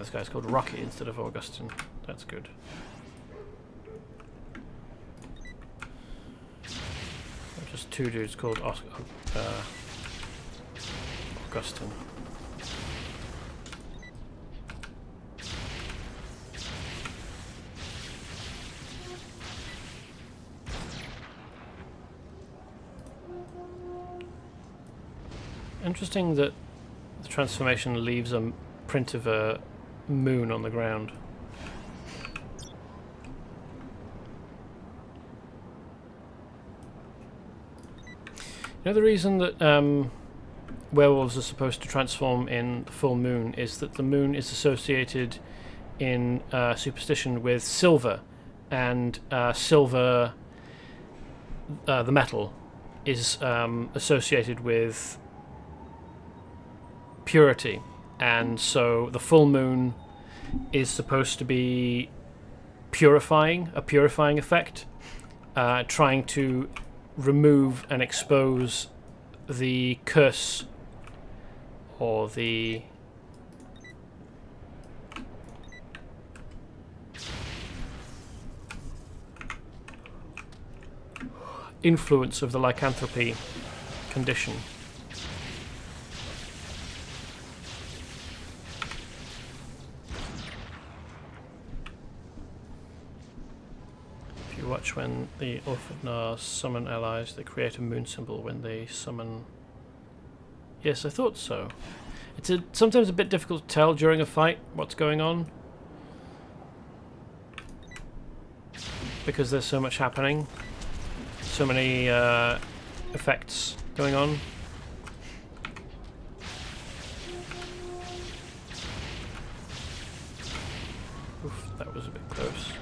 this guy's called Rocky instead of Augustine. That's good. Just two dudes called Augustine. Interesting that the transformation leaves a print of a moon on the ground. You know, the reason that werewolves are supposed to transform in the full moon is that the moon is associated in superstition with silver, and silver, the metal, is associated with purity, and so the full moon is supposed to be purifying, a purifying effect, trying to remove and expose the curse or the influence of the lycanthropy condition. If you watch when the Orphanars summon allies, they create a moon symbol when they summon... Yes, I thought so. It's sometimes a bit difficult to tell during a fight what's going on, because there's so much happening. So many effects going on. Oof, that was a bit close.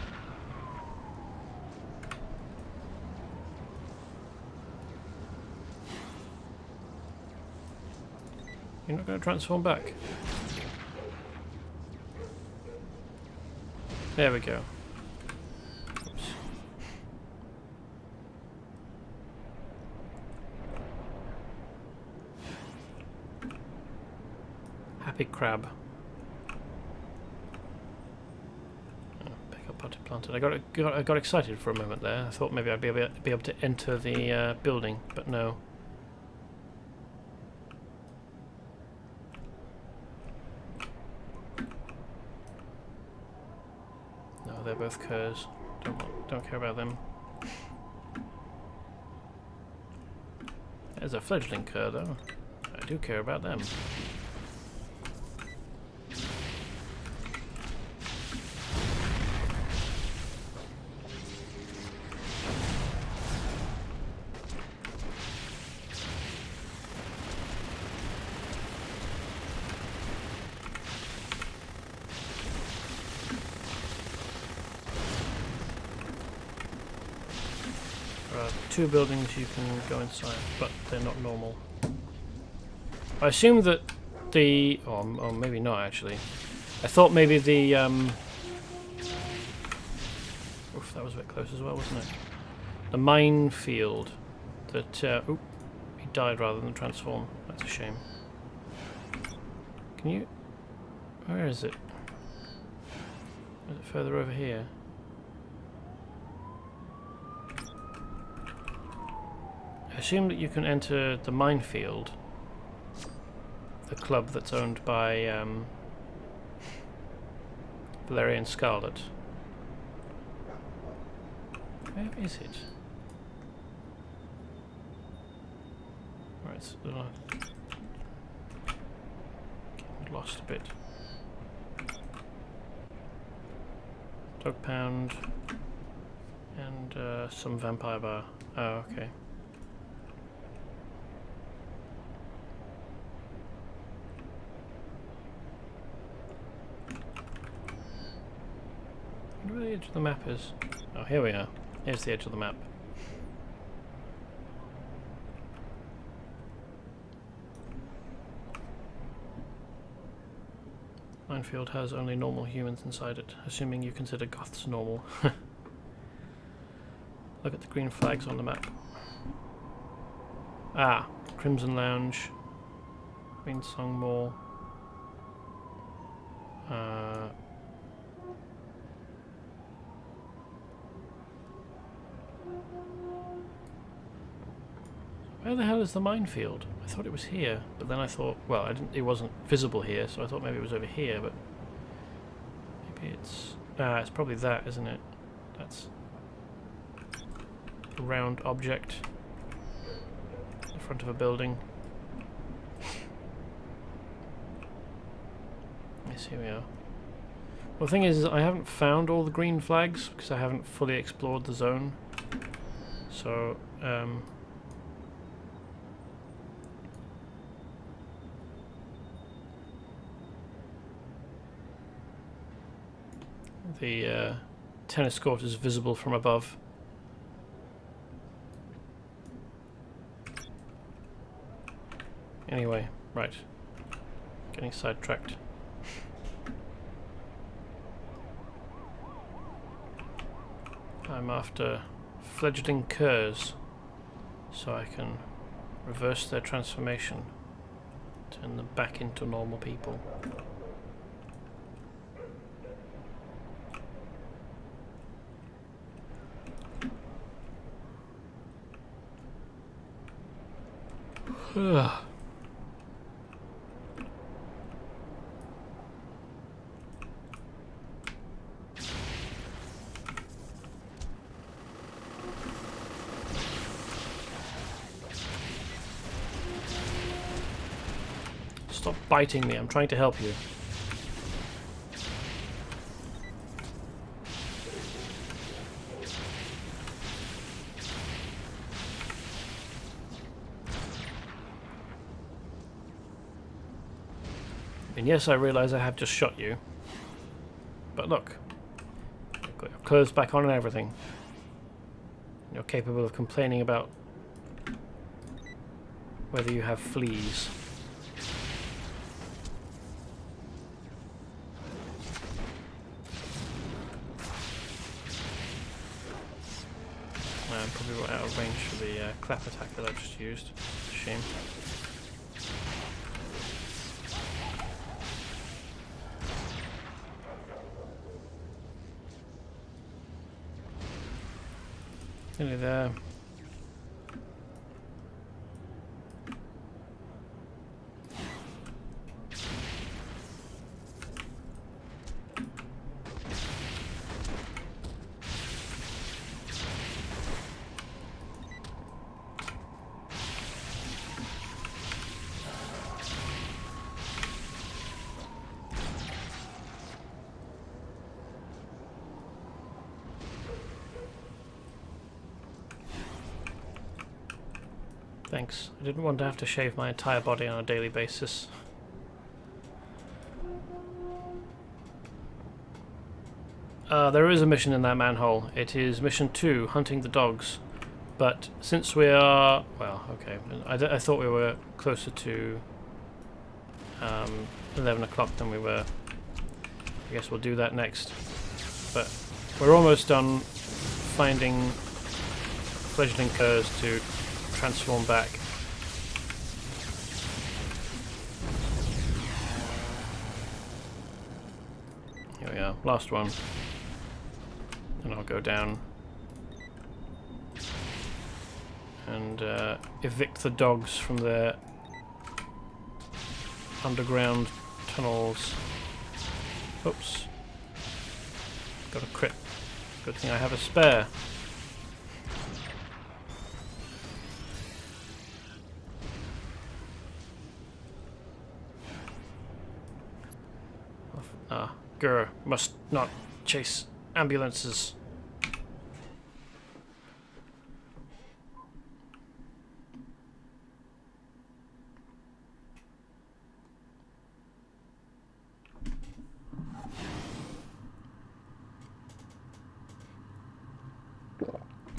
You're not going to transform back? There we go. Oops. Happy crab. Oh, pick up potted planted. I got excited for a moment there. I thought maybe I'd be able to enter the building, but no. No, they're both curs. Don't care about them. There's a fledgling cur though. I do care about them. Two buildings you can go inside, but they're not normal. I assume that the... or maybe not actually. I thought maybe the... oof, that was a bit close as well, wasn't it? The minefield that... oop, he died rather than transform. That's a shame. Can you... where is it? Is it further over here? I assume that you can enter the minefield, the club that's owned by Valerian Scarlet. Where is it? Right, so lost a bit. Dog pound and some vampire bar. Oh, okay. Where the edge of the map is? Oh, here we are. Here's the edge of the map. Minefield has only normal humans inside it, assuming you consider goths normal. Look at the green flags on the map. Ah, Crimson Lounge, Green Song Mall. Where the hell is the minefield? I thought it was here, but then I thought, well, it wasn't visible here, so I thought maybe it was over here, but maybe it's probably that, isn't it? That's a round object in front of a building. Yes, here we are. Well, the thing is I haven't found all the green flags because I haven't fully explored the zone. So, the tennis court is visible from above. Anyway, right. Getting sidetracked. I'm after fledgling curs, so I can reverse their transformation, turn them back into normal people. Ugh. Stop biting me, I'm trying to help you. And yes, I realise I have just shot you. But look, you've got your clothes back on and everything. You're capable of complaining about whether you have fleas. I'm probably out of range for the clap attack that I just used. Shame. Nearly there. Thanks. I didn't want to have to shave my entire body on a daily basis. There is a mission in that manhole. It is mission 2, hunting the dogs. But since we are... well, okay. I thought we were closer to 11 o'clock than we were. I guess we'll do that next. But we're almost done finding fledgling curs to transform back. Here we are, last one. And I'll go down and evict the dogs from their underground tunnels. Oops. Got a crit. Good thing I have a spare. Grr, must not chase ambulances.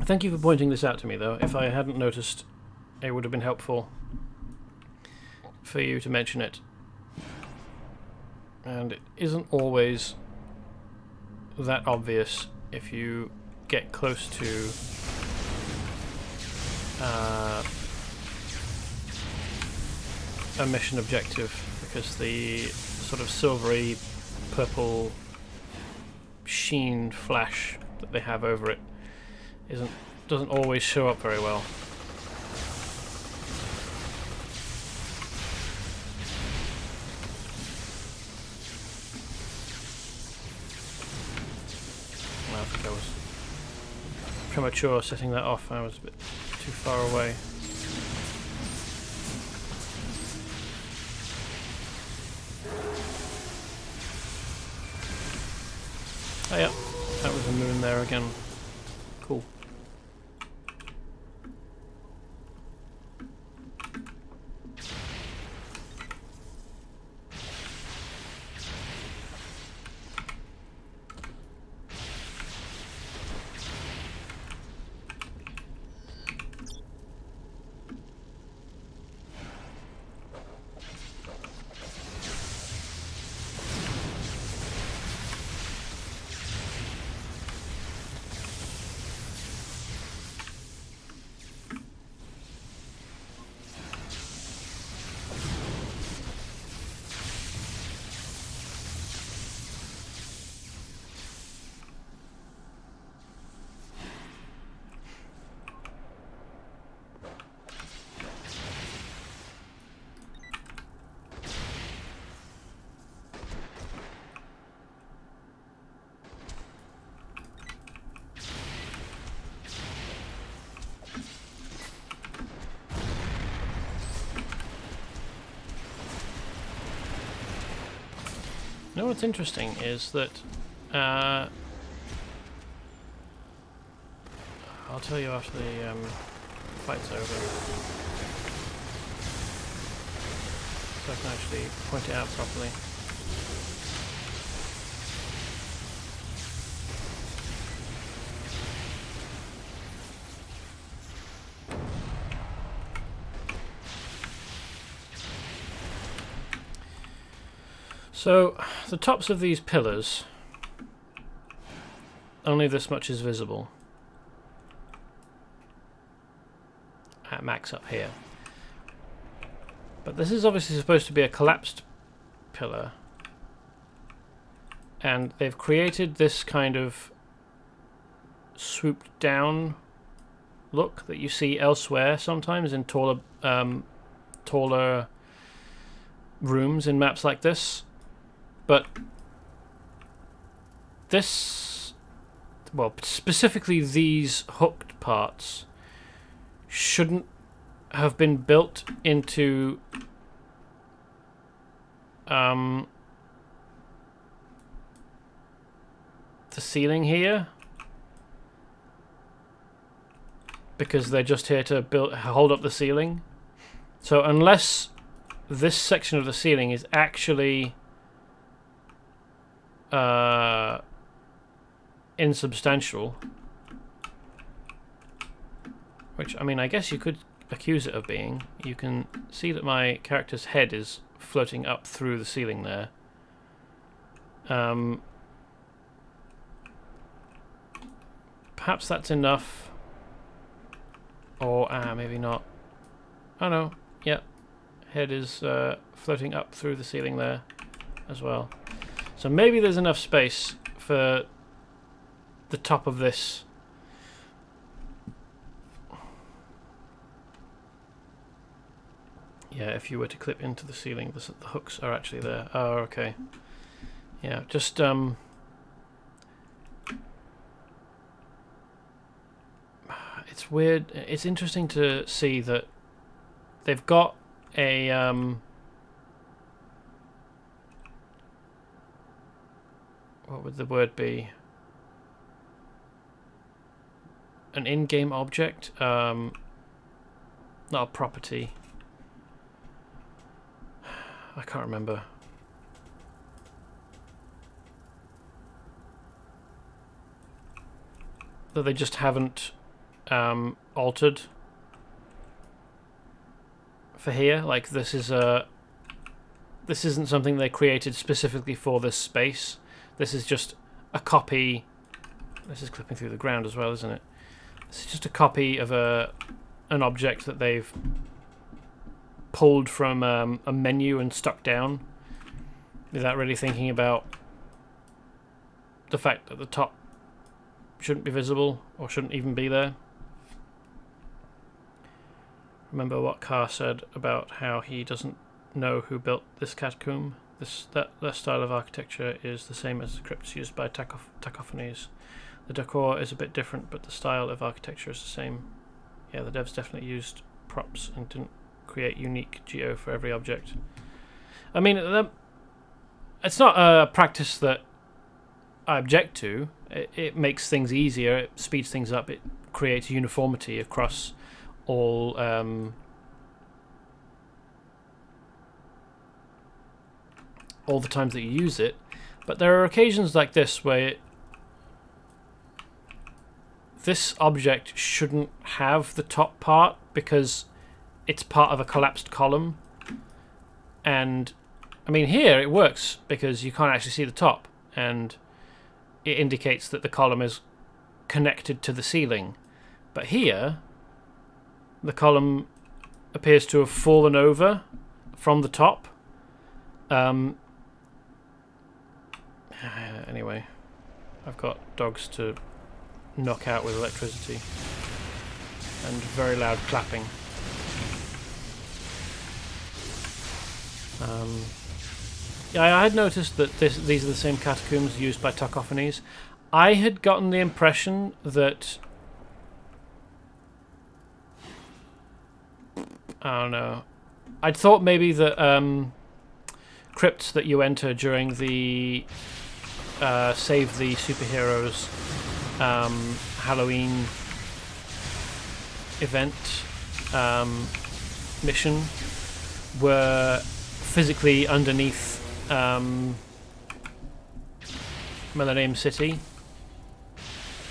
Thank you for pointing this out to me, though. If I hadn't noticed, it would have been helpful for you to mention it. And it isn't always that obvious if you get close to a mission objective, because the sort of silvery purple sheen flash that they have over it doesn't always show up very well. I think I was premature setting that off. I was a bit too far away. Oh yeah, that was a moon there again. Cool. You know what's interesting is that I'll tell you after the fight's over, so I can actually point it out properly. So, the tops of these pillars, only this much is visible. At max up here. But this is obviously supposed to be a collapsed pillar. And they've created this kind of swooped down look that you see elsewhere sometimes in taller rooms in maps like this. But this, well, specifically these hooked parts shouldn't have been built into the ceiling here, because they're just here to hold up the ceiling. So unless this section of the ceiling is actually insubstantial, which, I mean, I guess you could accuse it of being. You can see that my character's head is floating up through the ceiling there. Perhaps that's enough. Or, maybe not. Oh no, yep. Head is floating up through the ceiling there as well. So maybe there's enough space for the top of this. Yeah, if you were to clip into the ceiling, the hooks are actually there. Oh, okay. Yeah, just it's weird. It's interesting to see that they've got a what would the word be? An in-game object, not a property. I can't remember. That they just haven't altered for here. Like, this isn't something they created specifically for this space. This is just a copy. This is clipping through the ground as well, isn't it? This is just a copy of an object that they've pulled from a menu and stuck down, without really thinking about the fact that the top shouldn't be visible or shouldn't even be there. Remember what Carr said about how he doesn't know who built this catacomb? That style of architecture is the same as the crypts used by Tachophanies. The decor is a bit different, but the style of architecture is the same. Yeah, the devs definitely used props and didn't create unique geo for every object. I mean, it's not a practice that I object to. It makes things easier. It speeds things up. It creates uniformity across all the times that you use it. But there are occasions like this where this object shouldn't have the top part because it's part of a collapsed column. And I mean, here it works because you can't actually see the top, and it indicates that the column is connected to the ceiling. But here, the column appears to have fallen over from the top. Anyway, I've got dogs to knock out with electricity and very loud clapping. Yeah, I had noticed that these are the same catacombs used by Tacophanes. I had gotten the impression that, I don't know, I'd thought maybe that crypts that you enter during the Save the Superheroes Halloween event mission were physically underneath Millennium City,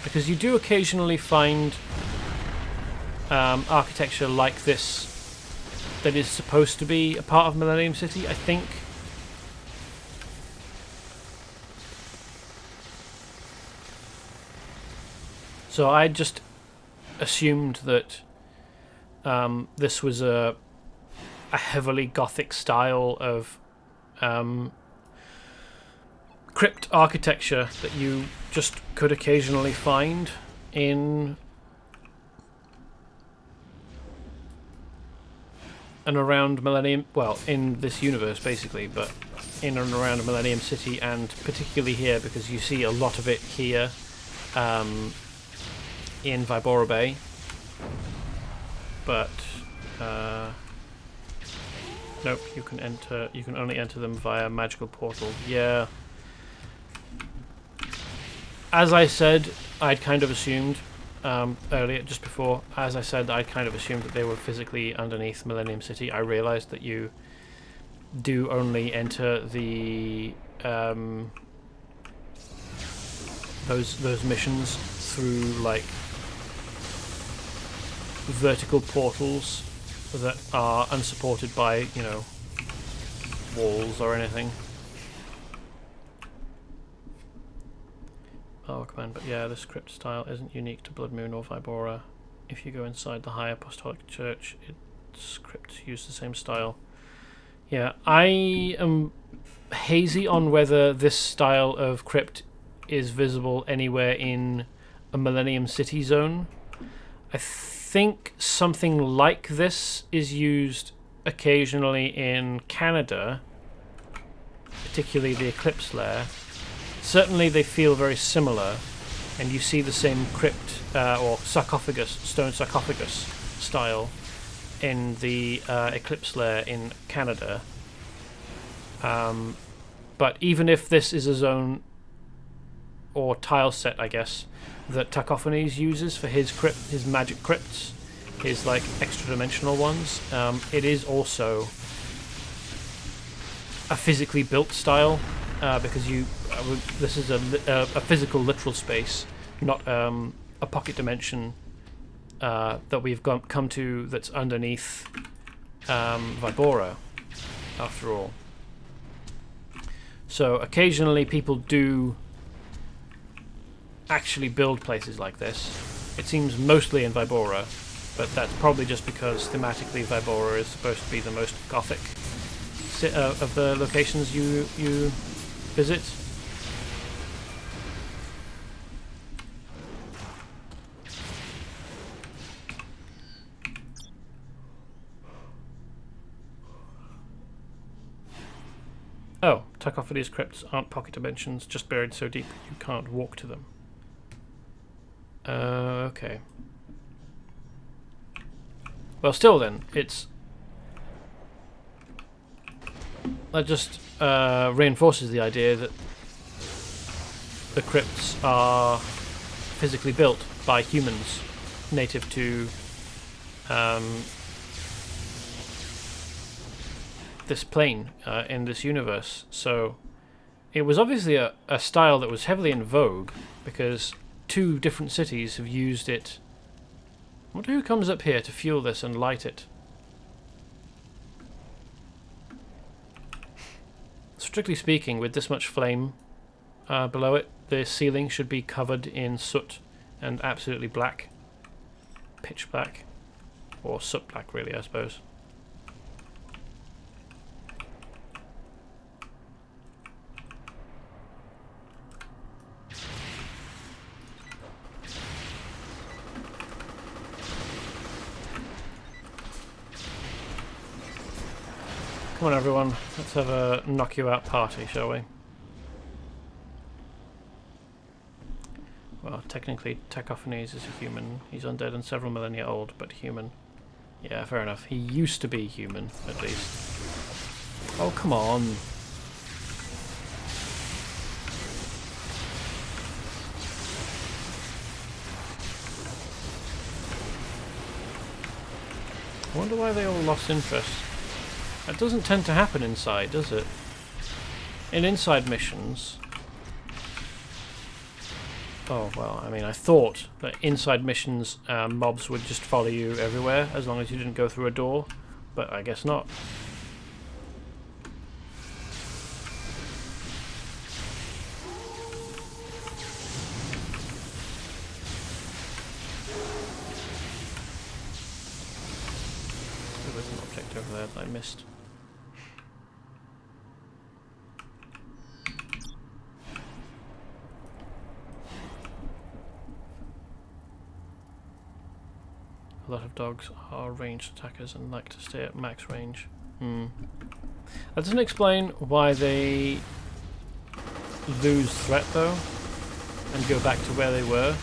because you do occasionally find architecture like this that is supposed to be a part of Millennium City, I think. So I just assumed that this was a heavily Gothic style of crypt architecture that you just could occasionally find in and around Millennium, well, in this universe basically, but in and around Millennium City, and particularly here because you see a lot of it here in Vibora Bay. But nope, you can only enter them via magical portal. Yeah. As I said, I'd kind of assumed earlier, just before, as I said, I'd kind of assumed that they were physically underneath Millennium City. I realized that you do only enter the those missions through like vertical portals that are unsupported by, you know, walls or anything. Oh, command, but yeah, this crypt style isn't unique to Blood Moon or Vibora. If you go inside the High Apostolic Church, its crypts use the same style. Yeah, I am hazy on whether this style of crypt is visible anywhere in a Millennium City zone. I think something like this is used occasionally in Canada, particularly the Eclipse Lair. Certainly they feel very similar, and you see the same crypt or sarcophagus, stone sarcophagus style in the Eclipse Lair in Canada. But even if this is a zone or tile set, I guess, that Tacophanes uses for his crypt, his magic crypts, his like extra dimensional ones, it is also a physically built style, because this is a physical literal space, not a pocket dimension that we've come to that's underneath Vibora, after all. So occasionally people do actually build places like this. It seems mostly in Vibora, but that's probably just because thematically Vibora is supposed to be the most gothic of the locations you visit. Oh, Tacophanes crypts aren't pocket dimensions, just buried so deep you can't walk to them. Okay. Well, still then, that just reinforces the idea that the crypts are physically built by humans native to this plane in this universe. So it was obviously a style that was heavily in vogue because 2 different cities have used it. I wonder who comes up here to fuel this and light it. Strictly speaking, with this much flame below it, the ceiling should be covered in soot and absolutely black. Pitch black. Or soot black, really, I suppose. Come on, everyone. Let's have a knock you out party, shall we? Well, technically, Tachophanes is a human. He's undead and several millennia old, but human. Yeah, fair enough. He used to be human, at least. Oh, come on. I wonder why they all lost interest. That doesn't tend to happen inside, does it? In inside missions... Oh, well, I mean, I thought that inside missions, mobs would just follow you everywhere as long as you didn't go through a door, but I guess not. Oh, there's an object over there that I missed. A lot of dogs are ranged attackers and like to stay at max range. That doesn't explain why they lose threat though and go back to where they were.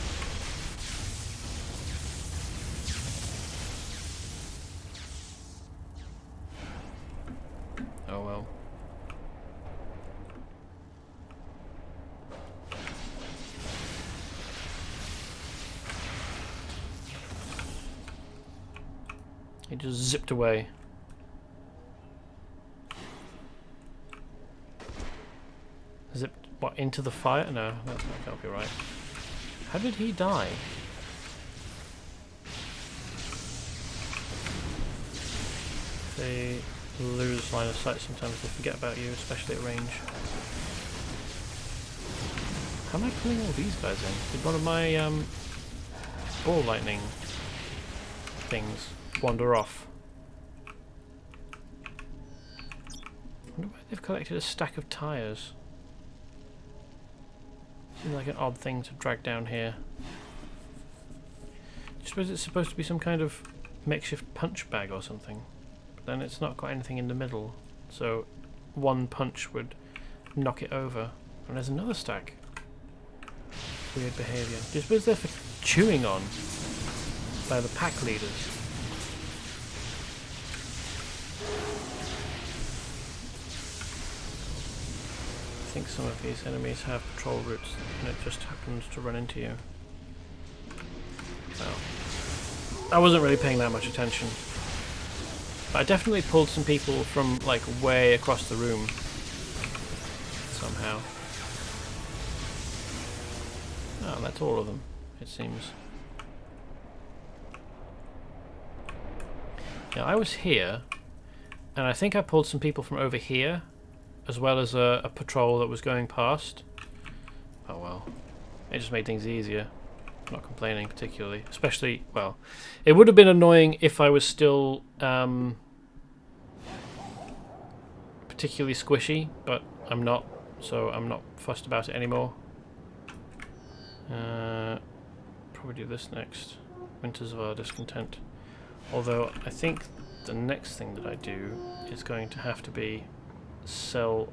Oh well. He just zipped away. Zipped, what, into the fire? No, that can't be right. How did he die? They lose line of sight sometimes, they forget about you, especially at range. How am I pulling all these guys in? Did one of my ball lightning things wander off? I wonder why they've collected a stack of tyres. Seems like an odd thing to drag down here. I suppose it's supposed to be some kind of makeshift punch bag or something. But then it's not got anything in the middle, so one punch would knock it over. And there's another stack. Weird behaviour. Do you suppose they're for chewing on by the pack leaders? I think some of these enemies have patrol routes and it just happens to run into you. Well, I wasn't really paying that much attention. But I definitely pulled some people from like way across the room somehow. Oh, that's all of them, it seems. Yeah, I was here and I think I pulled some people from over here, as well as a patrol that was going past. Oh well. It just made things easier. I'm not complaining particularly. Especially, well, it would have been annoying if I was still particularly squishy, but I'm not, so I'm not fussed about it anymore. Probably do this next. Winters of Our Discontent. Although I think the next thing that I do is going to have to be sell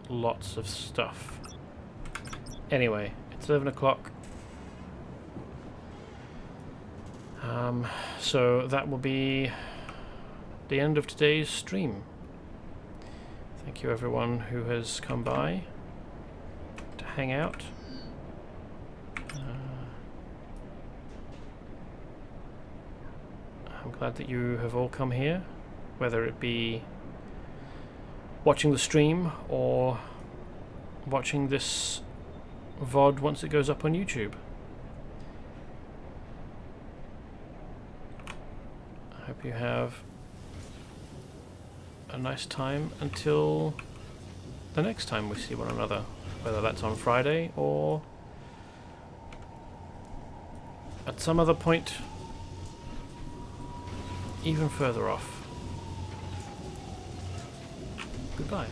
lots of stuff. Anyway, it's 11 o'clock. So that will be the end of today's stream. Thank you everyone who has come by to hang out. Glad that you have all come here, whether it be watching the stream or watching this VOD once it goes up on YouTube. I hope you have a nice time until the next time we see one another, whether that's on Friday or at some other point even further off. Goodbye.